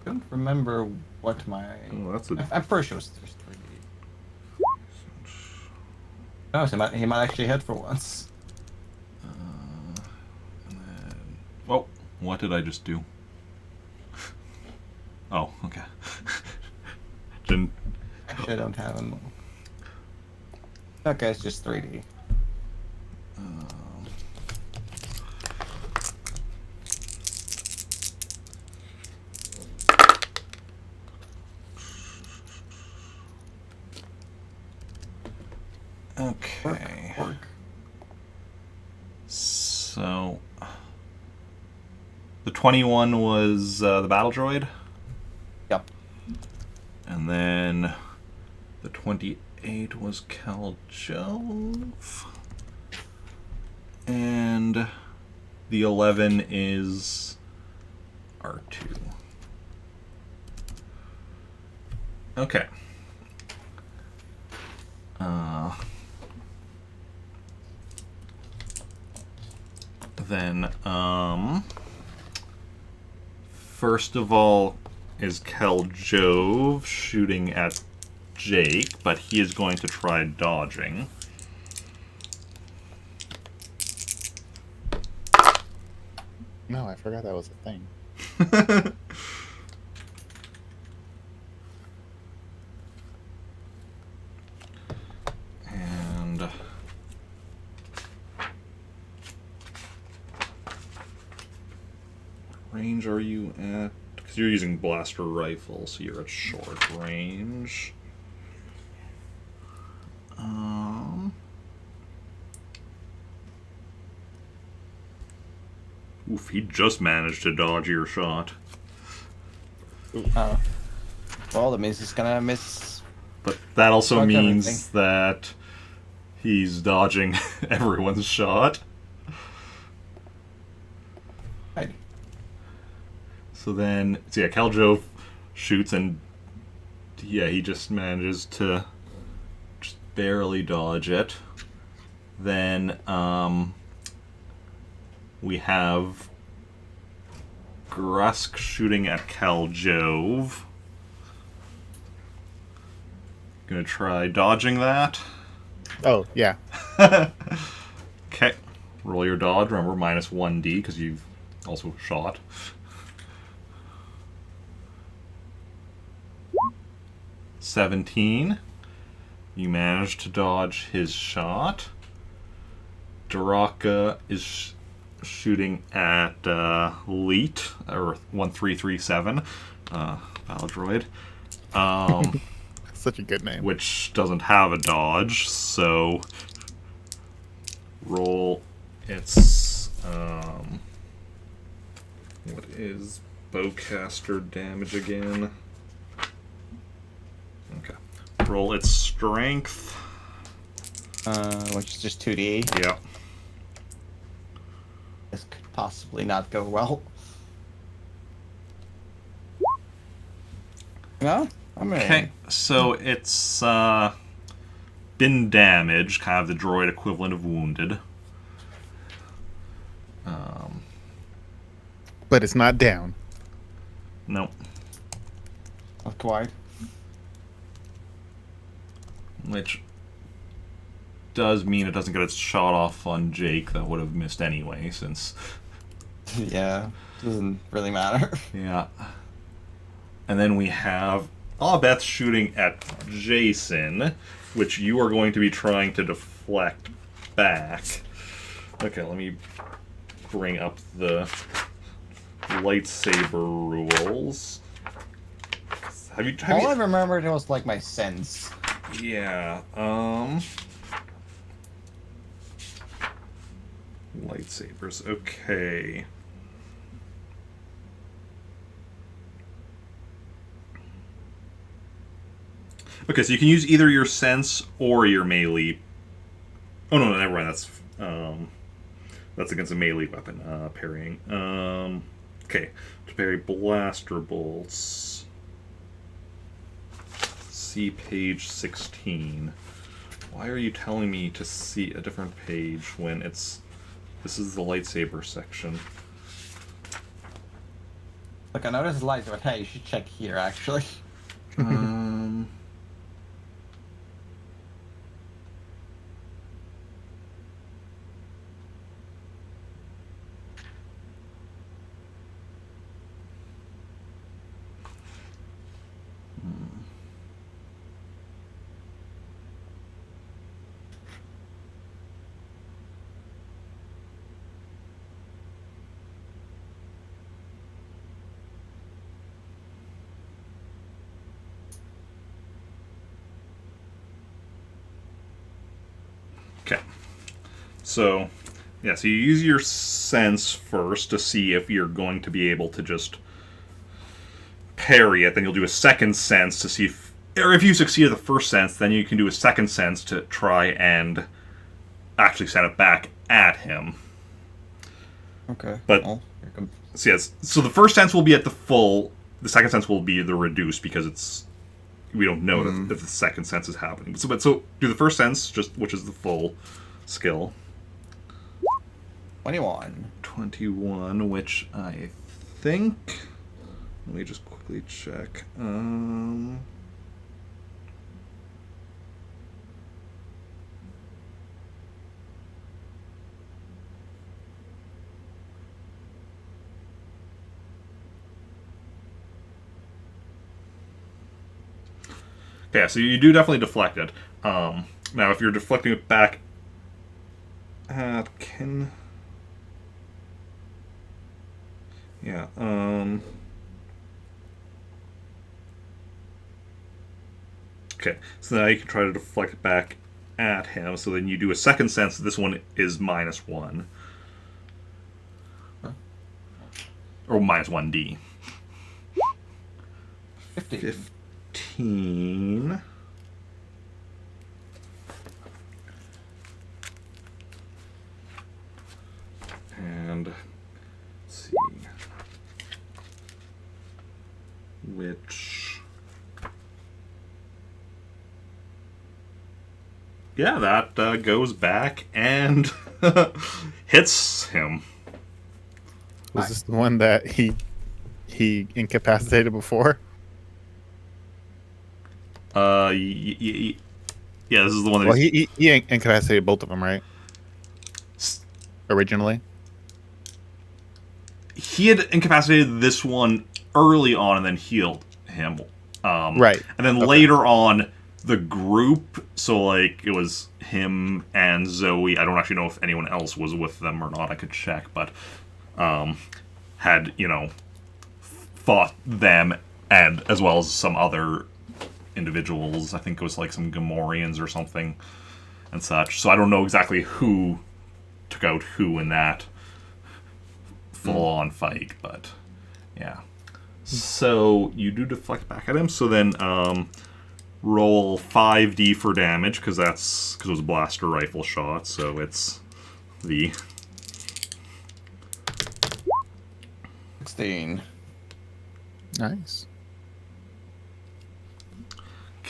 Don't remember what my... Oh, that's a... I'm pretty sure it was 3D. No, he might actually hit for once. and then... Oh, what did I just do? Oh, okay. Didn't... Actually, I don't have him. Okay, it's just 3D. Okay. Work. So... The 21 was the battle droid? Yep. And then the 28 was Khaljov. And the 11 is R2. Okay. Then, first of all is Khaljov shooting at Jake, but he is going to try dodging. No, I forgot that was a thing. And range are you at? Because you're using blaster rifle, so you're at short range. Oof, he just managed to dodge your shot. Oh. Well, that means he's gonna miss. But that also Dodge means everything. that he's dodging everyone's shot. Right. So then, so yeah, Khaljov shoots and yeah, he just manages to just barely dodge it. Then we have Grusk shooting at Khaljov. Gonna try dodging that. Oh, yeah. Okay, roll your dodge. Remember, minus 1d because you've also shot. $17. You managed to dodge his shot. Draka is shooting at Leet, or 1337, battle droid. Such a good name. Which doesn't have a dodge, so roll its what is bowcaster damage again? Okay. Roll its strength. Which is just 2D. Yep. This could possibly not go well. No? I mean... Okay, so it's been damaged, kind of the droid equivalent of wounded. But it's not down. Nope. Not quite. which does mean it doesn't get its shot off on Jake. That would have missed anyway, since... Yeah, doesn't really matter. Yeah. And then we have Beth shooting at Jacen, which you are going to be trying to deflect back. Okay, let me bring up the lightsaber rules. All I remembered was like my sense. Yeah, lightsabers, okay. Okay, so you can use either your sense or your melee. Oh no, never mind. That's against a melee weapon. Parrying. Okay, to parry blaster bolts. See page 16. Why are you telling me to see a different page when it's... This is the lightsaber section. Look, I know this is light, but hey, you should check here actually. Okay. So, yeah, so you use your sense first to see if you're going to be able to just parry it. Then you'll do a second sense to see if... Or if you succeed at the first sense, then you can do a second sense to try and actually send it back at him. Okay. But... Well, here comes... So, yes, so the first sense will be at the full... The second sense will be the reduced because it's... We don't know if the second sense is happening. So do the first sense, which is the full skill. 21. 21, which I think... Let me just quickly check. Yeah, so you do definitely deflect it. Now, if you're deflecting it back at Yeah, okay, so now you can try to deflect it back at him, so then you do a second sense. This one is -1. Huh? Or -1d. 15. 15. And let's see. Which... Yeah, that goes back and hits him. Was this the one that he incapacitated before? Yeah, this is the one that... Well, he incapacitated both of them, right? Originally? He had incapacitated this one early on and then healed him. Right. And then later on, the group, so like it was him and Zoe, I don't actually know if anyone else was with them or not, I could check, but had, fought them and as well as some other individuals. I think it was like some Gamorreans or something and such. So I don't know exactly who took out who in that full-on fight, but yeah. So you do deflect back at him. So then roll 5d for damage because it was a blaster rifle shot. So it's the 16. Nice.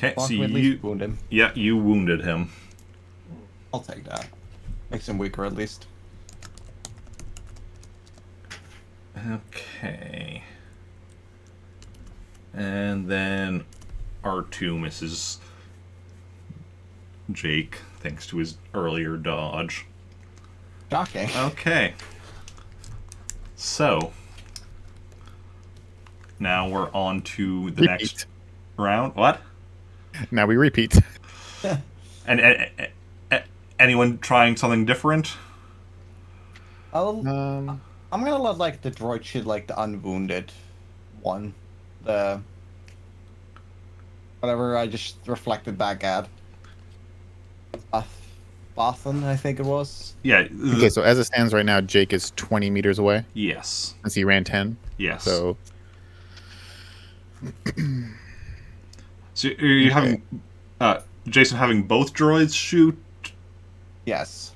okay. Well, So we at least wound him. yeah, you wounded him. I'll take that. Makes him weaker at least. Okay. And then R2 misses Jake, thanks to his earlier dodge. Shocking. Okay. So, now we're on to the next round. What? Now we repeat. And anyone trying something different? I'm gonna let like the droid shoot like the unwounded one, the whatever I just reflected back at. Bothan, I think it was. Yeah. Okay, so as it stands right now, Jake is 20 meters away. Yes. Since he ran 10. Yes. So are you having Jacen having both droids shoot Yes.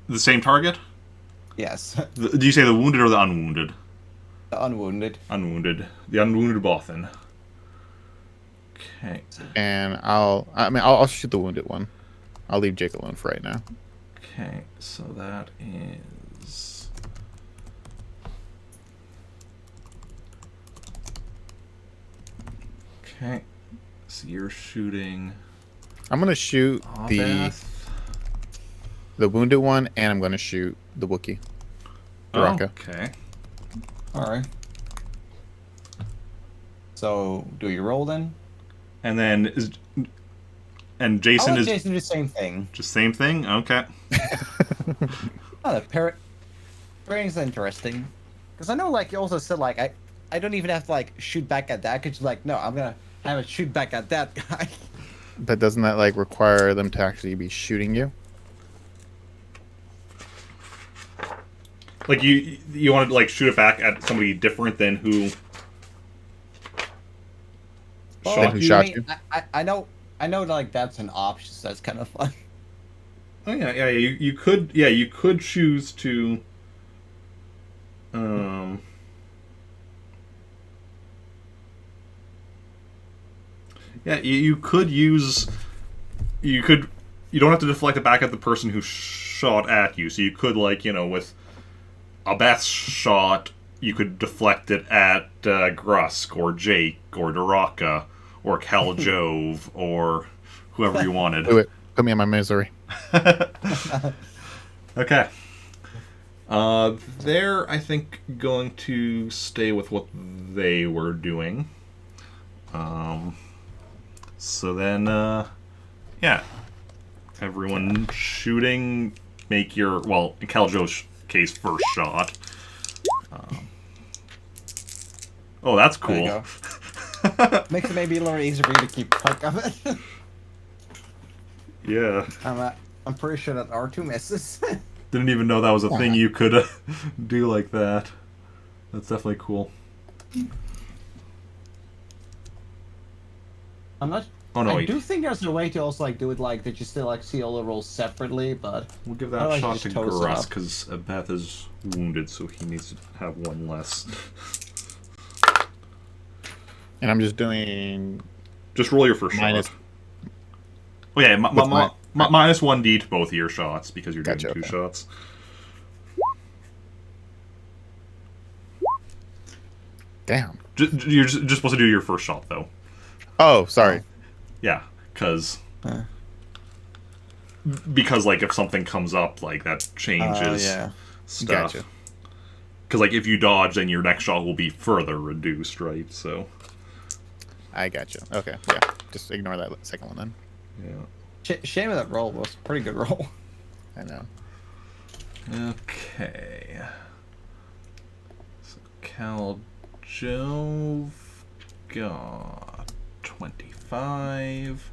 the same target? Yes. Do you say the wounded or the unwounded? The unwounded. Unwounded. The unwounded Bothan. Okay. and I'll shoot the wounded one. I'll leave Jake alone for right now. Okay, so that is... Okay, so you're shooting... I'm gonna shoot Abeth. the wounded one, and I'm gonna shoot the Wookiee. Baraka. Okay. Alright. So, do you roll then? And then is... And I'll Jacen let is... Jason do the same thing. Just same thing? Okay. Oh, the pairing's interesting. Because I know, like, you also said, like, I don't even have to, like, shoot back at that. Because you're like, no, I'm gonna have it shoot back at that guy. But doesn't that like require them to actually be shooting you? Like, you want to, like, shoot it back at somebody different than who... Shot you? Shot you? I know, like, that's an option, so that's kind of fun. Oh yeah, you could choose to you could use you don't have to deflect it back at the person who shot at you. So you could, like, with a Beth's shot, you could deflect it at Grusk or Jake or Daraka or Khaljov or whoever you wanted. Do it. Put me in my misery. Okay. They're, I think, going to stay with what they were doing. So then, yeah. Everyone shooting, make your, well, in Khaljov's case, first shot. Oh, that's There you cool. go. Makes it maybe a little easier for you to keep track of it. Yeah. I'm pretty sure that R2 misses. Didn't even know that was a thing you could do like that. That's definitely cool. I'm not. Oh, no, I wait. do think there's a way to also like do it like that you still like see all the rolls separately, but We'll give that otherwise shot you to just toss it Grusk, up. because Beth is wounded, so he needs to have one less. And I'm just doing Just roll your first minus. shot. Oh yeah, What's my- minus 1d to both of your shots, because you're Gotcha, doing two okay. shots. Damn. You're just supposed to do your first shot, though. Oh, sorry. Yeah, because... Huh. Because, like, if something comes up, like, that changes Yeah. stuff. Gotcha. Because, like, if you dodge, then your next shot will be further reduced, right? So... I gotcha. Okay, yeah. Just ignore that second one then. Yeah. Shame of that roll was a pretty good roll. I know. Okay. So Khaljov got 25.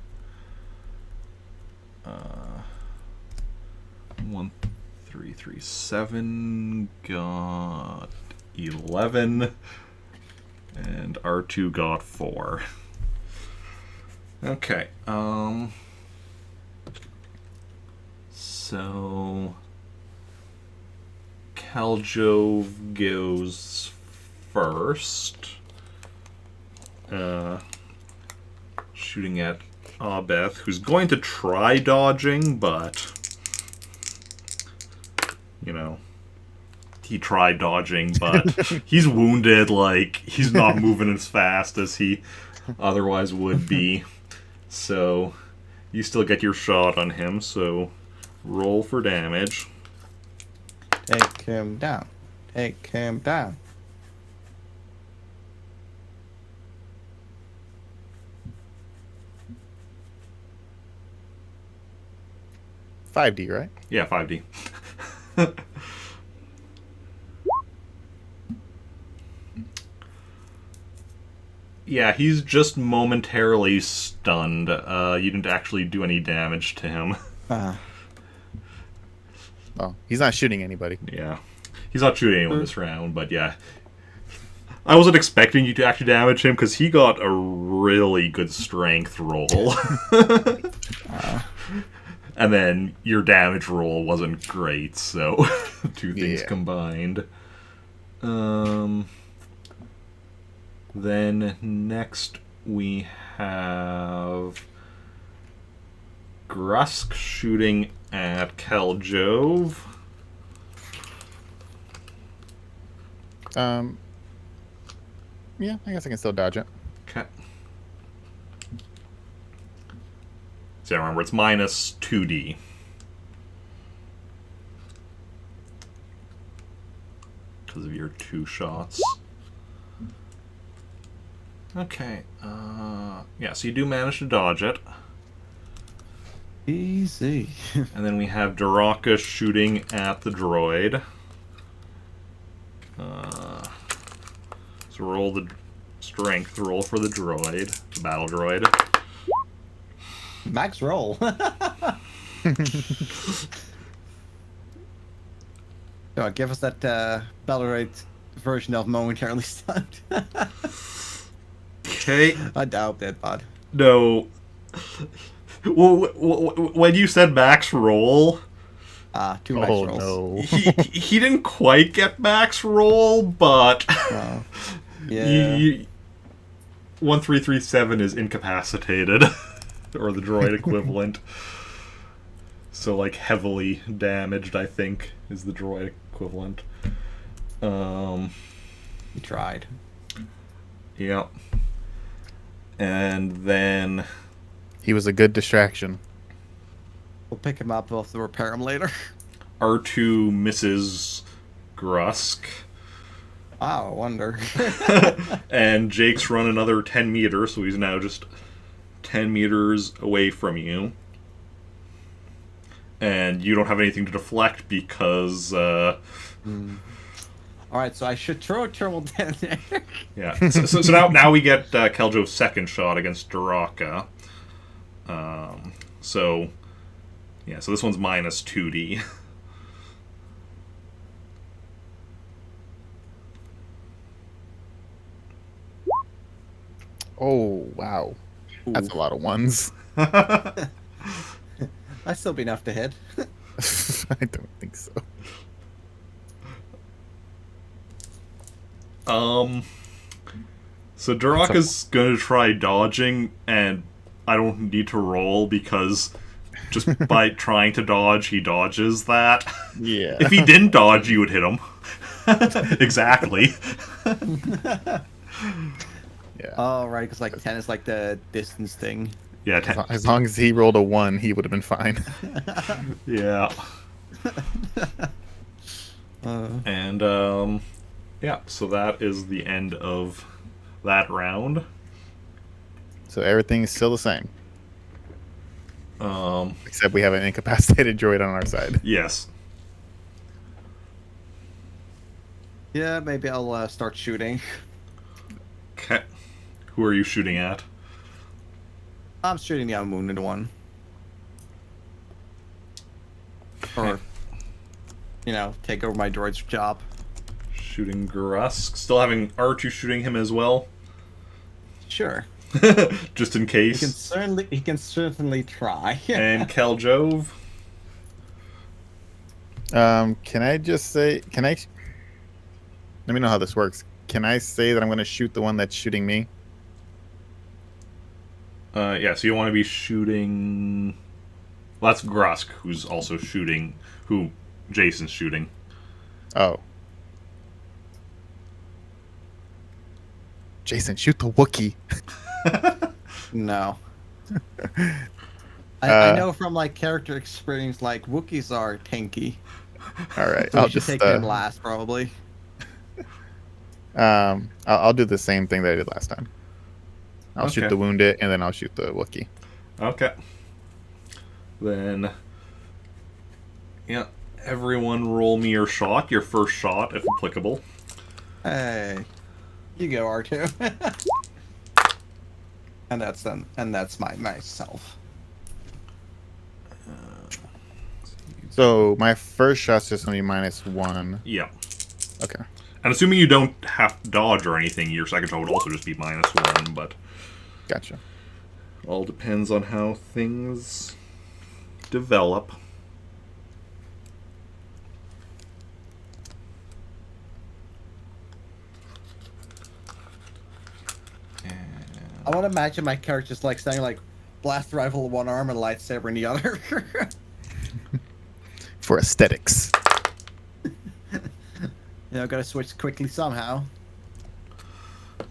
1337 got 11. And R2 got 4. Okay. So Khaljov goes first. Shooting at Abeth, who's going to try dodging, but he tried dodging, but he's wounded, like, he's not moving as fast as he otherwise would be. So You still get your shot on him, so roll for damage. Take him down. Take him down. $5D, right? Yeah, 5D. Yeah, he's just momentarily stunned. You didn't actually do any damage to him. Oh, he's not shooting anybody. Yeah. He's not shooting anyone this round, but yeah. I wasn't expecting you to actually damage him, because he got a really good strength roll. And then your damage roll wasn't great, so two things combined. Then next we have Grusk shooting at Khaljov. Yeah, I guess I can still dodge it. Okay. So remember, it's minus 2D. Because of your 2 shots. Okay. Yeah, so you do manage to dodge it. Easy. And then we have Daraka shooting at the droid. So roll the strength roll for the droid, the battle droid. Max roll. So give us that battle rate version of momentarily stunned. Okay. I doubt that, bud. No. Well, when you said max roll, 2 max rolls. No. he didn't quite get max roll, but Yeah. 1337 is incapacitated, or the droid equivalent. So like heavily damaged, I think, is the droid equivalent. He tried. Yep. And then He was a good distraction. We'll pick him up. We'll have to repair him later. R2 misses Grusk. Oh, I wonder. And Jake's run another 10 meters, so he's now just 10 meters away from you. And you don't have anything to deflect because... Alright, so I should throw a turtle down there. Yeah. So now we get Khaljov's second shot against Daraka. So this one's minus 2D. Oh, wow. That's a lot of ones. That'd still be enough to hit. I don't think so. So Daraka's gonna try dodging, and I don't need to roll because just by trying to dodge, he dodges that. Yeah. If he didn't dodge, you would hit him. Exactly. Yeah. Oh, right, because like 10 is like the distance thing. Yeah, As long as he rolled a 1, he would have been fine. yeah. And yeah, so that is the end of that round. So everything is still the same. Except we have an incapacitated droid on our side. Yes. Yeah, maybe I'll start shooting. Okay. Who are you shooting at? I'm shooting the unwounded one. Or, take over my droid's job. Shooting Grusk. Still having R2 shooting him as well? Sure. Just in He case. can certainly try. And Khaljov? Can I just say... Let me know how this works. Can I say that I'm going to shoot the one that's shooting me? Yeah, so you want to be shooting... Well, that's Grusk, who's also shooting... Who Jacen's shooting. Oh. Jacen, shoot the Wookiee. No. I know from like character experience, like Wookiees are tanky. All right, So I'll we should just take them last, probably. I'll do the same thing that I did last time. I'll shoot Okay. the wounded, and then I'll shoot the Wookiee. Okay. Then, yeah, everyone roll me your shot, your first shot, if applicable. Hey, you go R2. And that's them. And that's myself. So my first shot's just gonna be -1. Yeah. Okay. And assuming you don't have to dodge or anything, your second shot would also just be -1, but Gotcha. all depends on how things develop. I want to imagine my character's like standing like blast rifle in one arm and lightsaber in the other. For aesthetics. Gotta switch quickly somehow.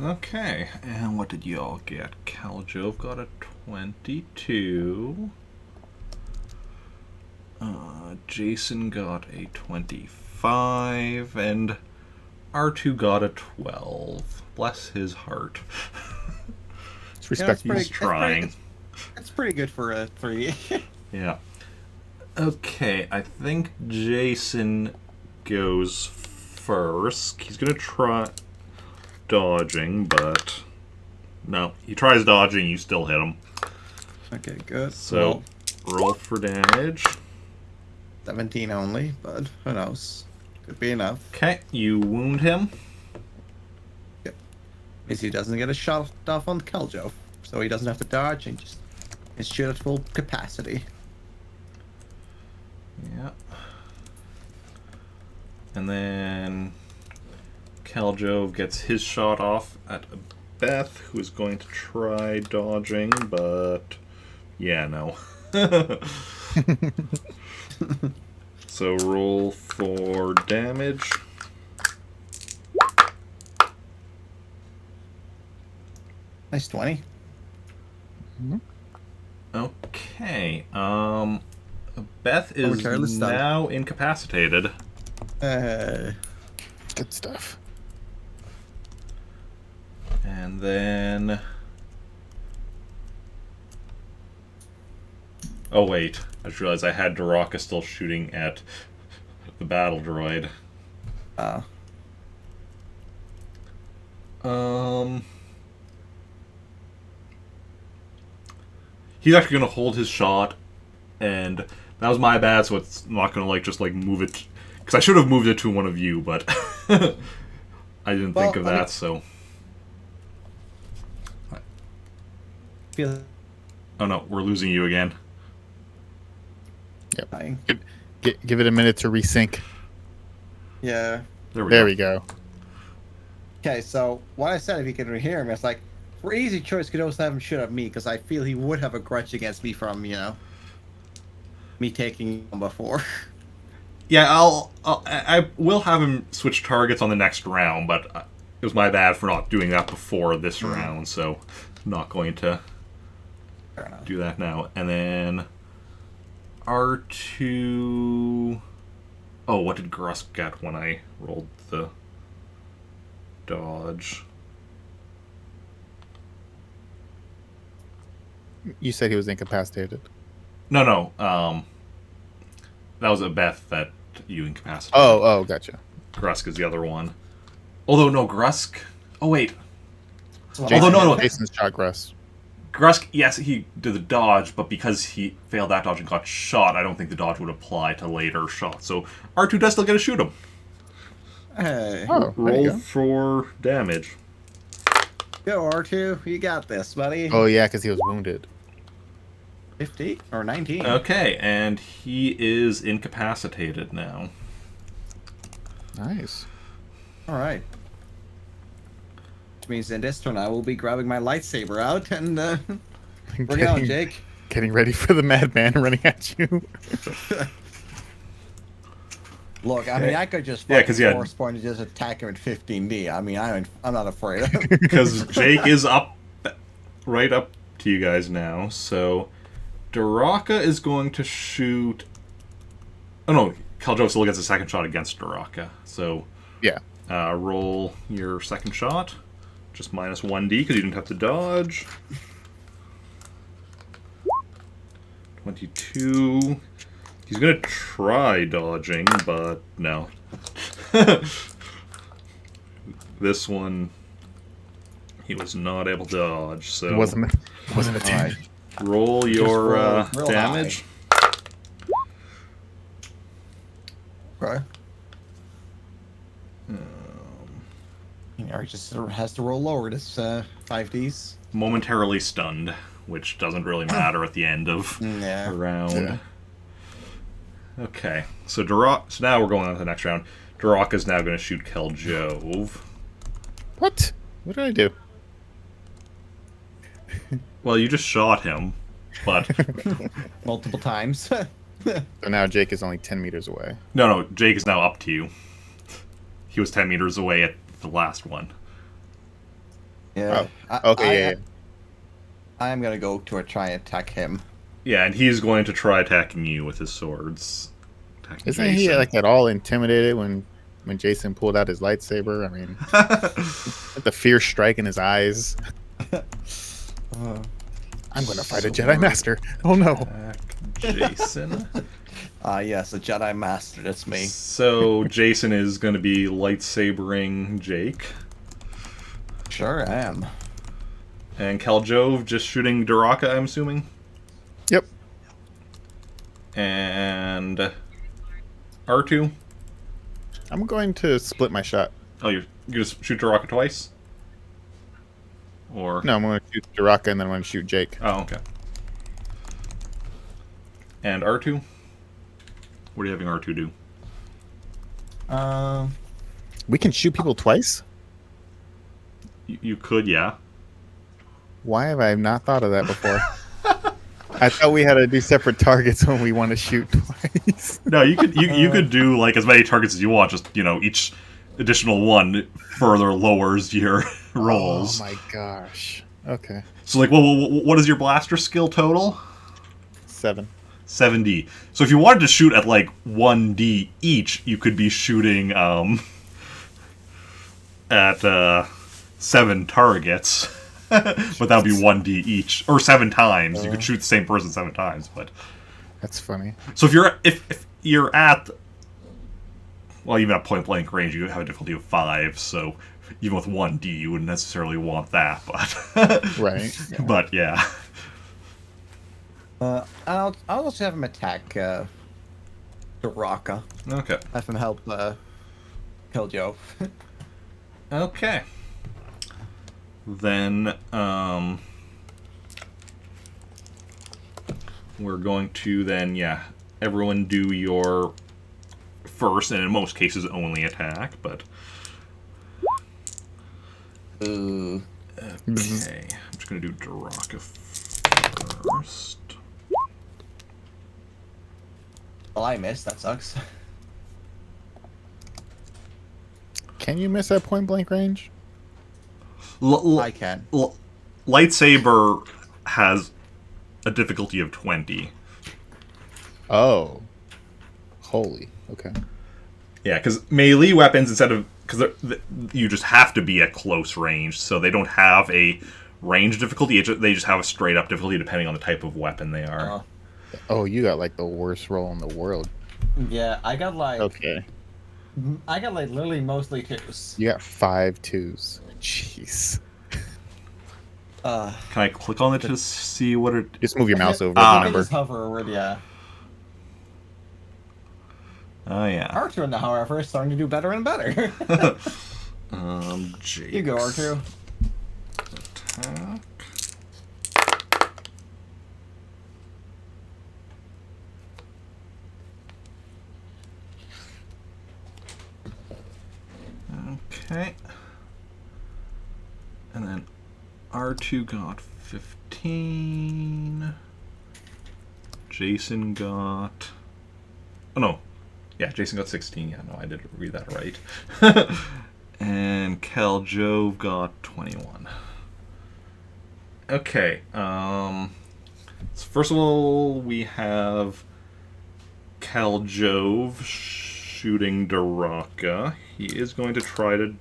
Okay, and what did y'all get? Khaljov got a 22. Jacen got a 25, and R2 got a 12. Bless his heart. It's respectable. He's trying. It's pretty good for a 3. Yeah. Okay, I think Jacen goes first. He's gonna try dodging, but no, he tries dodging, you still hit him. Okay, good. So roll for damage. 17 only, but who knows? Could be enough. Okay, you wound him. Means he doesn't get a shot off on Khaljov, so he doesn't have to dodge and just shoot at full capacity. Yeah. And then Khaljov gets his shot off at Beth, who's going to try dodging, but yeah, no. So roll for damage. Nice 20. Okay. Beth is careless stun. now incapacitated. Good stuff. And then... Oh, wait. I just realized I had Daraka still shooting at the battle droid. He's actually going to hold his shot, and that was my bad, so it's not going to, like, just, like, move it... Because I should have moved it to one of you, but I didn't think of that, so... Feel Oh no, we're losing you again. Yep. dying. Give it a minute to resync. Yeah. There we go. Okay, so what I said, if you can hear me, it's like, for easy choice, could also have him shoot at me, because I feel he would have a grudge against me from, me taking him before. Yeah, I will have him switch targets on the next round, but it was my bad for not doing that before this round, so I'm not going to Fair enough. do that now. And then R2... Oh, what did Grusk get when I rolled the dodge? You said he was incapacitated. No. That was a Beth that you incapacitated. Oh, gotcha. Grusk is the other one. Although, no, Grusk... Oh, wait. Jason, no. Jason's shot Grusk. Grusk, yes, he did the dodge, but because he failed that dodge and got shot, I don't think the dodge would apply to later shots. So R2 does still get to shoot him. Hey. Oh, there you Roll go. for damage. Go, R2. You got this, buddy. Oh, yeah, because he was wounded. 50 or 19. Okay, and he is incapacitated now. Nice. All right. Which means in this turn, I will be grabbing my lightsaber out and bring it on, Jake. Getting ready for the madman running at you. Look, I mean, I could just Yeah, 'cause he had- force point and just attack him at 15D. I mean, I'm not afraid. Because Jake is right up to you guys now. So Duraka is going to shoot. Oh no, Khaljov still gets a second shot against Duraka. So Yeah. roll your second shot. Just minus 1d because you didn't have to dodge. 22. He's going to try dodging, but no. This one, he was not able to dodge, so... It wasn't a 10. Alright. Roll your real damage. Okay. He just has to roll lower. This 5Ds. Momentarily stunned, which doesn't really matter at the end of Yeah. a round. Yeah. Okay, so so now we're going on to the next round. Duraka's now going to shoot Khaljov. What? What did I do? Well, you just shot him, but... Multiple times. So now Jake is only 10 meters away. No, Jake is now up to you. He was 10 meters away at the last one. Yeah. Oh, okay, yeah. I'm gonna go to try and attack him. Yeah, and he's going to try attacking you with his swords. Attacking Isn't he Jacen. like at all intimidated when Jacen pulled out his lightsaber? I mean, the fear strike in his eyes. I'm going to fight a Jedi Master. Oh no. Attack Jacen. Yes, a Jedi Master. That's me. So Jacen is going to be lightsabering Jake. Sure am. And Khaljov just shooting Duraka, I'm assuming. Yep. And R2. I'm going to split my shot. Oh, you're going to shoot Duraka twice? Or... No, I'm going to shoot Duraka and then I'm going to shoot Jake. Oh, okay. And R2? What are you having R2 do? We can shoot people twice? You could, yeah. Why have I not thought of that before? I thought we had to do separate targets when we want to shoot twice. No, you could do like as many targets as you want. Just each additional one further lowers your rolls. Oh my gosh. Okay. So like, what is your blaster skill total? 7. 7D. So if you wanted to shoot at like 1D each, you could be shooting at 7 targets. But that would be 1D each, or 7 times. You could shoot the same person 7 times, but That's funny. so if you're at, well, even at point blank range, you have a difficulty of 5. So even with 1D, you wouldn't necessarily want that, but Right. but yeah. I'll also have him attack Duraka. Okay. Have him help Khaljov. Okay. Then we're going to everyone do your first, and in most cases only attack, but Ooh. okay. I'm just gonna do Duraka first. Well, I missed. That sucks. Can you miss at point blank range? I can. Lightsaber has a difficulty of 20. Oh. Holy. Okay. Yeah, because melee weapons, because you just have to be at close range, so they don't have a range difficulty. They just have a straight up difficulty depending on the type of weapon they are. Oh, you got like the worst roll in the world. Yeah, I got like Okay. literally mostly 2s. You got 5 2s. Jeez. Can I click on it to see what it... Just move your mouse over the I number. just hover over it, yeah. Oh, yeah. R2, however, is starting to do better and better. Jake. You go, R2. Attack. Okay. And then R2 got 15. Jacen got... Oh, no. Yeah, Jacen got 16. Yeah, no, I did read that right. And Khaljov got 21. Okay, So first of all, we have Khaljov shooting Daraka. He is going to try to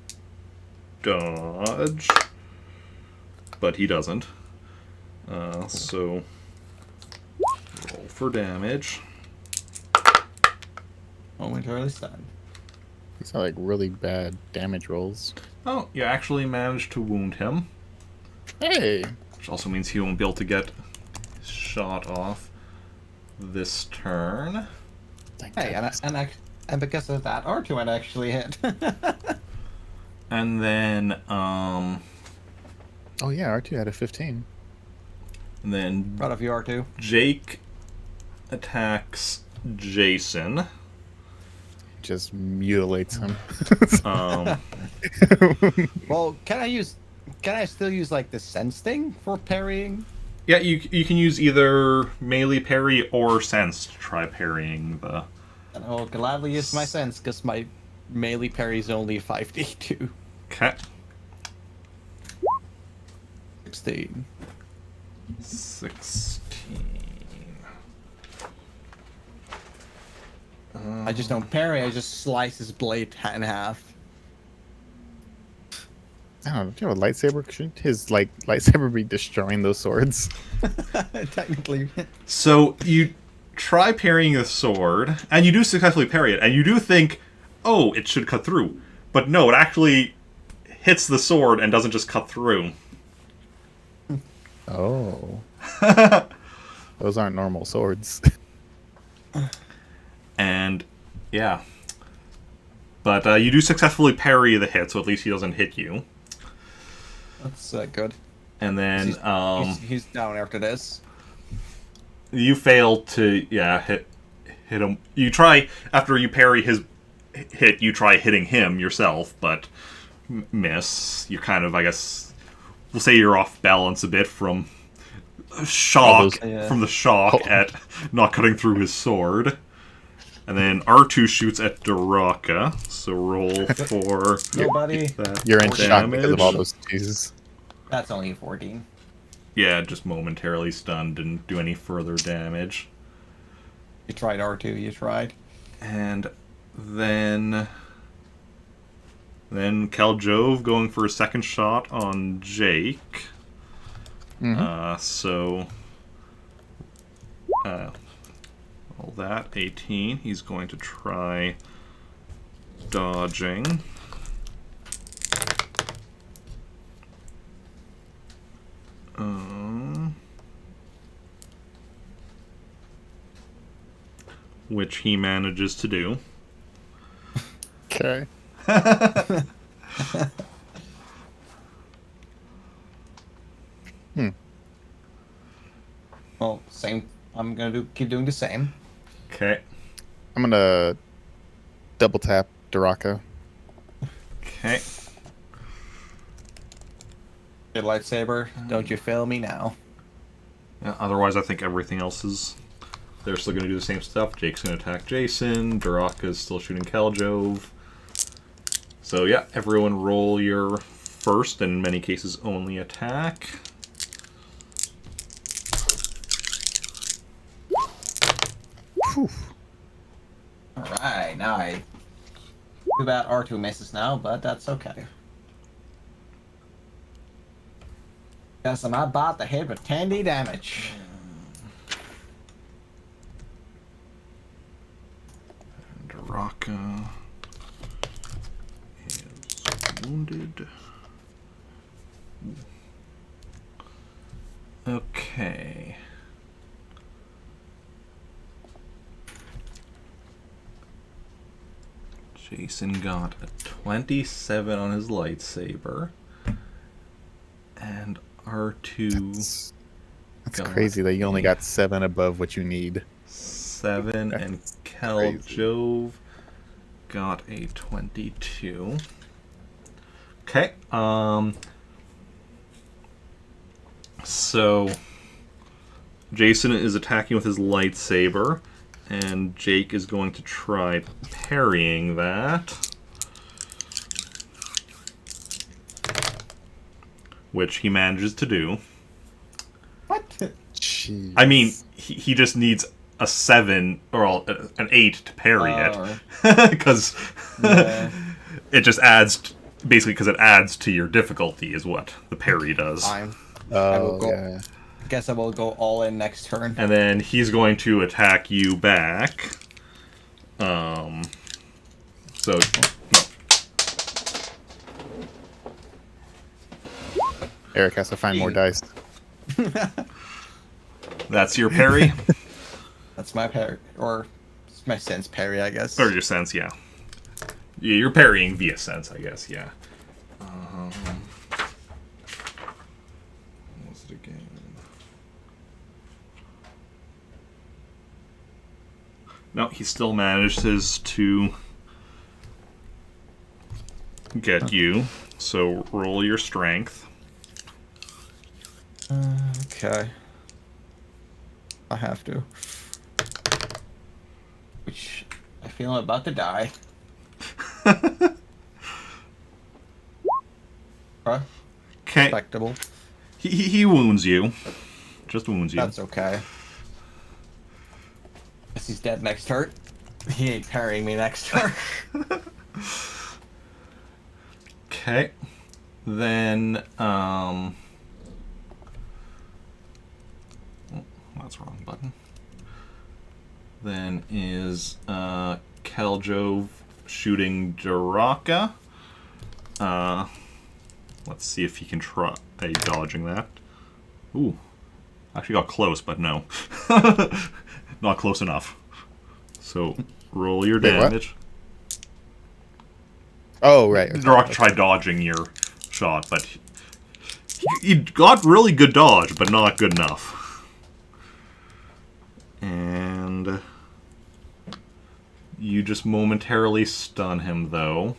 dodge, but he doesn't. So roll for damage. Momentarily stunned. These are like really bad damage rolls. Oh, you actually managed to wound him, Hey, which also means he won't be able to get his shot off this turn. thank Hey, goodness. and because of that, R2 had actually hit. And then, Oh yeah, R2 had a 15. Proud of you, R2. Jake attacks Jacen. Just mutilates him. Um, Well, can I still use like the sense thing for parrying? yeah, you can use either melee parry or sense to try parrying the. And I'll gladly use my sense because my melee parry is only 5d2. Okay. 16. 16. I just don't parry, I just slice his blade in half. I don't know. Do you have a lightsaber? Shouldn't his lightsaber be destroying those swords? Technically. So you try parrying the sword, and you do successfully parry it, and you do think, oh, it should cut through. But no, it actually hits the sword and doesn't just cut through. Oh. Those aren't normal swords. And, yeah. But you do successfully parry the hit, so at least he doesn't hit you. That's good. And then He's down after this. you fail to, hit him. You try, after you parry his hit, you try hitting him yourself, but miss. You're kind of, I guess, we'll say you're off balance a bit from shock, from the shock at not cutting through his sword. And then R2 shoots at Daraka, so roll for Nobody. that You're in shock because of all damage. those twos. That's only 14. Yeah, just momentarily stunned, didn't do any further damage. You tried R2, you tried. And then Khaljov going for a second shot on Jake. So all that 18. He's going to try dodging. Which he manages to do. Okay. Well, same. I'm gonna keep doing the same. Okay. I'm gonna double tap Daraka. Okay. Good lightsaber. Don't you fail me now. Yeah, otherwise, I think everything else is. They're still going to do the same stuff. Jake's going to attack Jacen. Daraka's still shooting Khaljov. So yeah, everyone roll your first, and in many cases only attack. Alright, now I... Too bad R2 misses now, but that's okay. Guess I'm about to hit with 10d damage. Daraka is wounded. Okay. Jacen got a 27 on his lightsaber. And R2 That's got crazy that you only got 7 above what you need. 7, and Khaljov got a 22. Okay, so Jacen is attacking with his lightsaber, and Jake is going to try parrying that, which he manages to do. What? Jeez. I mean, he just needs a 7 or an 8 to parry it, because Yeah. it just adds basically because it adds to your difficulty is what the parry does. Fine. I will Oh, go. yeah. Guess I will go all in next turn. And then he's going to attack you back. So no. Eric has to find more dice. That's your parry. That's my parry, or it's my sense parry, I guess. Or your sense, yeah. Yeah, you're parrying via sense, I guess, yeah. What was it again? No, he still manages to get you. So roll your strength. Okay. I have to. Which I feel I'm about to die. Huh? Okay, Respectable. he wounds you. Just wounds you. That's okay. Guess he's dead next turn. He ain't parrying me next turn. Okay. Then, oh, that's wrong button. Then is, Khaljov shooting Jaraka. Let's see if he can try dodging that. Ooh. Actually got close, but no. Not close enough. So, roll your Wait, what? damage. Oh, right. Okay. Jaraka tried dodging your shot, but he got really good dodge, but not good enough. And you just momentarily stun him, though.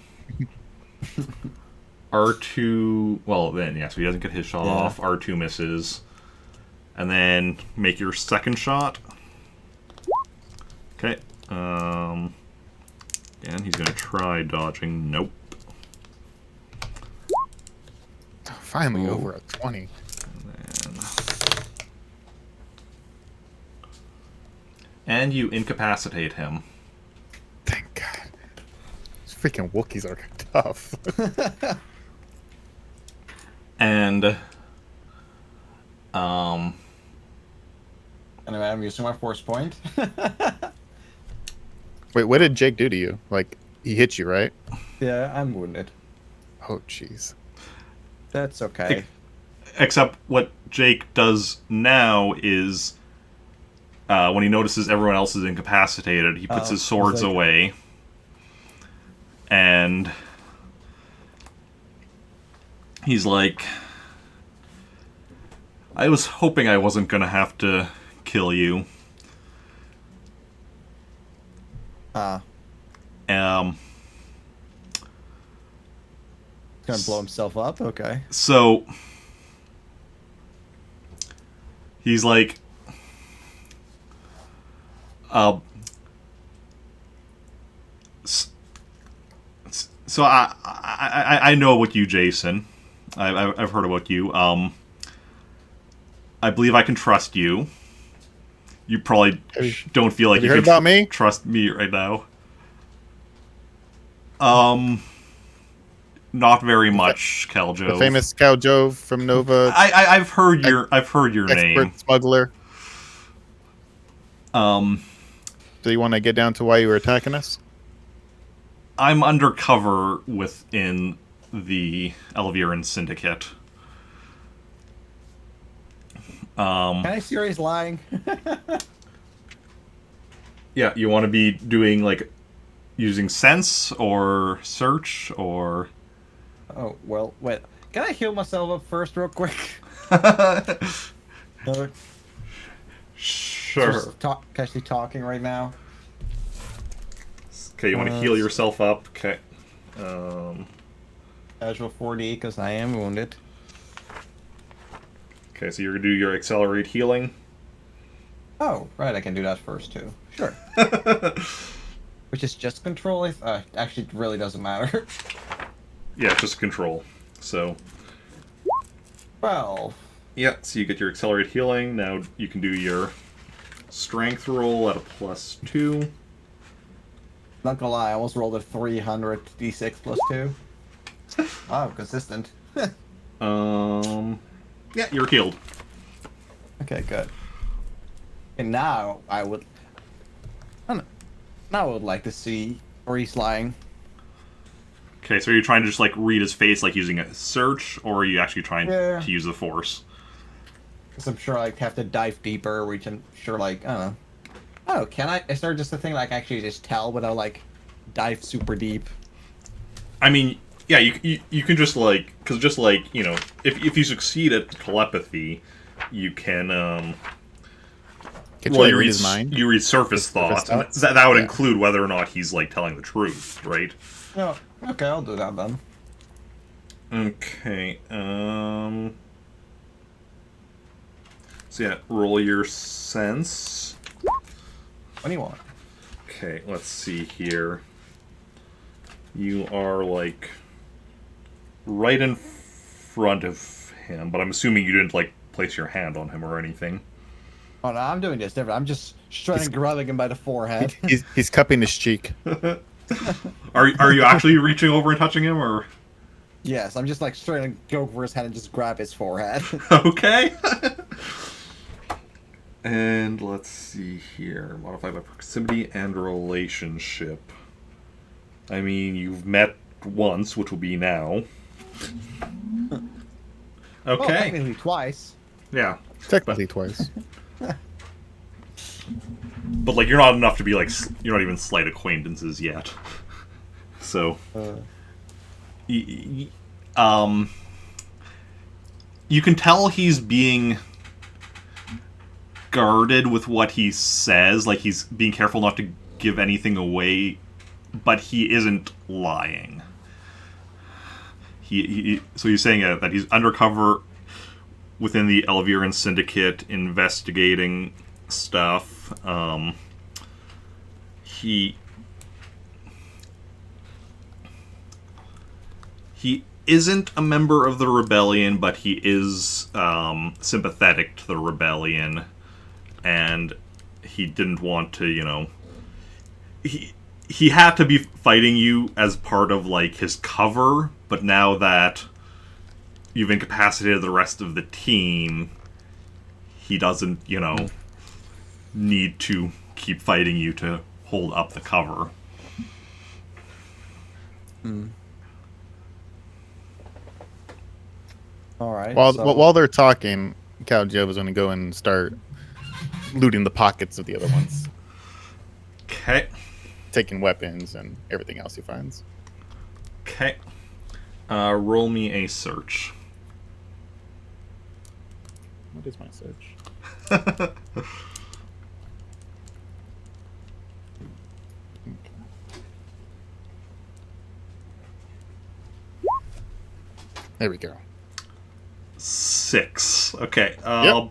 R2, well then, yeah, so he doesn't get his shot off. R2 misses. And then make your second shot. Okay. Again, he's gonna try dodging. Nope. Finally Ooh. over a 20. And you incapacitate him. Thank God. These freaking Wookiees are tough. And Anyway, I'm using my force point. Wait, what did Jake do to you? Like, he hit you, right? Yeah, I'm wounded. Oh, jeez. That's okay. except what Jake does now is when he notices everyone else is incapacitated, he puts his swords like- away. And he's like, I was hoping I wasn't gonna have to kill you. Gonna blow himself up? Okay. So he's like, so I know about you, Jacen. I've heard about you. I believe I can trust you. You probably don't feel like have you you heard can about me? trust me right now. Not very much, Khaljov. The famous Khaljov from Nova. I've heard your expert name. smuggler. Do you want to get down to why you were attacking us? I'm undercover within the Elviran Syndicate. Can I see where he's lying? Yeah, you want to be doing like using sense or search or Oh, well, wait. Can I heal myself up first real quick? sure. Actually talking right now. Okay, you want to heal yourself up. Okay. Casual 4D because I am wounded. Okay, so you're gonna do your accelerate healing. Oh, right, I can do that first too. Sure. Which is just control. Actually, it really doesn't matter. Yeah, just control. So 12. Yeah, so you get your accelerated healing. Now you can do your strength roll at a +2. Not gonna lie, I almost rolled a 300 d6 plus 2. Oh, consistent. Yeah, you're healed. Okay, good. And now I would... I don't know. Now I would like to see where he's lying. Okay, so are you trying to just, like, read his face, like, using a search, or are you actually trying to use the force? Because I'm sure I'd have to dive deeper, which I'm sure, like, I don't know. Oh, can I? Is there just a thing like actually just tell without, like, dive super deep? I mean, yeah, you can just, like, because just, like, you know, if you succeed at telepathy, you can, Can you read his mind? You read surface thoughts, and that would include whether or not he's, like, telling the truth, right? No. Okay, I'll do that then. Okay, so yeah, roll your sense. 21. Okay, let's see here. You are, like, right in front of him, but I'm assuming you didn't, like, place your hand on him or anything. Oh no, I'm doing this different. I'm just trying to grabbing him by the forehead. He's cupping his cheek. Are you actually reaching over and touching him, or? Yes, I'm just like trying to go for his head and just grab his forehead. Okay. And let's see here. Modified by proximity and relationship. I mean, you've met once, which will be now. Okay. Well, technically twice. Yeah. Technically twice. But, like, you're not enough to be, like, you're not even slight acquaintances yet. So, you can tell he's being guarded with what he says, like he's being careful not to give anything away, but he isn't lying. So he's saying that he's undercover within the Elviran Syndicate investigating stuff. He isn't a member of the rebellion, but he is sympathetic to the rebellion, and he didn't want to, you know... He had to be fighting you as part of, like, his cover, but now that you've incapacitated the rest of the team, he doesn't, you know, need to keep fighting you to hold up the cover. Alright. While they're talking, Khaljov is going to go and start looting the pockets of the other ones. Okay. Taking weapons and everything else he finds. Okay. Roll me a search. What is my search? There we go. 6. Okay. Yep.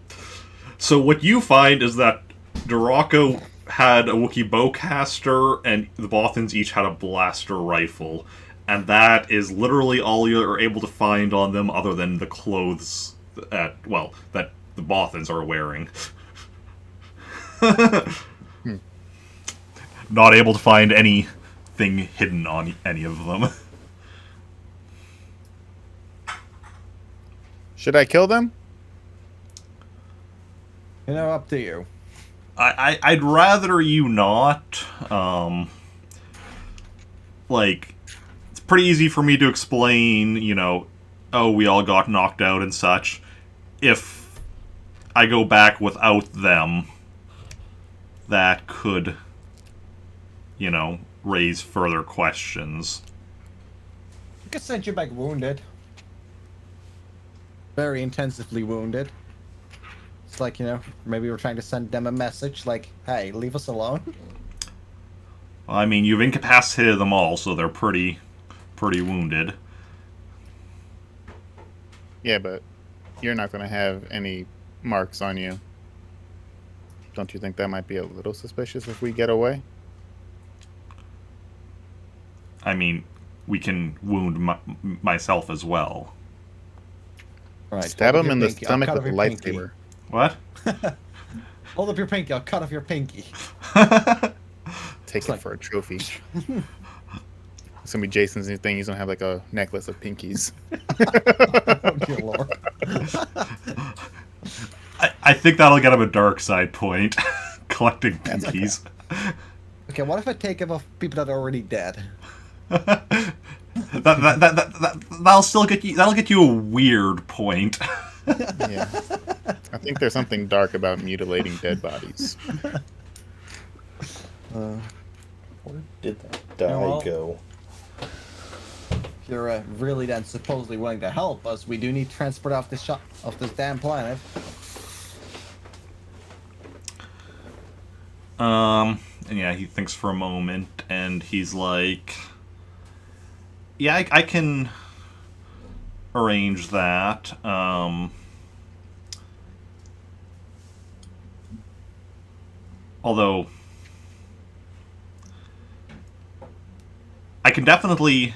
So what you find is that Durako had a Wookiee bowcaster, and the Bothans each had a blaster rifle. And that is literally all you're able to find on them, other than the clothes that the Bothans are wearing. Not able to find anything hidden on any of them. Should I kill them? You know, up to you. I'd rather you not. Like, it's pretty easy for me to explain, you know, oh, we all got knocked out and such. If I go back without them, that could, you know, raise further questions. I could send you back wounded. Very intensively wounded. It's like, you know, maybe we're trying to send them a message like, hey, leave us alone. I mean, you've incapacitated them all, so they're pretty wounded. Yeah, but you're not going to have any marks on you. Don't you think that might be a little suspicious if we get away? I mean, we can wound myself as well. Right. Stab hold him up in your the pinky. I'll stomach cut with off a your pinky. lightsaber. What? Hold up your pinky. I'll cut off your pinky. Take it like- for a trophy. It's gonna be Jason's new thing. He's gonna have like a necklace of pinkies. Oh dear lord. I think that'll get him a dark side point. Collecting pinkies. Okay, what if I take him off people that are already dead? That'll still get you. That'll get you a weird point. Yeah. I think there's something dark about mutilating dead bodies. Where did that die well- go? If you're really then supposedly willing to help us, we do need transport off this damn planet. And yeah, he thinks for a moment, and he's like, "Yeah, I can arrange that." Although, I can definitely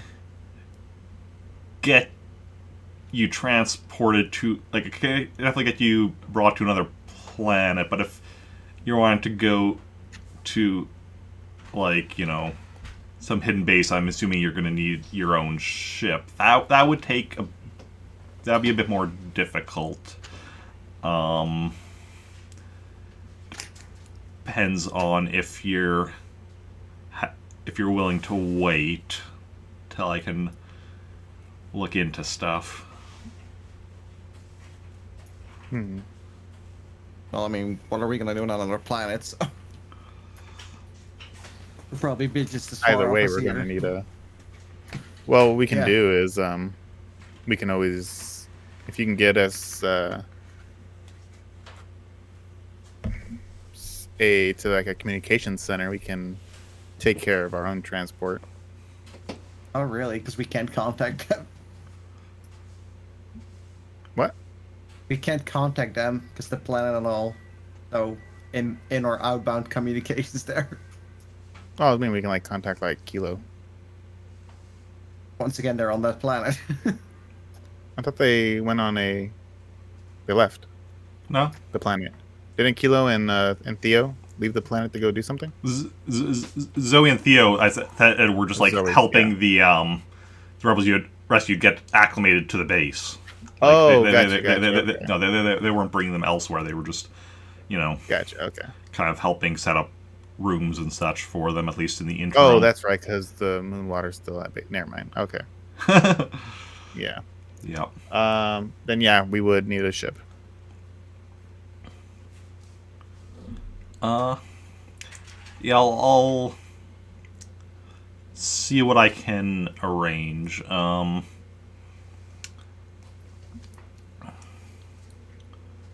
get you transported to, like, I can definitely get you brought to another planet, but if you're wanting to go to, like, you know, some hidden base, I'm assuming you're going to need your own ship. That would take a... That would be a bit more difficult. Depends on if you're willing to wait till I can look into stuff. Well, I mean, what are we gonna do on other planets? We'll probably be just as far Either off way, as we're here. gonna need a. Well, what we can Yeah. do is we can always, if you can get us to like a communications center, we can take care of our own transport. Oh, really? Because we can't contact them. What? We can't contact them because the planet and all. So, in or outbound communications there. Oh, I mean, we can like contact like Kilo. Once again, they're on that planet. I thought they went on a. They left No? the planet. Didn't Kilo and Theo leave the planet to go do something? Zoe and Theo, I said, were just like Zoe, helping the rebels you had rescued get acclimated to the base. Like, Oh, they gotcha. no, they weren't bringing them elsewhere. They were just, you know, Gotcha. Okay. kind of helping set up rooms and such for them, at least in the interim. Oh, that's right, because the moon water's still at. Never mind. Okay. Yeah. Yep. Then yeah, we would need a ship. Yeah, I'll see what I can arrange.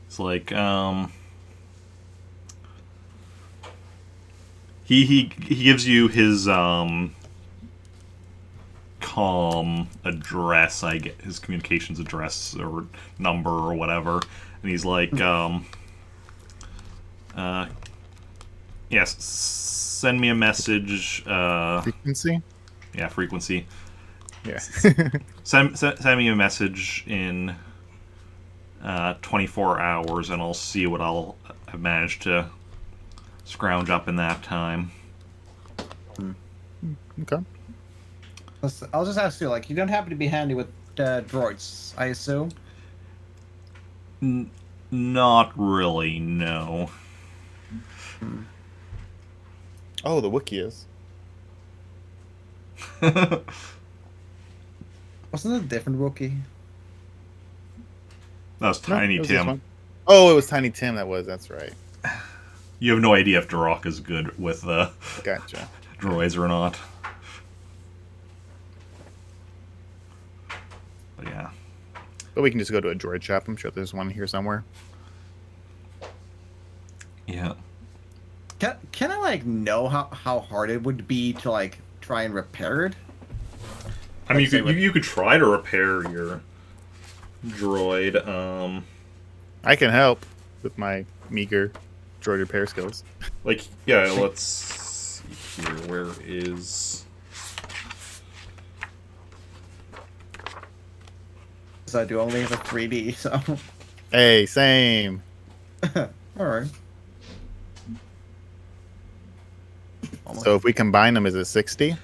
It's like, he gives you his comm address, I get his communications address or number or whatever, and he's like, yes, send me a message. Frequency? Yeah, frequency. Yeah. Send me a message in 24 hours, and I'll see what I'll have managed to scrounge up in that time. Okay. I'll just ask you, like, you don't happen to be handy with droids, I assume? Not really, no. Oh, the Wookiee is. Wasn't it a different Wookiee? That was No, Tiny it was this Tim. one. Oh, it was Tiny Tim. That's right. You have no idea if Durok is good with Gotcha. droids or not. But yeah. But we can just go to a droid shop. I'm sure there's one here somewhere. Yeah. Can I, like, know how hard it would be to, like, try and repair it? I mean, Say what- you could try to repair your droid. I can help with my meager droid repair skills. Like, yeah, let's see here. Where is... Because I do only have a 3D, so. Hey, same. Alright. So if we combine them, is it 60?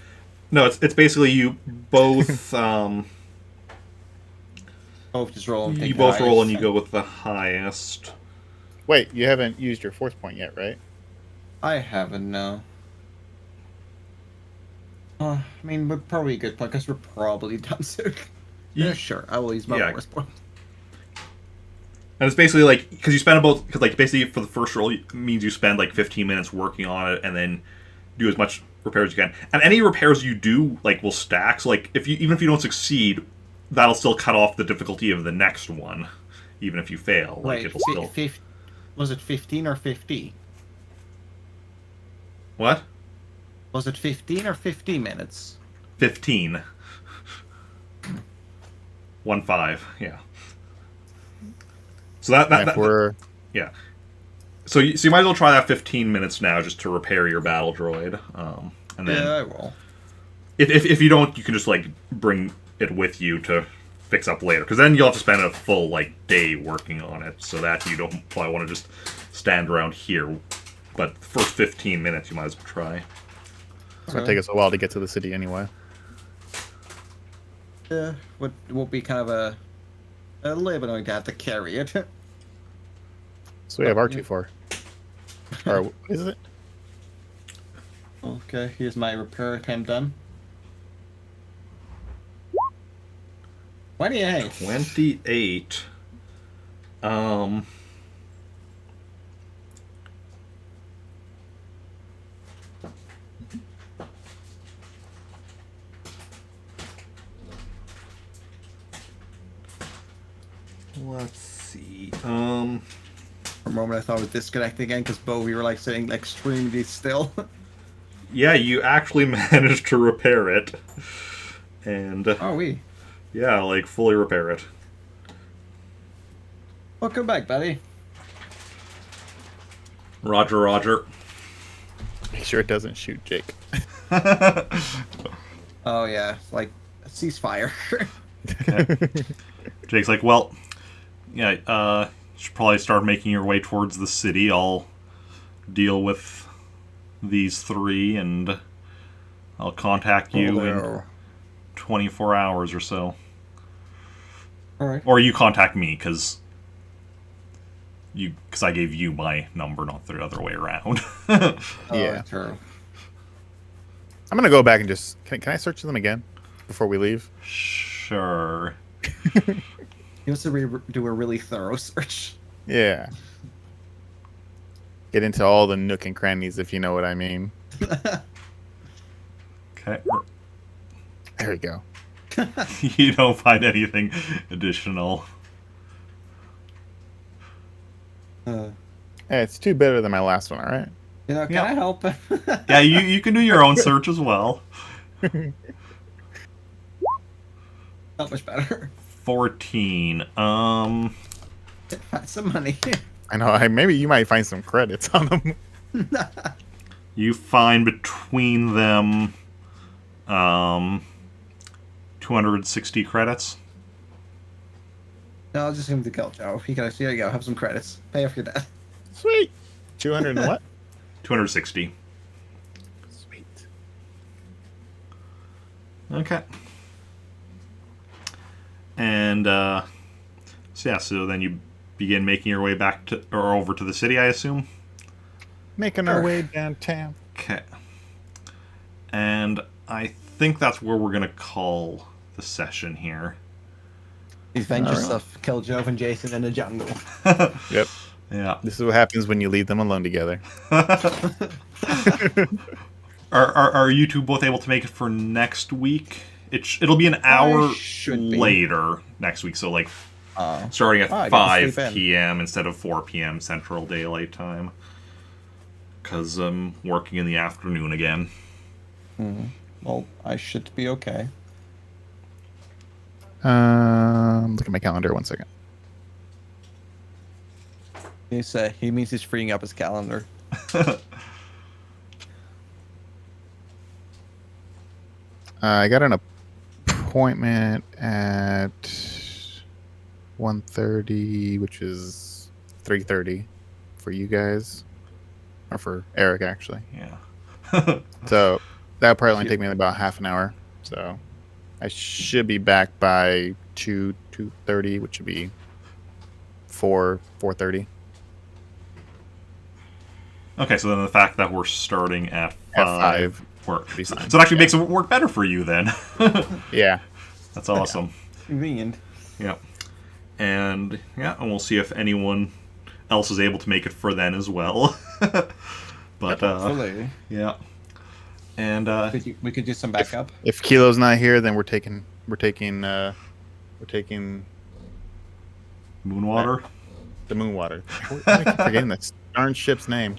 No, it's basically you both Both just roll and pick you the both roll and highest. you go with the highest. Wait, you haven't used your force point yet, right? I haven't, no. I mean, we're probably a good point because we're probably done soon. You- Yeah, sure. I will use my Yeah. force point. And it's basically like because you spend about because like basically for the first roll it means you spend like 15 minutes working on it and then do as much repairs as you can. And any repairs you do like will stack. So like if you even if you don't succeed, that'll still cut off the difficulty of the next one, even if you fail. Like Wait, it'll still. was it 15 or 50? What? Was it 15 or 50 minutes? 15. 1-5. Yeah. So And if we're yeah. So you might as well try that 15 minutes now just to repair your battle droid. And then Yeah, I will. if you don't, you can just like bring it with you to fix up later. Because then you'll have to spend a full like day working on it. So that you don't probably want to just stand around here. But the first 15 minutes you might as well try. it's gonna take us a while to get to the city anyway. Yeah, would be kind of a little bit annoying to have to carry it. So we have R2 or what is it? Okay, here's my repair attempt done. 28. 28. Let's see. For a moment, I thought it was disconnected again because we were like sitting extremely still. Yeah, you actually managed to repair it. And Oh, yeah, like fully repair it. welcome back, buddy. Roger, Roger. Make sure it doesn't shoot Jake. Oh yeah, like ceasefire. Jake's like, well, yeah, you should probably start making your way towards the city. I'll deal with these three, and I'll contact you in 24 hours or so. All right. Or you contact me, because I gave you my number, not the other way around. Yeah. True. I'm gonna go back and just can I search them again before we leave? Sure. He wants to do a really thorough search. Yeah. Get into all the nook and crannies, if you know what I mean. Okay. There we go. You don't find anything additional. Hey, it's two better than my last one, all right? Can Yeah. I help? Yeah, you can do your own search as well. Not much better. 14. Find some money. I know. Maybe you might find some credits on them. You find between them 260 credits. No, I'll just give him the Khaljov. He can. Here you go. Have some credits. Pay off your debt. Sweet. 200 and what? 260. Sweet. Okay. And so yeah, so then you begin making your way back to or over to the city, I assume. Making our way downtown. Okay. And I think that's where we're gonna call the session here. Adventures Alright. of Khaljov and Jacen in the jungle. Yep. Yeah. This is what happens when you leave them alone together. Are you two both able to make it for next week? It'll be an hour should be. later next week, so like Oh. starting at I get to 5 sleep in. p.m. instead of 4 p.m. Central Daylight Time. Because I'm working in the afternoon again. Well, I should be okay. Look at my calendar 1 second. He means he's freeing up his calendar. I got an appointment at 1:30, which is 3:30 for you guys, or for Eric actually. Yeah. So that'll probably only take me about half an hour. So I should be back by 2:30, which would be 4:30. Okay, so then the fact that we're starting at At 5 5 works. be So fine. it actually makes it work better for you then. Yeah. That's awesome. Convenient. Yeah. And yeah, and we'll see if anyone else is able to make it for then as well. But Absolutely. yeah. And We could do some backup. If Kilo's not here, then we're taking Moonwater. the Moonwater. I keep forgetting this darn ship's name.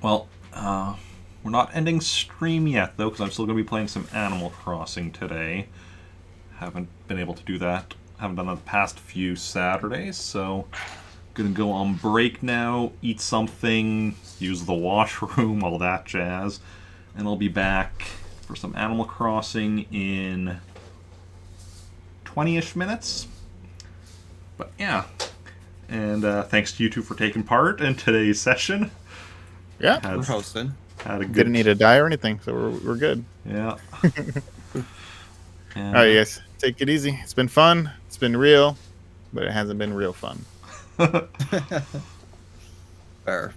Well, we're not ending stream yet though, because I'm still going to be playing some Animal Crossing today. Haven't been able to do that. Haven't done that the past few Saturdays, so gonna go on break now, eat something, use the washroom, all that jazz, and I'll be back for some Animal Crossing in 20-ish minutes. But yeah, and thanks to you two for taking part in today's session. Yeah. Had, We're hosting. had a good. Didn't need to die or anything, so we're good. Yeah. And, All right, yes. Take it easy. It's been fun. It's been real, but it hasn't been real fun. Fair.